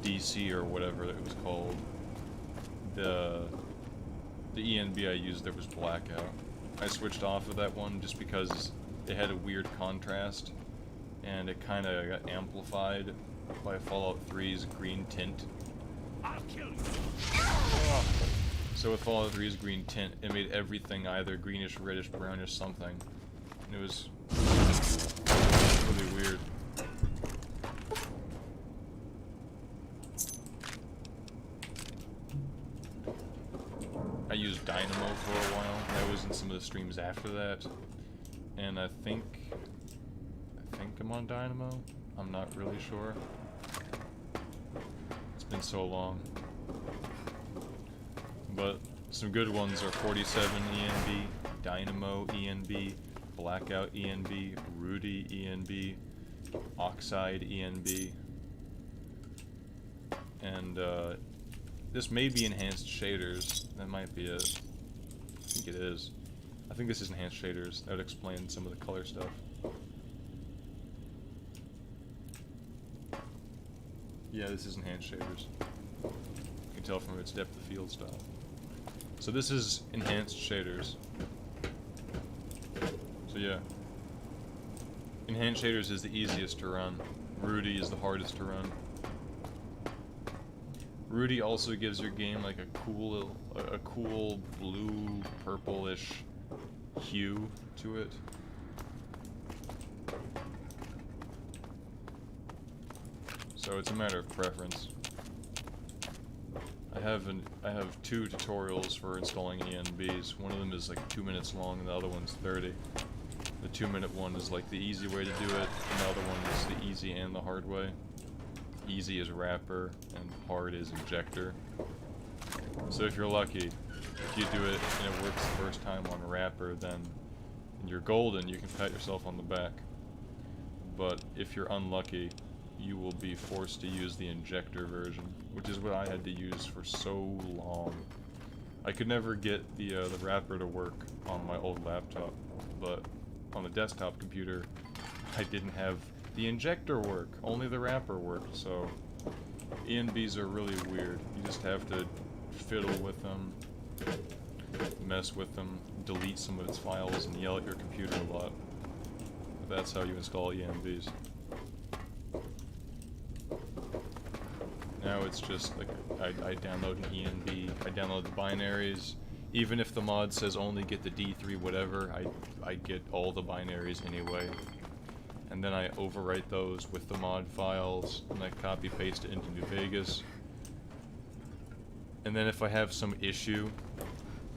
DC or whatever it was called, the ENB I used there was Blackout. I switched off of that one just because it had a weird contrast, and it kind of got amplified by Fallout 3's green tint. I'll kill you. So with Fallout 3's green tint, it made everything either greenish, reddish, brownish, something. And it was really weird. I used Dynamo for a while. I was in some of the streams after that. And I think I'm on Dynamo. I'm not really sure. It's been so long. But some good ones are 47 ENB, Dynamo ENB, Blackout ENB, Rudy ENB, Oxide ENB, and this may be enhanced shaders. That might be it. I think it is. I think this is enhanced shaders. That would explain some of the color stuff. Yeah, this is enhanced shaders. You can tell from its depth of field style. So this is enhanced shaders. So yeah. Enhanced shaders is the easiest to run. Rudy is the hardest to run. Rudy also gives your game like a cool blue purplish hue to it. So it's a matter of preference. I have two tutorials for installing ENBs. One of them is like 2 minutes long and the other one's 30. The 2-minute one is like the easy way to do it, and the other one is the easy and the hard way. Easy is wrapper and hard is injector. So if you're lucky, if you do it and it works the first time on wrapper, then you're golden, you can pat yourself on the back. But if you're unlucky, you will be forced to use the injector version, which is what I had to use for so long. I could never get the wrapper to work on my old laptop, but on the desktop computer, I didn't have the injector work. Only the wrapper worked, so ENBs are really weird. You just have to fiddle with them, mess with them, delete some of its files, and yell at your computer a lot. That's how you install ENBs. Now it's just like I download an ENB, I download the binaries. Even if the mod says only get the D3 whatever, I get all the binaries anyway. And then I overwrite those with the mod files, and I copy paste it into New Vegas. And then if I have some issue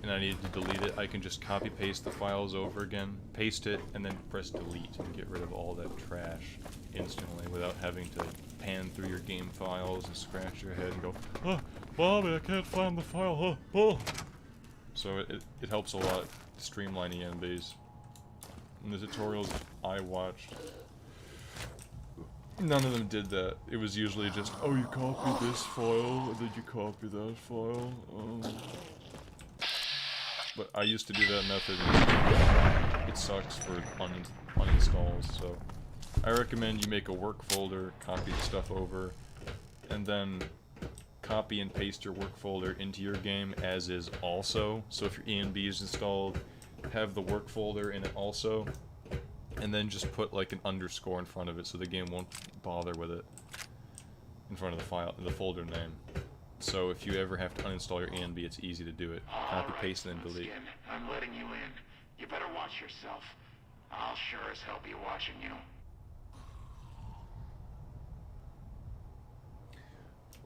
and I need to delete it, I can just copy paste the files over again, paste it, and then press delete and get rid of all that trash instantly without having to pan through your game files and scratch your head and go, oh, Bobby, I can't find the file, oh. So it helps a lot to streamline ENBs. In the tutorials I watched, none of them did that. It was usually just, oh, you copy this file, and then you copy that file. But I used to do that method, and it sucks for uninstalls, so I recommend you make a work folder, copy the stuff over, and then copy and paste your work folder into your game as is also. So if your ENB is installed, have the work folder in it also, and then just put like an underscore in front of it so the game won't bother with it in front of the file, the folder name. So if you ever have to uninstall your ENB, it's easy to do it. Copy, paste, and then delete. I'm letting you in. You better watch yourself. I'll sure as hell be watching you.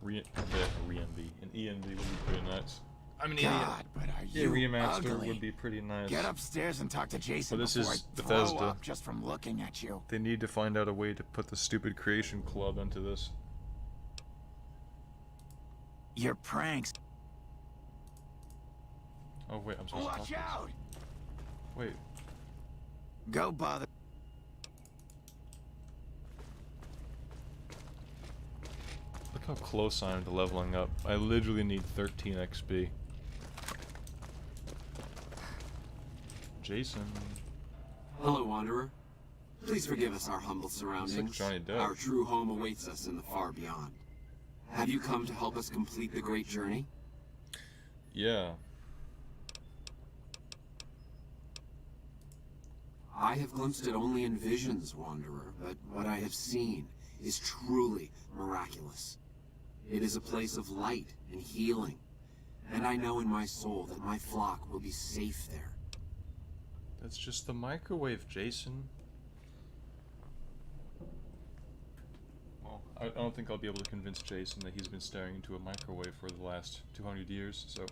An ENB would be pretty nice. I'm an God, idiot. but are Yeah, you remaster ugly. would be pretty nice. Get upstairs and talk to Jason But this before is I throw Bethesda. up just from looking at you. They need to find out a way to put the stupid creation club into this. Your pranks. Oh wait, I'm supposed to Watch talk out! this. Wait. Go bother. Look how close I am to leveling up. I literally need 13 XP. Jason. Hello, Wanderer. Please forgive us our humble surroundings. Johnny Depp. Our true home awaits us in the far beyond. Have you come to help us complete the great journey? Yeah. I have glimpsed it only in visions, Wanderer, but what I have seen is truly miraculous. It is a place of light and healing, and I know in my soul that my flock will be safe there. That's just the microwave, Jason. Well, I don't think I'll be able to convince Jason that he's been staring into a microwave for the last 200 years, so...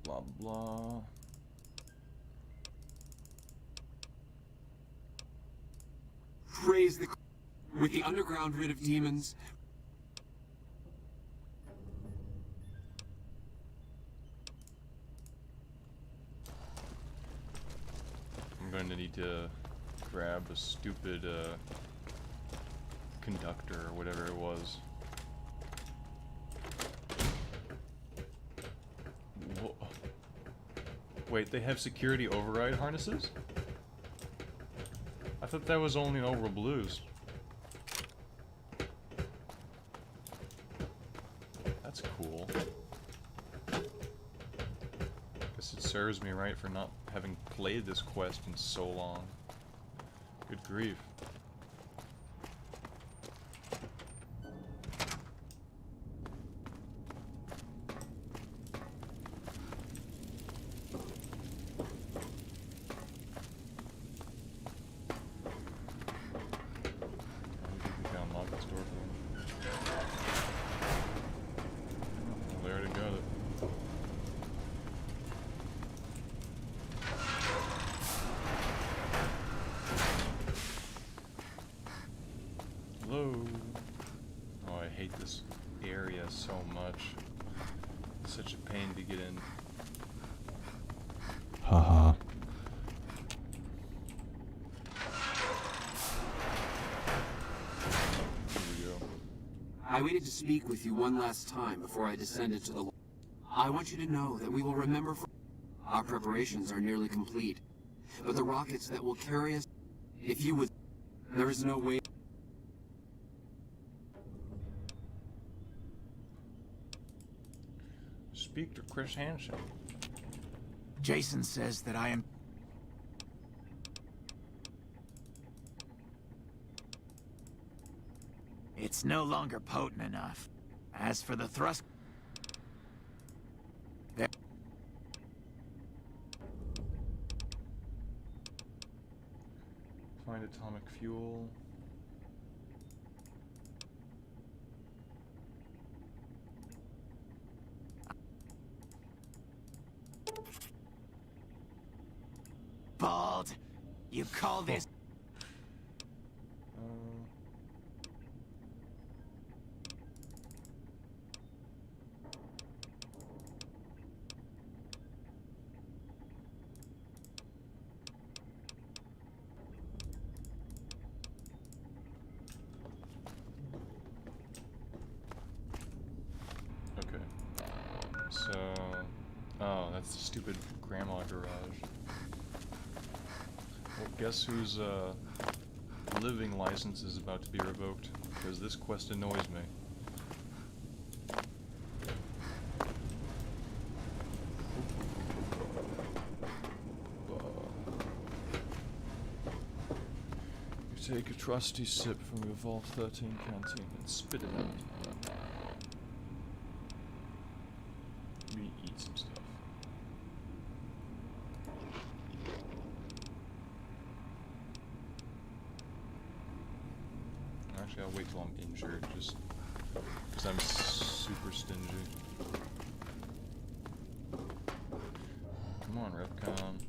Blah, blah. Praise the... With the underground rid of demons... I'm going to need to grab a stupid, conductor or whatever it was. Whoa. Wait, they have security override harnesses? I thought that was only in Over Blues. That's cool. Guess it serves me right for not having played this quest in so long. Good grief. Hello. Oh, I hate this area so much. It's such a pain to get in. Haha. I waited to speak with you one last time before I descended to the... I want you to know that we will remember... Our preparations are nearly complete. but the rockets that will carry us, if you would, there is no way. Speak to Chris Hansen. Jason says that I am... It's no longer potent enough. As for the thrust... There... Find atomic fuel. Bald, you call this... Okay. So... Oh, that's the stupid grandma garage. Well, guess whose living license is about to be revoked? Because this quest annoys me. You take a trusty sip from your Vault 13 canteen and spit it out. Let me eat some stuff. Actually, I'll wait till I'm injured, just because I'm super stingy. Come on, Repcon.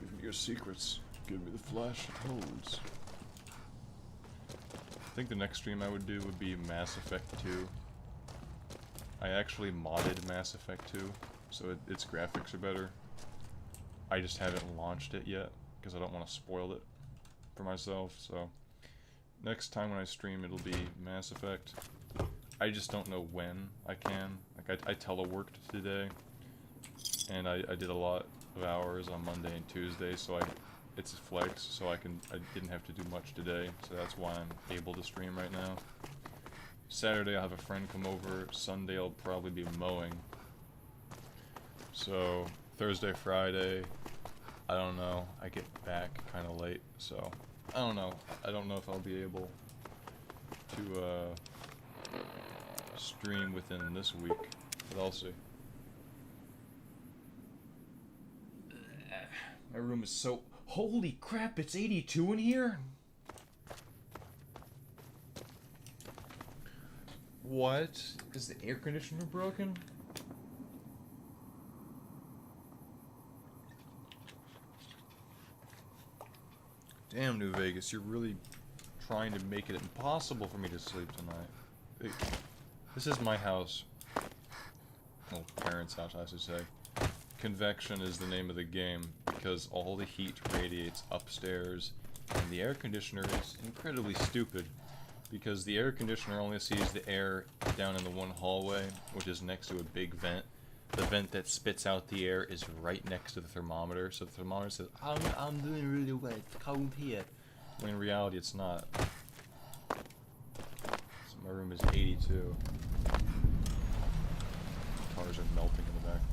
Give me your secrets. Give me the flash it holds. I think the next stream I would do would be Mass Effect 2. I actually modded Mass Effect 2, so its graphics are better. I just haven't launched it yet, because I don't want to spoil it for myself, so... Next time when I stream, it'll be Mass Effect. I just don't know when I can. Like, I teleworked today, and I did a lot of hours on Monday and Tuesday, so it's a flex, so I didn't have to do much today, so that's why I'm able to stream right now. Saturday I'll have a friend come over. Sunday I'll probably be mowing. So, Thursday, Friday, I don't know. I get back kind of late, so... I don't know. I don't know if I'll be able to stream within this week, but I'll see. My room is so... Holy crap, it's 82 in here? What? Is the air conditioner broken? Damn, New Vegas, you're really trying to make it impossible for me to sleep tonight. This is my house. Well, parents' house, I should say. Convection is the name of the game, because all the heat radiates upstairs, and the air conditioner is incredibly stupid, because the air conditioner only sees the air down in the one hallway, which is next to a big vent. The vent that spits out the air is right next to the thermometer, so the thermometer says, I'm doing really well, it's cold here. When in reality, it's not. So my room is 82. Cars are melting in the background.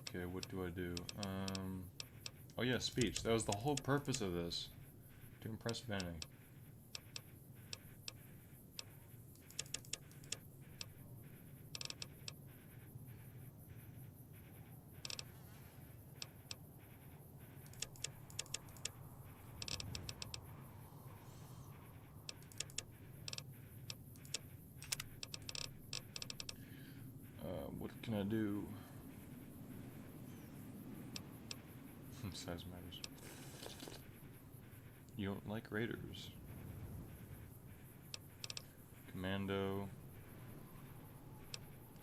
Okay, what do I do? Oh yeah, speech. That was the whole purpose of this. To impress Benny. What can I do? Size matters. You don't like Raiders. Commando.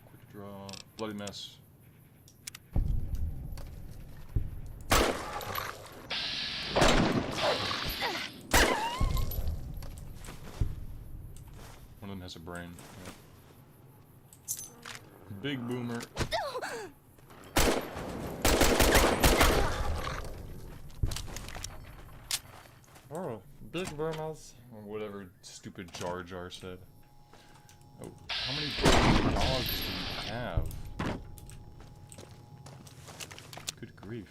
Quick draw. Bloody mess. One of them has a brain. Yeah. Big boomer. Oh, big boomers. Or whatever stupid Jar Jar said. Oh, how many dogs do you have? Good grief.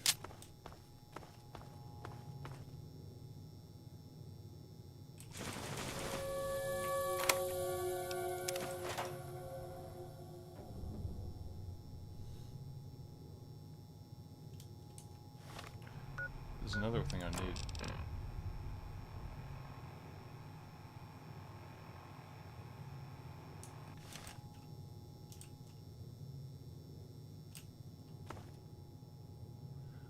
There's another thing I need.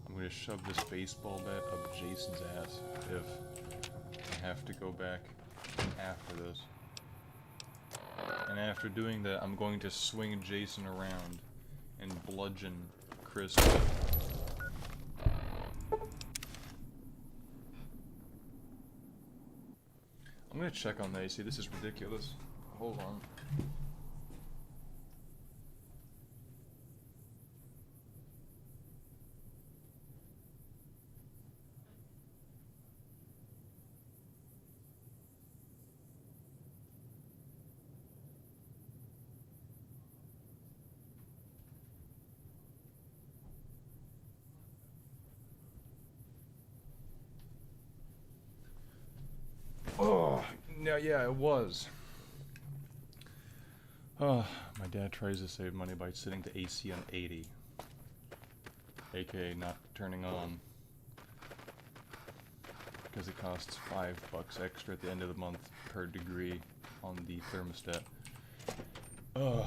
I'm gonna shove this baseball bat up Jason's ass if I have to go back after this. And after doing that, I'm going to swing Jason around and bludgeon Chris. I'm gonna check on the AC. This is ridiculous. Hold on. Oh, no, yeah, it was. Oh, my dad tries to save money by setting the AC on 80. AKA not turning on. Because it costs $5 extra at the end of the month per degree on the thermostat. Ugh.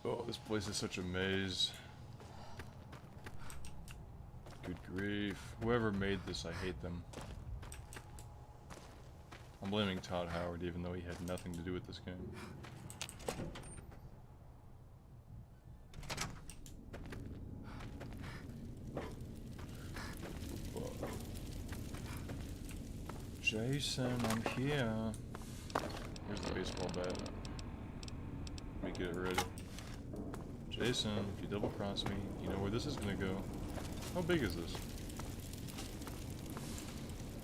Oh, this place is such a maze. Good grief. Whoever made this, I hate them. I'm blaming Todd Howard, even though he had nothing to do with this game. Whoa. Jason, I'm here. Here's the baseball bat. Let me get it ready. Jason, if you double cross me, you know where this is gonna go. How big is this?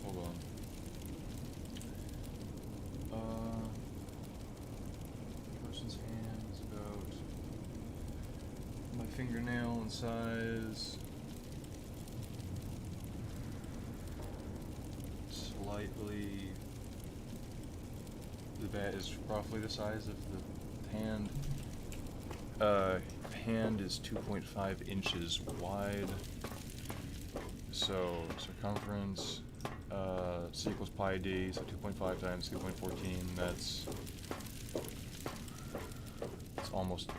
Hold on. Person's hand is about my fingernail in size. Slightly. The bat is roughly the size of the hand. Hand is 2.5 inches wide. So circumference, C equals pi d, so 2.5 times 2.14, that's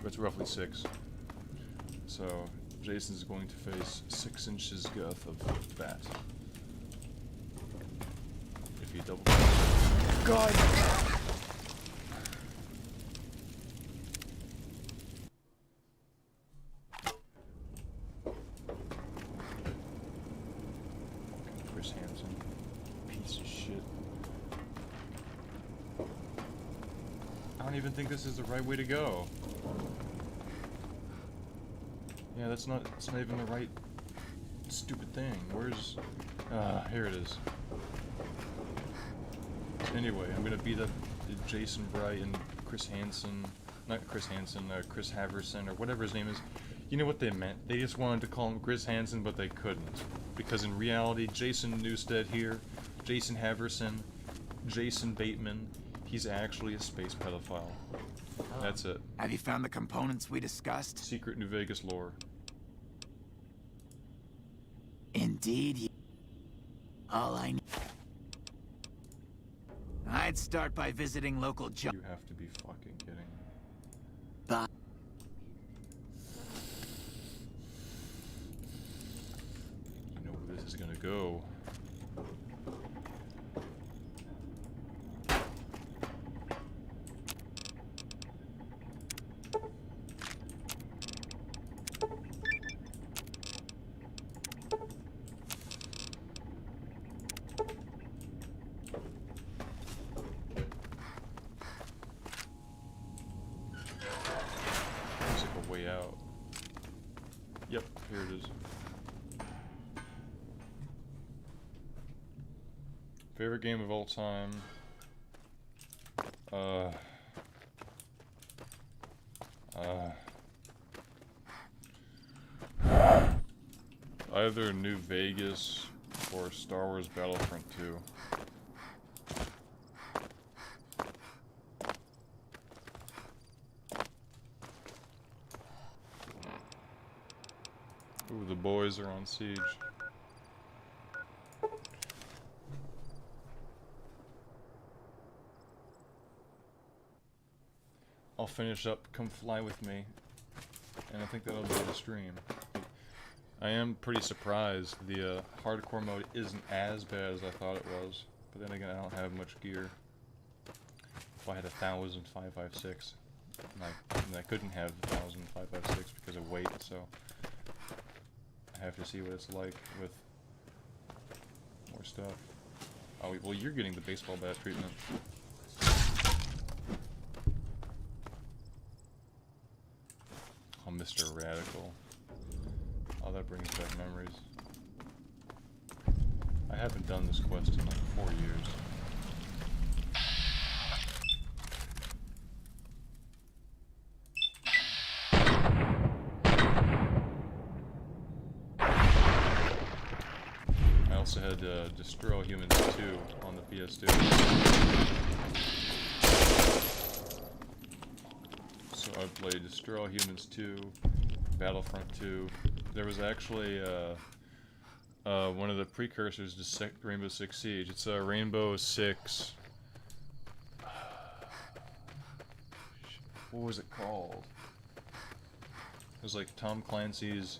it's roughly 6. So Jason's going to face 6 inches girth of bat. If you double... God! I don't even think this is the right way to go. Yeah, it's not even the right stupid thing. Where's... here it is. Anyway, I'm gonna beat up Jason Bright and Chris Hansen. Not Chris Hansen, Chris Haverson, or whatever his name is. You know what they meant. They just wanted to call him Chris Hansen, but they couldn't. Because in reality, Jason Newsted here, Jason Haverson, Jason Bateman, He's actually a space pedophile. That's it. Have you found the components we discussed? Secret New Vegas lore. Indeed. All I need. I'd start by visiting local You have to be fucking kidding. Bye. You know where this is gonna go. Way out. Yep, here it is. Favorite game of all time? Either New Vegas or Star Wars Battlefront 2. Ooh, the boys are on siege. I'll finish up Come Fly With Me, and I think that'll be the stream. I am pretty surprised the hardcore mode isn't as bad as I thought it was, but then again I don't have much gear. If I had 1,000 5.56, and I couldn't have 1,000 5.56 because of weight, so I have to see what it's like with more stuff. Oh, well, you're getting the baseball bat treatment. Oh, Mr. Radical. Oh, that brings back memories. I haven't done this quest in like 4 years. I also had Destroy All Humans 2 on the PS2. So I played Destroy All Humans 2, Battlefront 2. There was actually one of the precursors to Rainbow Six Siege. It's Rainbow Six. What was it called? It was like Tom Clancy's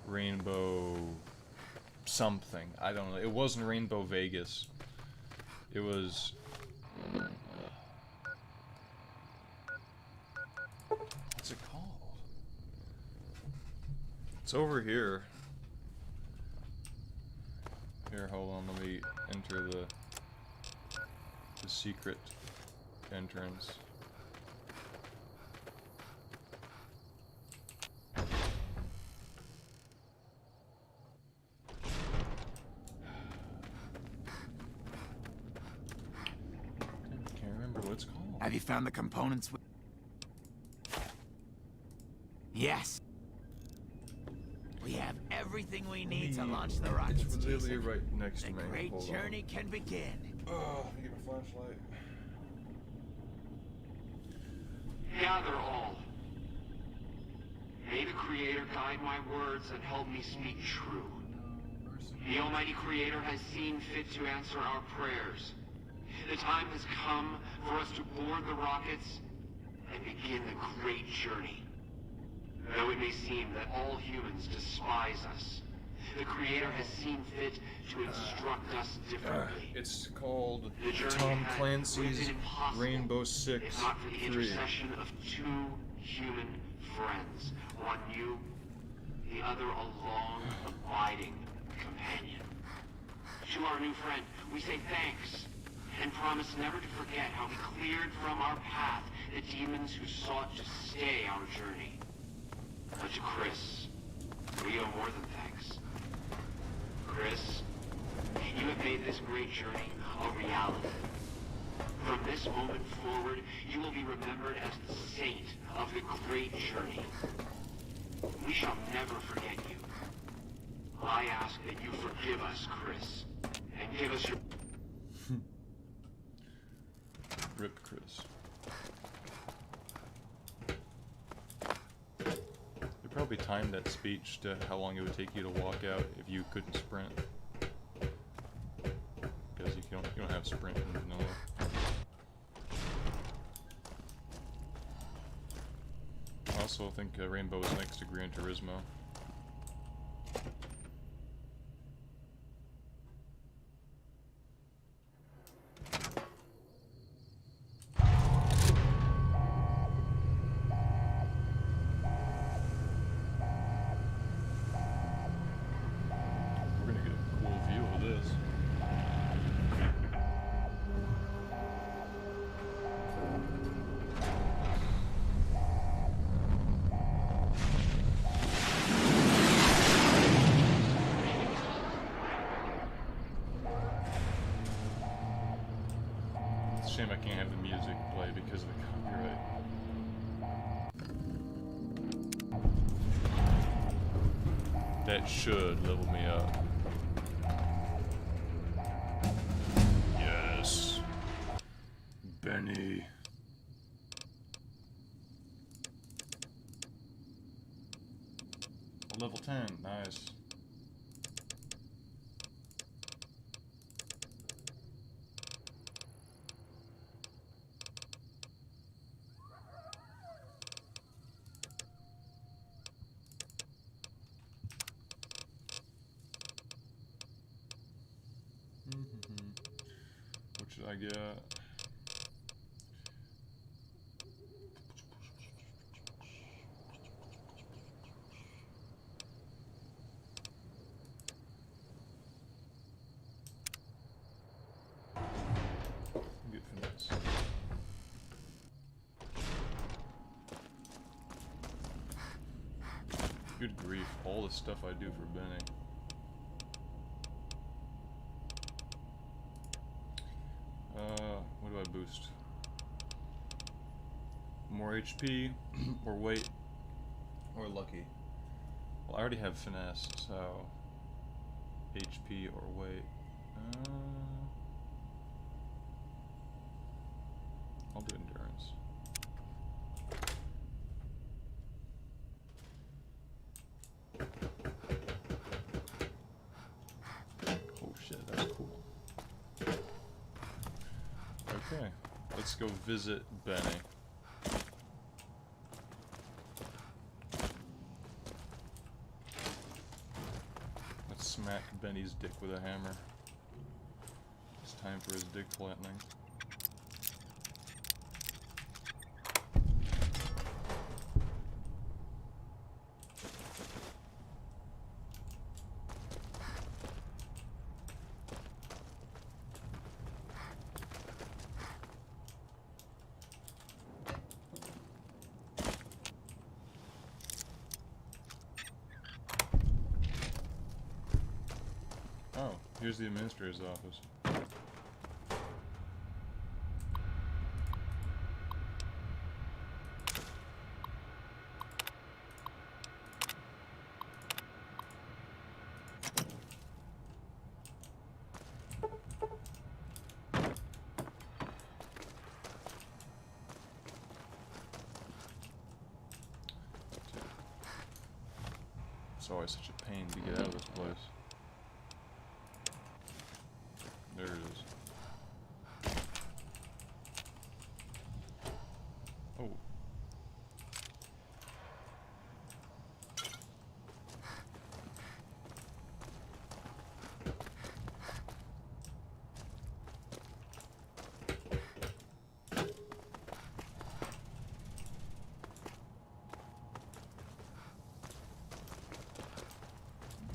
Rainbow something. I don't know. It wasn't Rainbow Vegas. It was. What's it called? It's over here. Here, hold on. Let me enter the secret entrance. Have you found the components? Yes. We have everything we need to launch the rockets. It's literally right next to me. The great journey can begin. Oh, let me get my flashlight. Gather all. May the Creator guide my words and help me speak true. The Almighty Creator has seen fit to answer our prayers. The time has come for us to board the rockets and begin the great journey. Though it may seem that all humans despise us, the Creator has seen fit to instruct us differently. It's called Tom Clancy's Rainbow Six if not for the 3. intercession of two human friends, one new, the other a long, abiding companion. To our new friend, we say thanks, and promise never to forget how we cleared from our path the demons who sought to stay our journey. But to Chris, we owe more than thanks. Chris, you have made this great journey a reality. From this moment forward, you will be remembered as the saint of the great journey. We shall never forget you. I ask that you forgive us, Chris, and give us your... Rip Chris. They probably timed that speech to how long it would take you to walk out if you couldn't sprint. Because you don't have sprint in vanilla. I also think Rainbow is next to Gran Turismo. We're gonna get a cool view of this. It's a shame I can't have the music play because of the copyright. That should level me up. Yes. Benny. Level 10, nice. What should I get? Get finesse. Good grief, all the stuff I do for Benny. What do I boost? More HP, or weight, or lucky. Well, I already have finesse, so HP or weight. I'll do endurance. Oh shit, that's cool. Okay, let's go visit Benny. Let's smack Benny's dick with a hammer. It's time for his dick flattening. Oh, here's the administrator's office. It's always such a pain to get out of this place. There it is. Oh.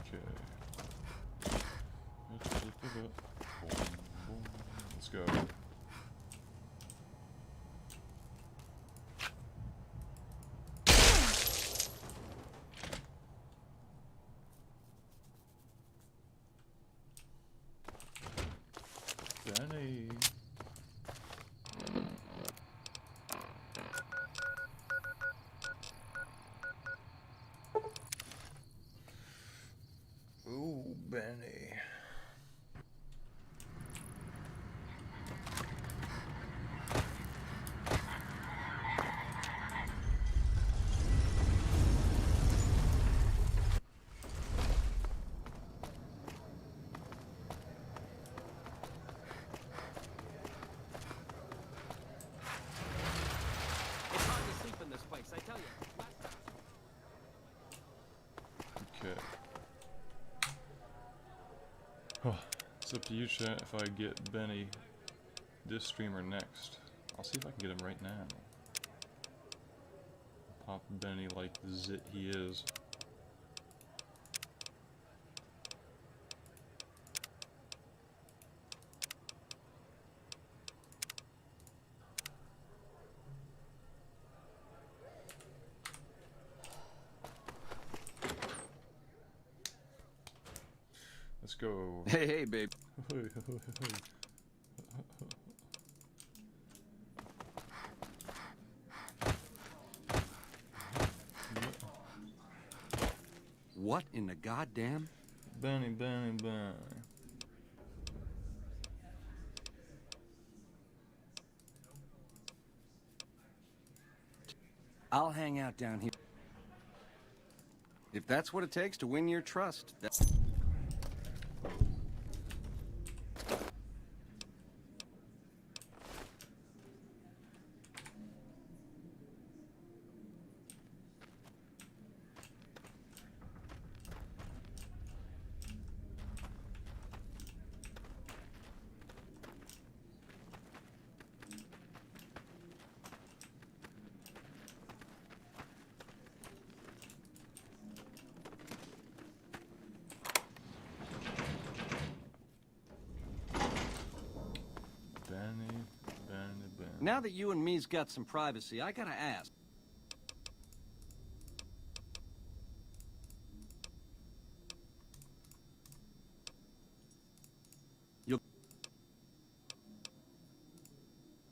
Okay. Let's look it up. It's up to you, chat, if I get Benny this streamer next. I'll see if I can get him right now. Pop Benny like the zit he is. Let's go. Hey, hey, babe. What in the goddamn? Benny, Benny, Benny. I'll hang out down here. If that's what it takes to win your trust, that's... Now that you and me's got some privacy, I gotta ask.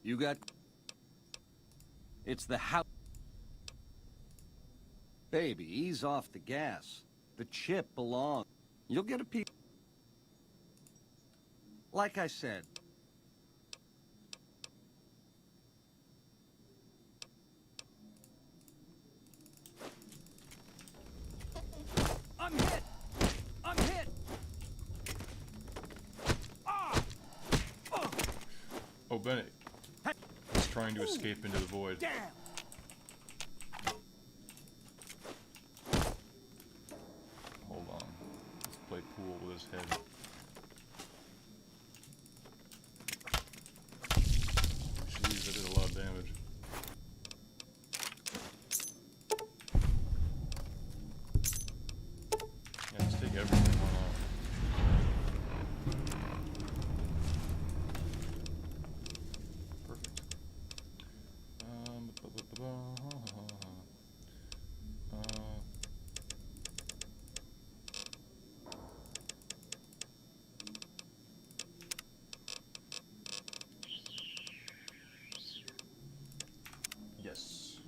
You got... It's the house. Baby, ease off the gas. The chip belongs. You'll get a piece. Like I said. I'm hit! I'm hit! Oh, Bennett. He's trying to escape into the void. Damn! Hold on. Let's play pool with his head. Jeez, that did a lot of damage. Yeah, let's take everything on off. Perfect. Yes.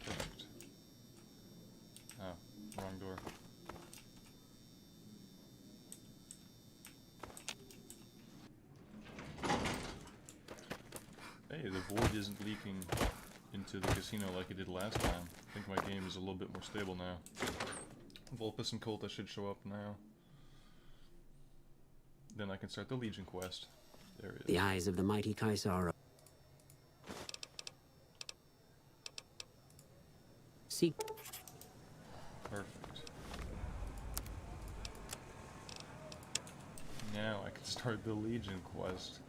Perfect. Oh, wrong door. Hey, the void isn't leaking into the casino like it did last time. I think my game is a little bit more stable now. Vulpus and Colta should show up now. Then I can start the Legion quest. There it is. The eyes of the mighty Caesar. Seek. Perfect. Now I can start the Legion quest.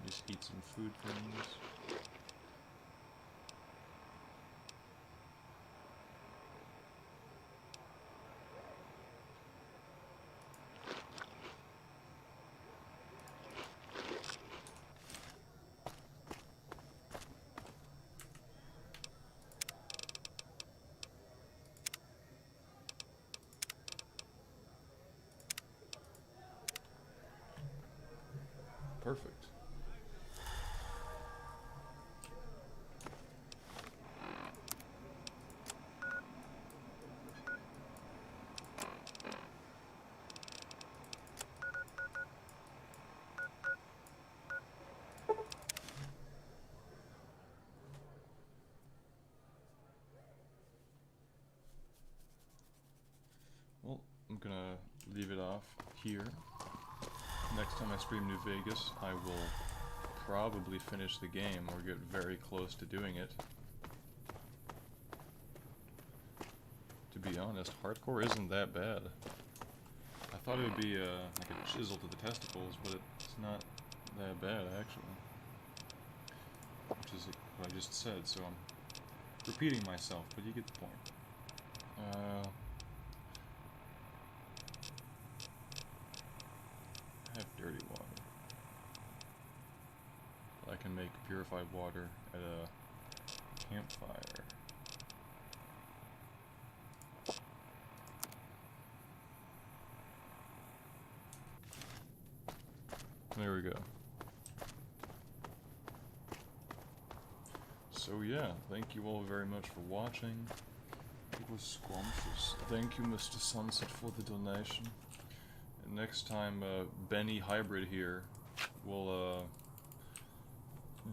Just eat some food things. here. Next time I stream New Vegas, I will probably finish the game or get very close to doing it. To be honest, hardcore isn't that bad. I thought it would be like a chisel to the testicles, but it's not that bad actually. Which is what I just said, so I'm repeating myself, but you get the point. I have dirty water. I can make purified water at a campfire. There we go. So yeah, thank you all very much for watching. It was scrumptious. Thank you, Mr. Sunset, for the donation. And next time, Benny Hybrid here will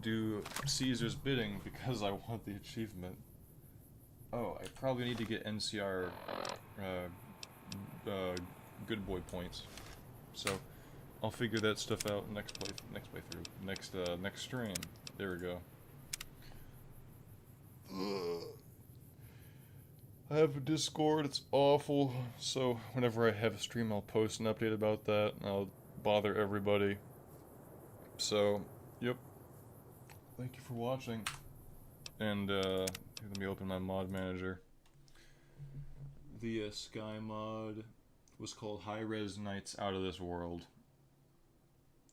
do Caesar's bidding because I want the achievement. Oh, I probably need to get NCR good boy points. So I'll figure that stuff out next playthrough, next stream. There we go. I have a Discord, it's awful, so whenever I have a stream I'll post an update about that, and I'll bother everybody. So, yep. Thank you for watching. And, let me open my mod manager. The Sky mod was called High Res Nights Out of This World.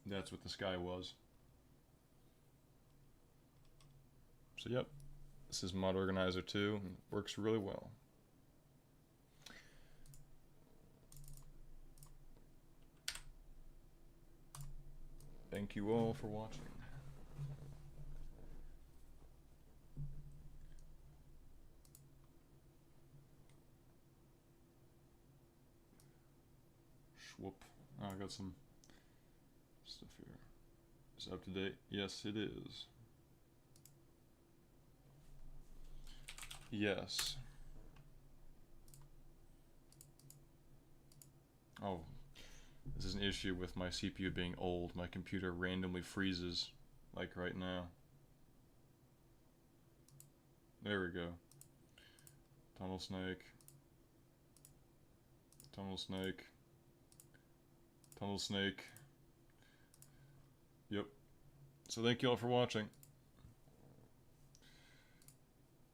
That's what the Sky was. So, yep. This is Mod Organizer 2, and it works really well. Thank you all for watching. Schwhoop. Oh, I got some stuff here. Is it up to date? Yes, it is. Yes. Oh, this is an issue with my CPU being old. My computer randomly freezes, like right now. There we go. Tunnel snake. Tunnel snake. Tunnel snake. Yep. So thank you all for watching.